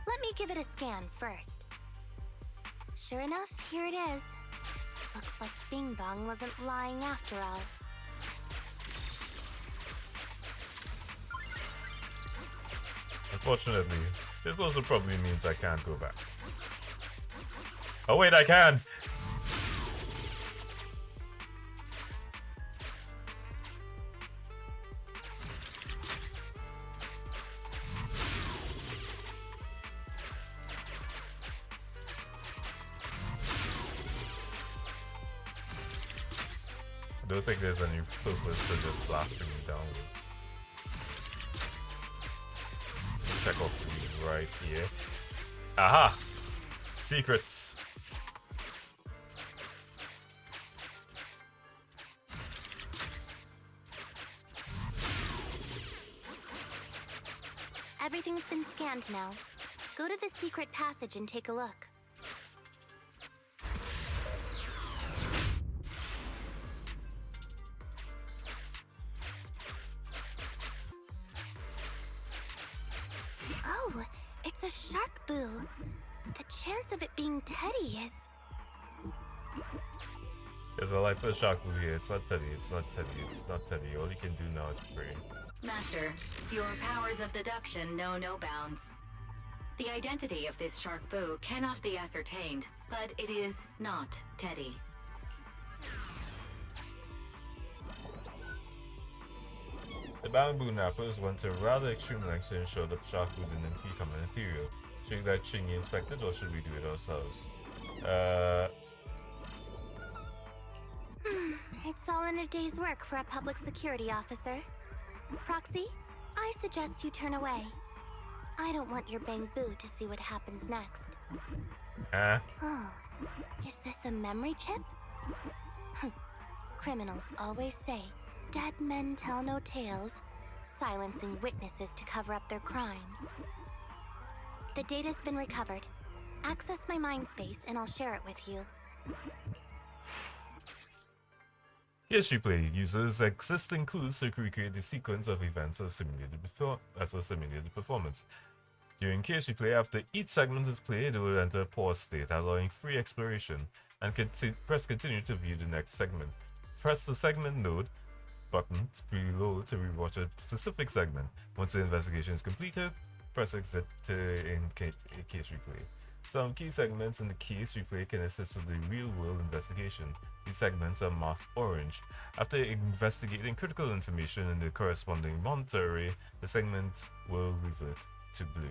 Let me give it a scan first. Sure enough, here it is. Looks like Bing Bong wasn't lying after all. Unfortunately, this also probably means I can't go back. Oh wait, I can! I don't think there's any purpose to just blasting me downwards. Check off these right here. Aha! Secrets! Everything's been scanned now. Go to the secret passage and take a look. Oh, it's a shark boo. The chance of it being Teddy is... There's a lifeless shark boo here. It's not Teddy, it's not Teddy, it's not Teddy. All you can do now is pray. Master, your powers of deduction know no bounds. The identity of this shark boo cannot be ascertained, but it is not Teddy. The bamboo nappers went to rather extreme lengths to ensure that shark boo didn't become an ethereal. Should we let Chingy inspect it, or should we do it ourselves? It's all in a day's work for a public security officer. Proxy, I suggest you turn away. I don't want your bamboo to see what happens next. Oh, is this a memory chip? Criminals always say, dead men tell no tales, silencing witnesses to cover up their crimes. The data's been recovered. Access my mind space and I'll share it with you. History Play uses existing clues to recreate the sequence of events as a simulated performance. During History Play, after each segment is played, it will enter a pause state, allowing free exploration, and press continue to view the next segment. Press the segment node button below to rewatch a specific segment. Once the investigation is completed, press exit to end case replay. Some key segments in the case replay can assist with the real-world investigation. These segments are marked orange. After investigating critical information in the corresponding monitor array, the segment will revert to blue.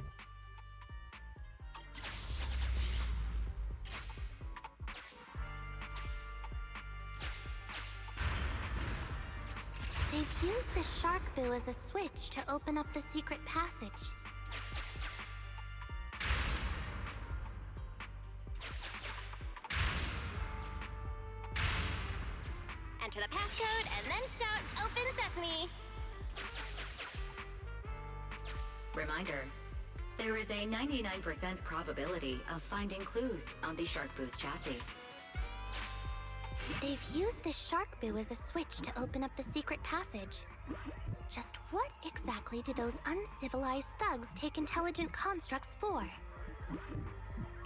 They've used the shark boo as a switch to open up the secret passage. Enter the passcode and then shout, "Open Sesame!" Reminder, there is a 99% probability of finding clues on the shark boo's chassis. They've used the shark boo as a switch to open up the secret passage. Just what exactly do those uncivilized thugs take intelligent constructs for?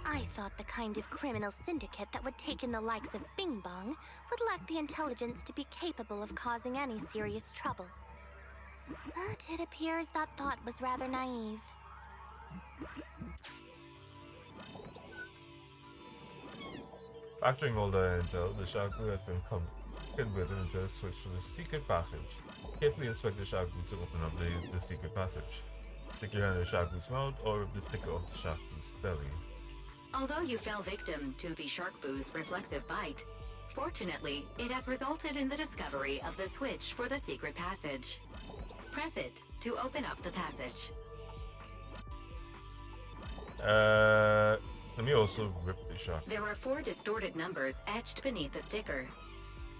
I thought the kind of criminal syndicate that would take in the likes of Bing Bong would lack the intelligence to be capable of causing any serious trouble. But it appears that thought was rather naive. Factoring all that intel, the shark boo has been converted into a switch for the secret passage. Carefully inspect the shark boo to open up the secret passage. Stick your hand in the shark boo's mouth or rip the sticker off the shark boo's belly. Although you fell victim to the shark boo's reflexive bite, fortunately, it has resulted in the discovery of the switch for the secret passage. Press it to open up the passage. Let me also rip the shark. There are 4 distorted numbers etched beneath the sticker.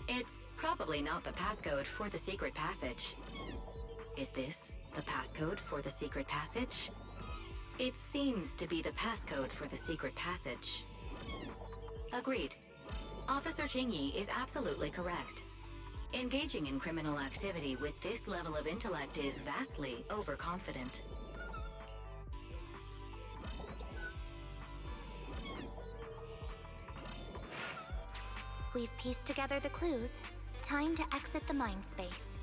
It's probably not the passcode for the secret passage. Is this the passcode for the secret passage? It seems to be the passcode for the secret passage. Agreed. Officer Chingy is absolutely correct. Engaging in criminal activity with this level of intellect is vastly overconfident. We've pieced together the clues. Time to exit the mind space.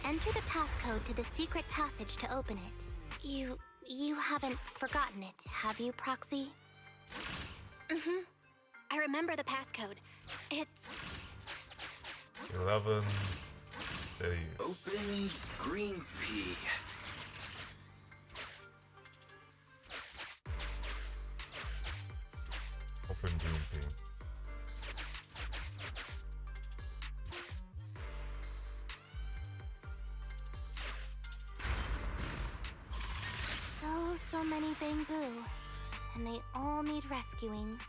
Enter the passcode to the secret passage to open it. You haven't forgotten it, have you, Proxy? Mm-hmm. I remember the passcode. It's... 11. There Open green pea. Open green pea. So many Bangboo, and they all need rescuing.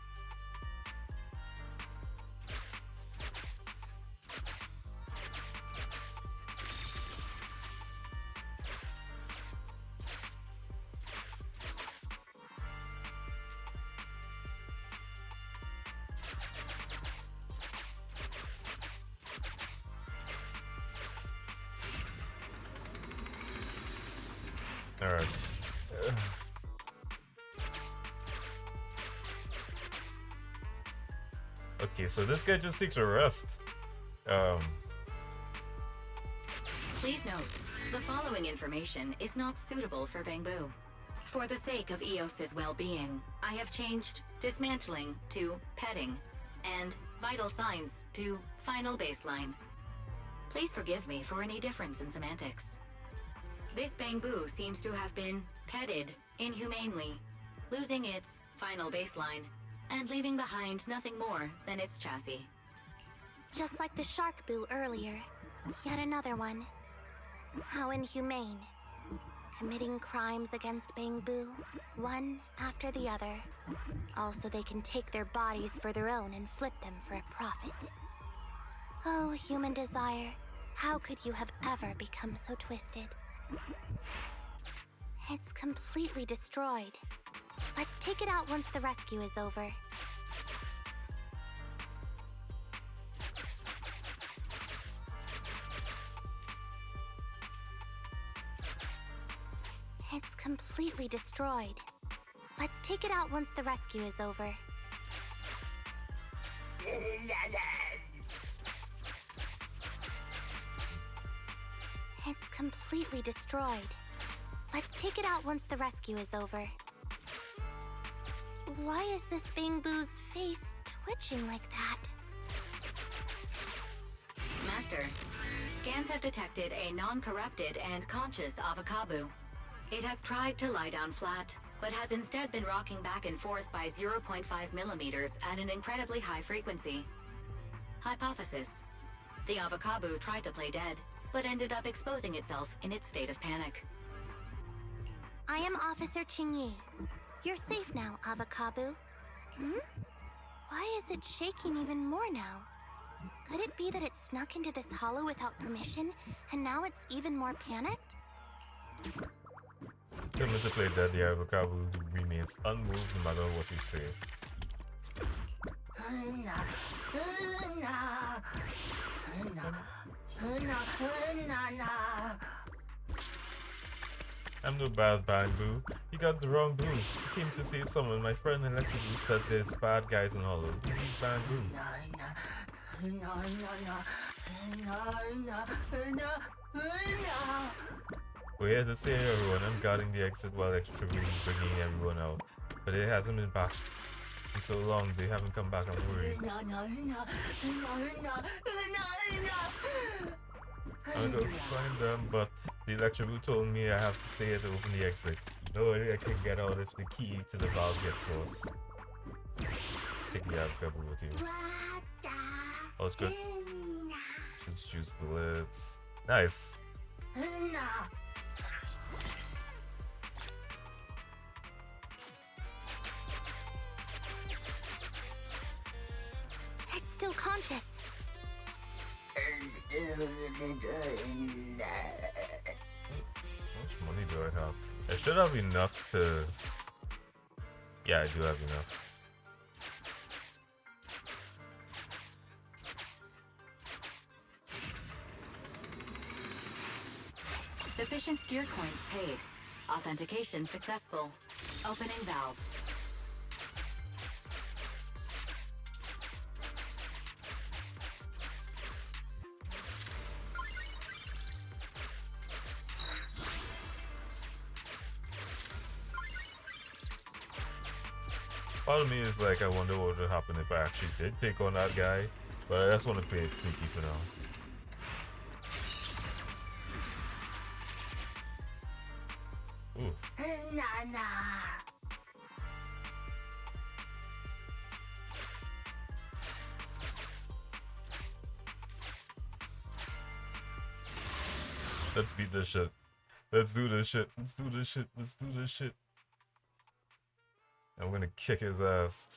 Alright. Okay, so this guy just takes a rest. Please note, the following information is not suitable for Bangboo. For the sake of Eos's well-being, I have changed dismantling to petting, and vital signs to final baseline. Please forgive me for any difference in semantics. This Bangboo seems to have been petted inhumanely, losing its final baseline, and leaving behind nothing more than its chassis. Just like the Shark Boo earlier. Yet another one. How inhumane. Committing crimes against Bangboo, one after the other. Also, they can take their bodies for their own and flip them for a profit. Oh, human desire, how could you have ever become so twisted? It's completely destroyed. Let's take it out once the rescue is over. It's completely destroyed. Let's take it out once the rescue is over. It's completely destroyed. Let's take it out once the rescue is over. Why is this Bangboo's face twitching like that? Master, scans have detected a non-corrupted and conscious Avocabo. It has tried to lie down flat, but has instead been rocking back and forth by 0.5 millimeters at an incredibly high frequency. Hypothesis: the Avocabo tried to play dead, but ended up exposing itself in its state of panic. I am Officer Qingyi. You're safe now, Avocabo. Why is it shaking even more now? Could it be that it snuck into this hollow without permission, and now it's even more panicked? Coming to play dead, the Avocado remains unmoved no matter what you say. I'm no bad Bangboo. You got the wrong Boo. I came to save someone. My friend electrically said there's bad guys in Hollow. You need Bangboo. We're here to save everyone. I'm guarding the exit while Extra Boo is bringing everyone out. But it hasn't been back in so long. They haven't come back. I'm worried. I'm gonna find them, but the Electroboo told me I have to stay here to open the exit. No way I can get out if the key to the valve gets lost. Take the Avocabo with you. Oh, it's good. Shoots juice bullets. Nice. It's still conscious. How much money do I have? I should have enough to... Yeah, I do have enough. Sufficient gear coins paid. Authentication successful. Opening valve. Part of me is like, I wonder what would happen if I actually did take on that guy, but I just want to play it sneaky for now. Ooh. Let's beat this shit. Let's do this shit. Let's do this shit. Let's do this shit. I'm gonna kick his ass.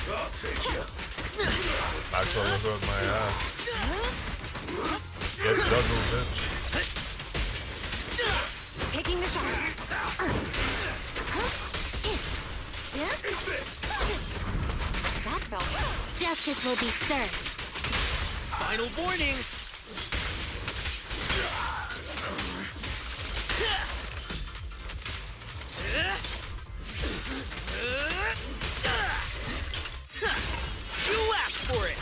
I'll take you. Maxwell was on my ass. Get juggled, bitch. Taking the shot. That felt. Justice will be served. Final warning. You asked for it.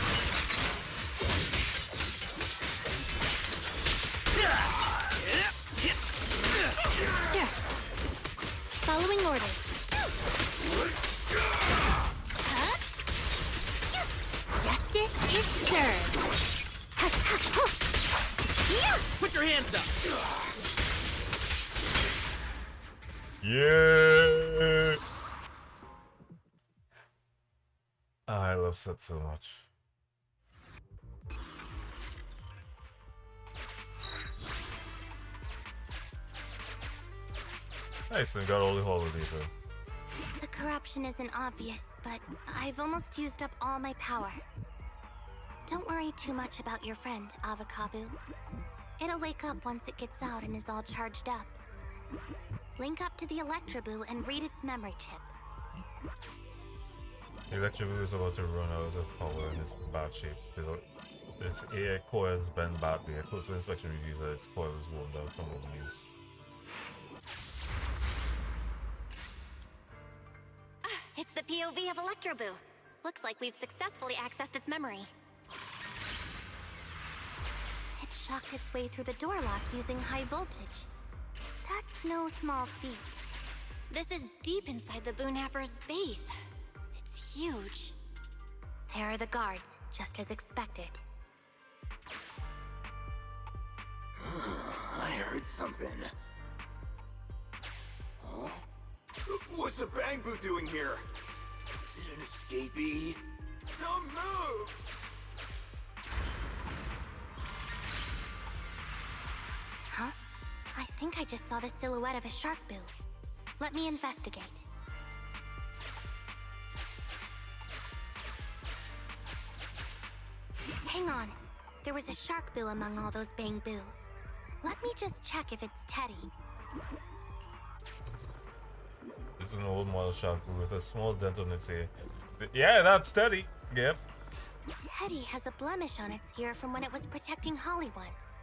Sure. Following orders. Justice is served. Put your hands up. Yeah. I love Set so much. Nice, and got all the holiday though. The corruption isn't obvious, but I've almost used up all my power. Don't worry too much about your friend, Avakabu. It'll wake up once it gets out and is all charged up. Link up to the Electroboo and read its memory chip. The Electroboo is about to run out of power and is in bad shape. Its AI core has been badly. A closer inspection reveals that its core is worn down from overuse. It's the POV of Electroboo. Looks like we've successfully accessed its memory. It shocked its way through the door lock using high voltage. That's no small feat. This is deep inside the Boonapper's base. It's huge. There are the guards, just as expected. I heard something. Huh? What's the Bangbu doing here? Is it an escapee? Don't move! Huh? I think I just saw the silhouette of a shark boo. Let me investigate. Hang on. There was a shark boo among all those Bangbu. Let me just check if it's Teddy. This is an old model shark with a small dent on its ear. Yeah, that's Teddy. Yep. Teddy has a blemish on its ear from when it was protecting Holly once.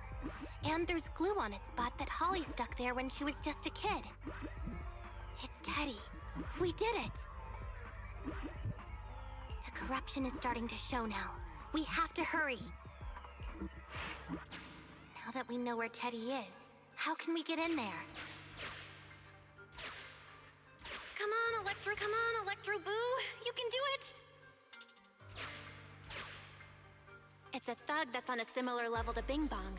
And there's glue on its butt that Holly stuck there when she was just a kid. It's Teddy. We did it! The corruption is starting to show now. We have to hurry. Now that we know where Teddy is, how can we get in there? Come on, Electro Boo! You can do it! It's a thug that's on a similar level to Bing Bong.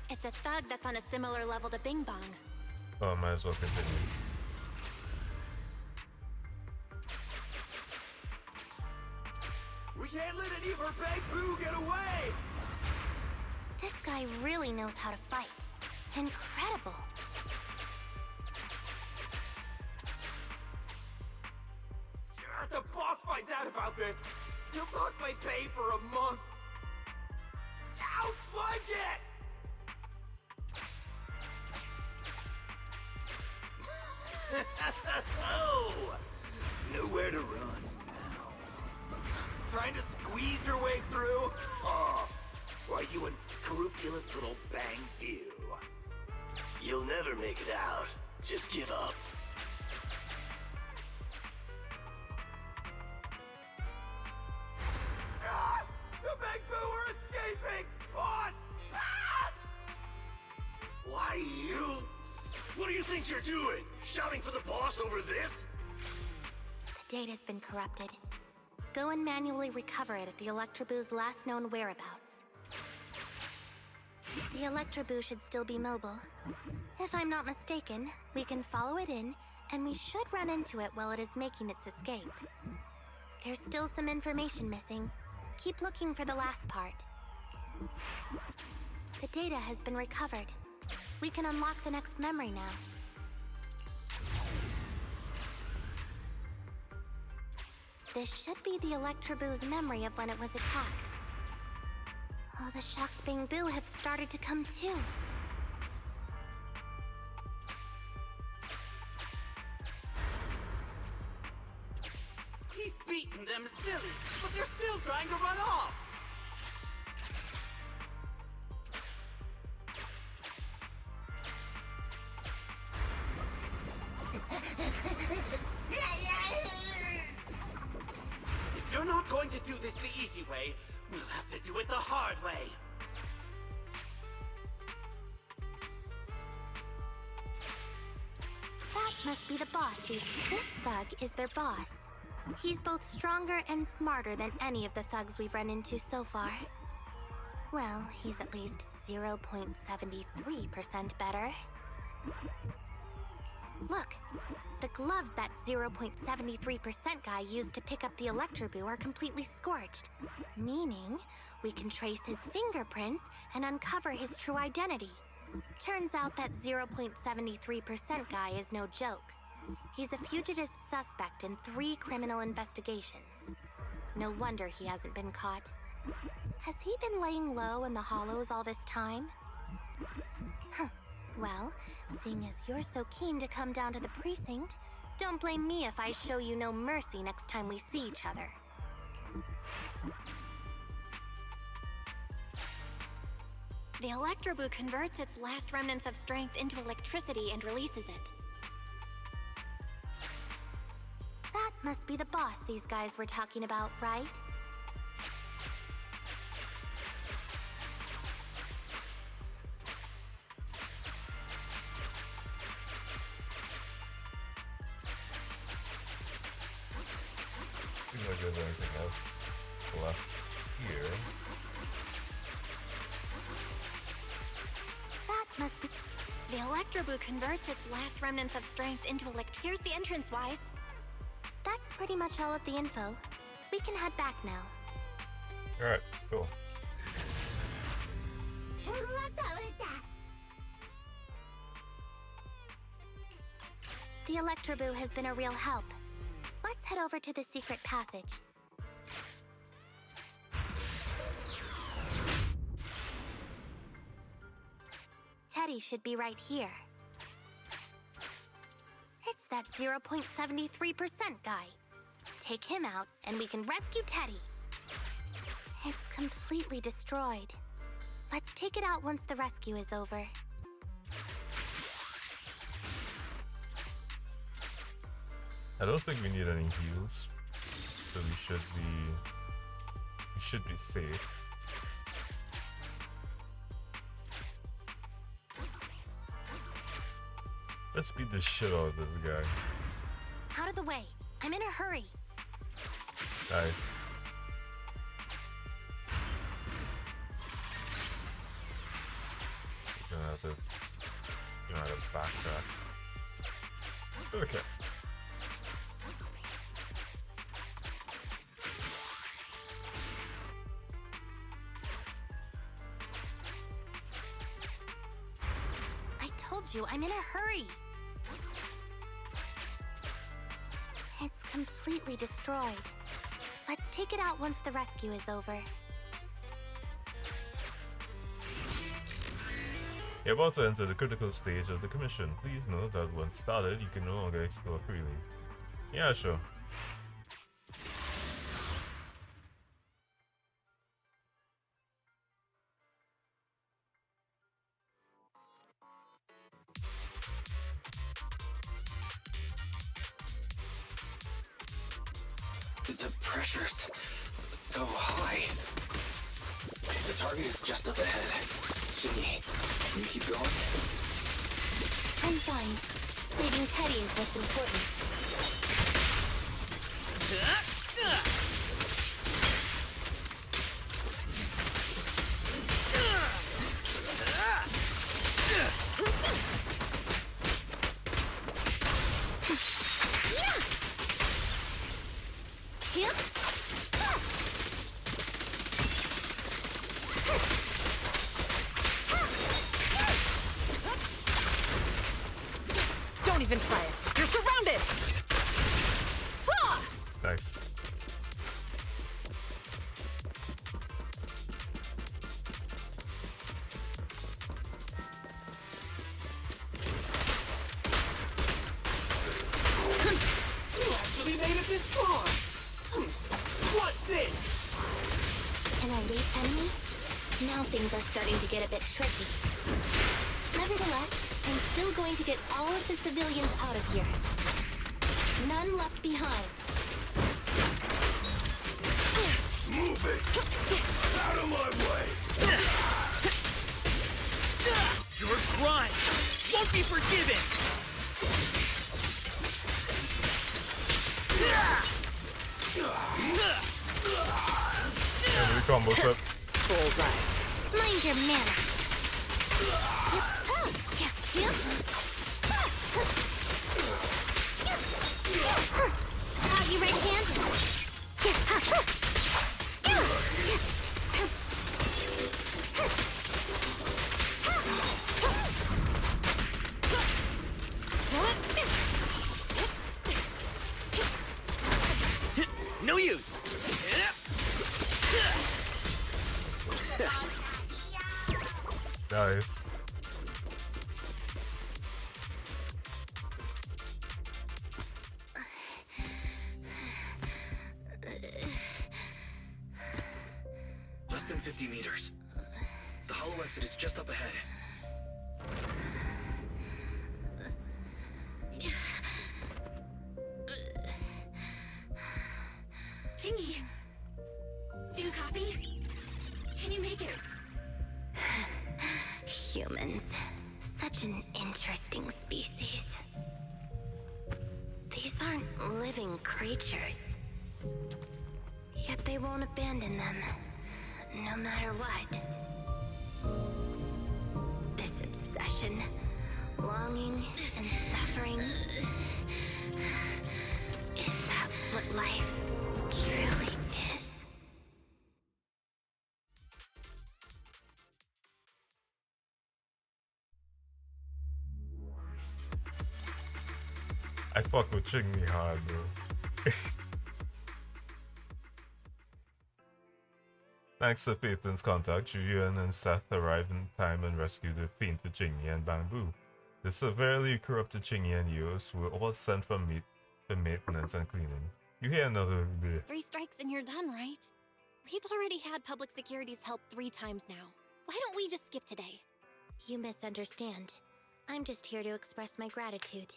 It's a thug that's on a similar level to Bing Bong. Oh, might as well continue. We can't let any of our Bangbu get away! This guy really knows how to fight. Incredible. If the boss finds out about this, he'll talk my pay for a month. I'll like it! Oh, nowhere to run now. trying to squeeze your way through? Oh, why, you unscrupulous little bang you. You'll never make it out. Just give up. Ah! The Bang Boo are escaping! Boss! Pass! Why, you? What do you think you're doing? Shouting for the boss over this? The data's been corrupted. Go and manually recover it at the Electroboo's last known whereabouts. The Electroboo should still be mobile. If I'm not mistaken, we can follow it in, and we should run into it while it is making its escape. There's still some information missing. Keep looking for the last part. The data has been recovered. We can unlock the next memory now. This should be the Electroboo's memory of when it was attacked. Oh, the shocked Bang Boo have started to come too. He's beaten them silly, but they're still trying to run off. If you're not going to do this the easy way, we'll have to do it the hard way. That must be the boss. This thug is their boss. He's both stronger and smarter than any of the thugs we've run into so far. Well, he's at least 0.73% better. Look, the gloves that 0.73% guy used to pick up the Electroboo are completely scorched, meaning we can trace his fingerprints and uncover his true identity. Turns out that 0.73% guy is no joke. He's a fugitive suspect in 3 criminal investigations. No wonder he hasn't been caught. Has he been laying low in the hollows all this time? Huh. Well, seeing as you're so keen to come down to the precinct, don't blame me if I show you no mercy next time we see each other. The Electroboo converts its last remnants of strength into electricity and releases it. That must be the boss these guys were talking about, right? Seems like there's anything else left here. That must be... The Electroboo converts its last remnants of strength into electricity. Here's the entrance, Wise. That's pretty much all of the info. We can head back now. Alright, cool. The Electroboo has been a real help. Let's head over to the secret passage. Teddy should be right here. It's that 0.73% guy. Take him out, and we can rescue Teddy. It's completely destroyed. Let's take it out once the rescue is over. I don't think we need any heals, so we should be safe. Let's beat the shit out of this guy. Out of the way. I'm in a hurry. Nice. Gonna have to backtrack. Okay. I told you, I'm in a hurry. It's completely destroyed. Let's take it out once the rescue is over. You're about to enter the critical stage of the commission. Please note that once started, you can no longer explore freely. Yeah, sure. The pressure's so high. The target is just up ahead. Shinny, can you keep going? I'm fine. Saving Teddy is what's important. Don't even try it. You're surrounded! Nice. You actually made it this far! What's this? Can I leave, enemy? Now things are starting to get a bit tricky. Nevertheless, I'm still going to get all of the civilians out of here. None left behind. Move it! Out of my way! Your crime won't be forgiven! Enemy combo set. Bullseye. Mind your manners. You right-handed? No use! Nice. Less than 50 meters. The hollow exit is just up ahead. Chingy! Do you copy? Can you make it? Humans. Such an interesting species. These aren't living creatures. Yet they won't abandon them, no matter what. This obsession, longing, and suffering. Is that what life truly is? I fuck with Ching-Mi hard, bro. Thanks to Phaeton's contact, Julian and Seth arrive in time and rescue the fainted Chingy and Bamboo. The severely corrupted Chingy and Eos were all sent for maintenance and cleaning. You hear another bleh. 3 strikes and you're done, right? We've already had public security's help 3 times now. Why don't we just skip today? You misunderstand. I'm just here to express my gratitude.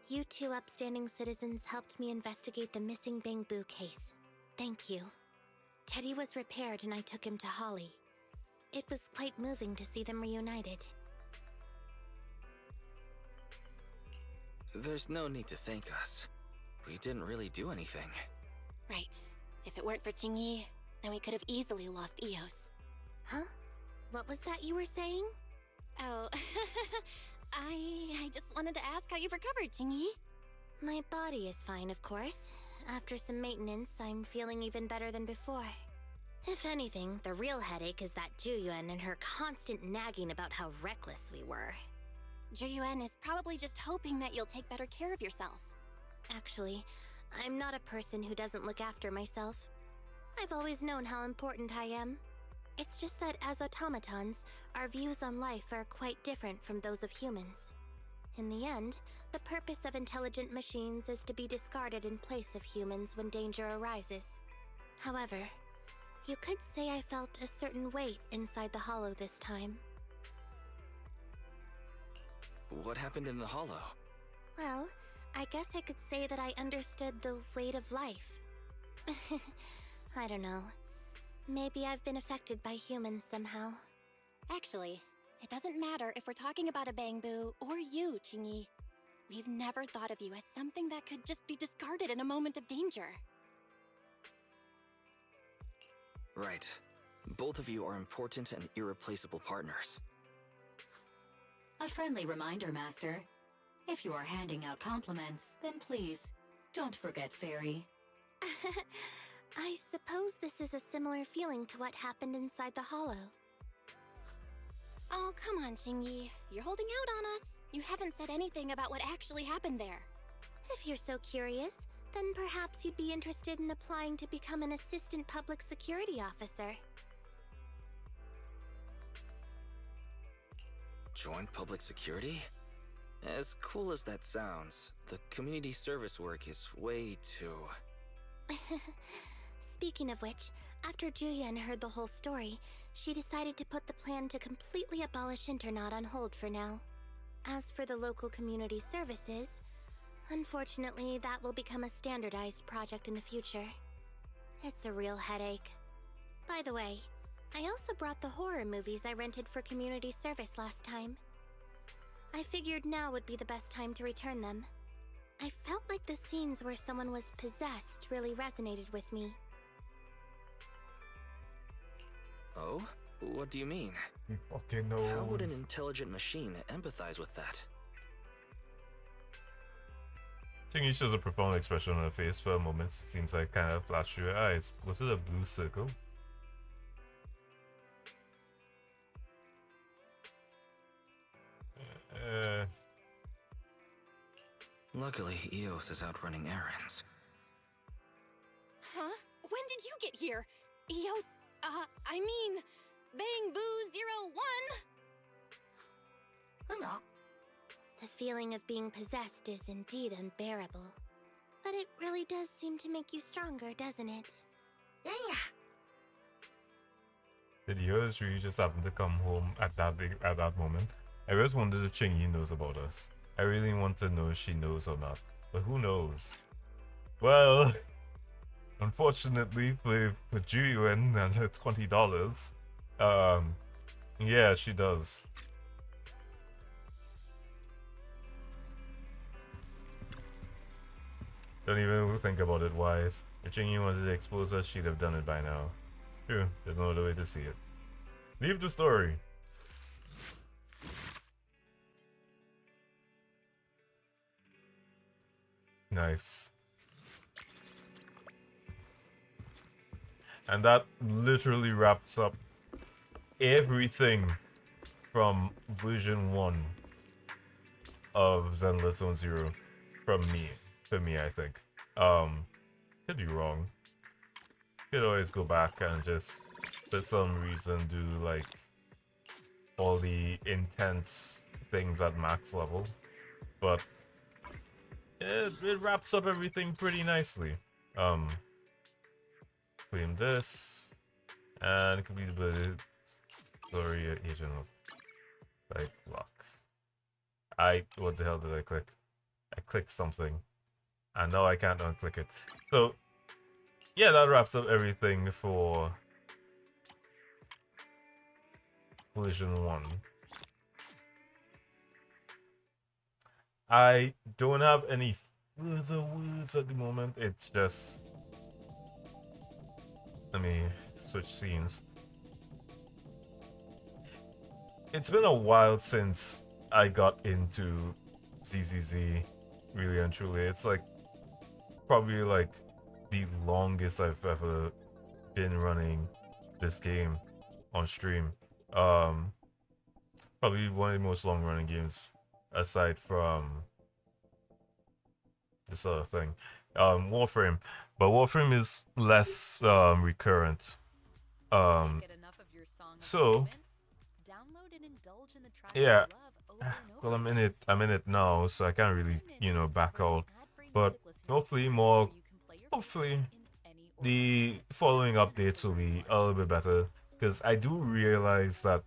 You 2 upstanding citizens helped me investigate the missing Bamboo case. Thank you. Teddy was repaired and I took him to Holly. It was quite moving to see them reunited. There's no need to thank us. We didn't really do anything. Right. If it weren't for Chingy, then we could have easily lost Eos. Huh? What was that you were saying? Oh, I just wanted to ask how you've recovered, Chingy. My body is fine, of course. After some maintenance, I'm feeling even better than before. If anything, the real headache is that Juyuan and her constant nagging about how reckless we were. Juyuan is probably just hoping that you'll take better care of yourself. Actually, I'm not a person who doesn't look after myself. I've always known how important I am. It's just that as automatons, our views on life are quite different from those of humans. In the end, the purpose of intelligent machines is to be discarded in place of humans when danger arises. However, you could say I felt a certain weight inside the hollow this time. What happened in the hollow? Well, I guess I could say that I understood the weight of life. I don't know. Maybe I've been affected by humans somehow. Actually, it doesn't matter if we're talking about a Bangbu or you, Chingy. We've never thought of you as something that could just be discarded in a moment of danger. Right. Both of you are important and irreplaceable partners. A friendly reminder, Master. If you are handing out compliments, then please, don't forget Fairy. I suppose this is a similar feeling to what happened inside the Hollow. Oh, come on, Chingy. You're holding out on us. You haven't said anything about what actually happened there. If you're so curious, then perhaps you'd be interested in applying to become an assistant public security officer. Join public security? As cool as that sounds, the community service work is way too... Speaking of which, after Juyen heard the whole story, she decided to put the plan to completely abolish Internat on hold for now. As for the local community services, unfortunately that will become a standardized project in the future. It's a real headache. By the way, I also brought the horror movies I rented for community service last time. I figured now would be the best time to return them. I felt like the scenes where someone was possessed really resonated with me. Oh? What do you mean? He fucking knows. How would an intelligent machine empathize with that? Chingy shows a profound expression on her face for a moment. It seems like kind of flashed through her eyes. Was it a blue circle? Luckily, Eos is out running errands. Huh? When did you get here? Eos, I mean, Bangbu 01? The feeling of being possessed is indeed unbearable. But it really does seem to make you stronger, doesn't it? Did Eos really just happen to come home at that moment? I always wondered if Chingy knows about us. I really want to know if she knows or not, but who knows? Well, unfortunately for Juyen and her $20, yeah, she does. Don't even think about it, Wise. If Chingy wanted to expose us, she'd have done it by now. True, there's no other way to see it. Leave the story. Nice. And that literally wraps up everything from version 1 of Zenless Zone Zero from me. For me, I think. Could be wrong. Could always go back and just, for some reason, do like all the intense things at max level. But it wraps up everything pretty nicely. Claim this and complete the story agent of like lock. What the hell did I click? I clicked something and now I can't unclick it. So yeah, that wraps up everything for version 1. I don't have any further words at the moment. It's just, let me switch scenes. It's been a while since I got into ZZZ, really and truly. It's like probably like the longest I've ever been running this game on stream. Probably one of the most long running games aside from this other thing, Warframe. But Warframe is less recurrent. So yeah, well, I'm in it now, so I can't really, you know, back out. But hopefully the following updates will be a little bit better, because I do realize that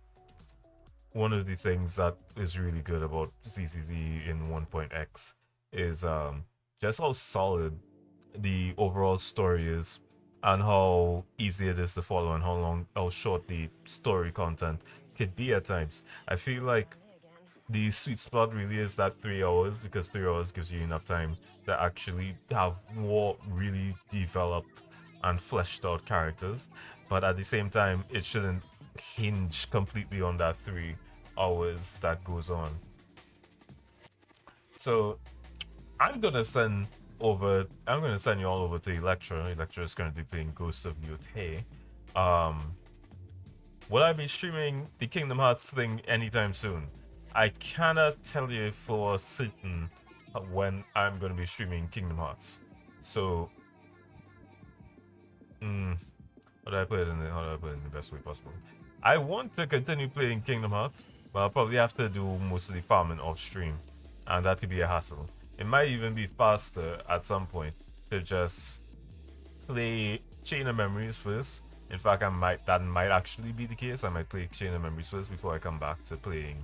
one of the things that is really good about ZZZ in 1.x is just how solid the overall story is, and how easy it is to follow and how short the story content could be at times. I feel like the sweet spot really is that 3 hours, because 3 hours gives you enough time to actually have more really developed and fleshed out characters. But at the same time, it shouldn't hinge completely on that 3 hours that goes on. So I'm gonna send you all over to Electra. Electra is currently playing Ghost of Yotei. Will I be streaming the Kingdom Hearts thing anytime soon? I cannot tell you for certain when I'm gonna be streaming Kingdom Hearts. So, how do I put it in the best way possible? I want to continue playing Kingdom Hearts, but I'll probably have to do most of the farming off stream, and that could be a hassle. It might even be faster at some point to just play Chain of Memories first. In fact, that might actually be the case. I might play Chain of Memories first before I come back to playing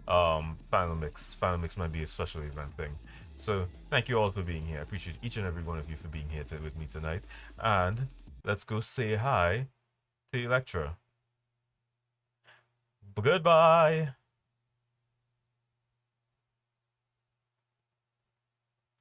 Final Mix. Final Mix might be a special event thing. So thank you all for being here. I appreciate each and every one of you for being here with me tonight. And let's go say hi to Electra. Goodbye.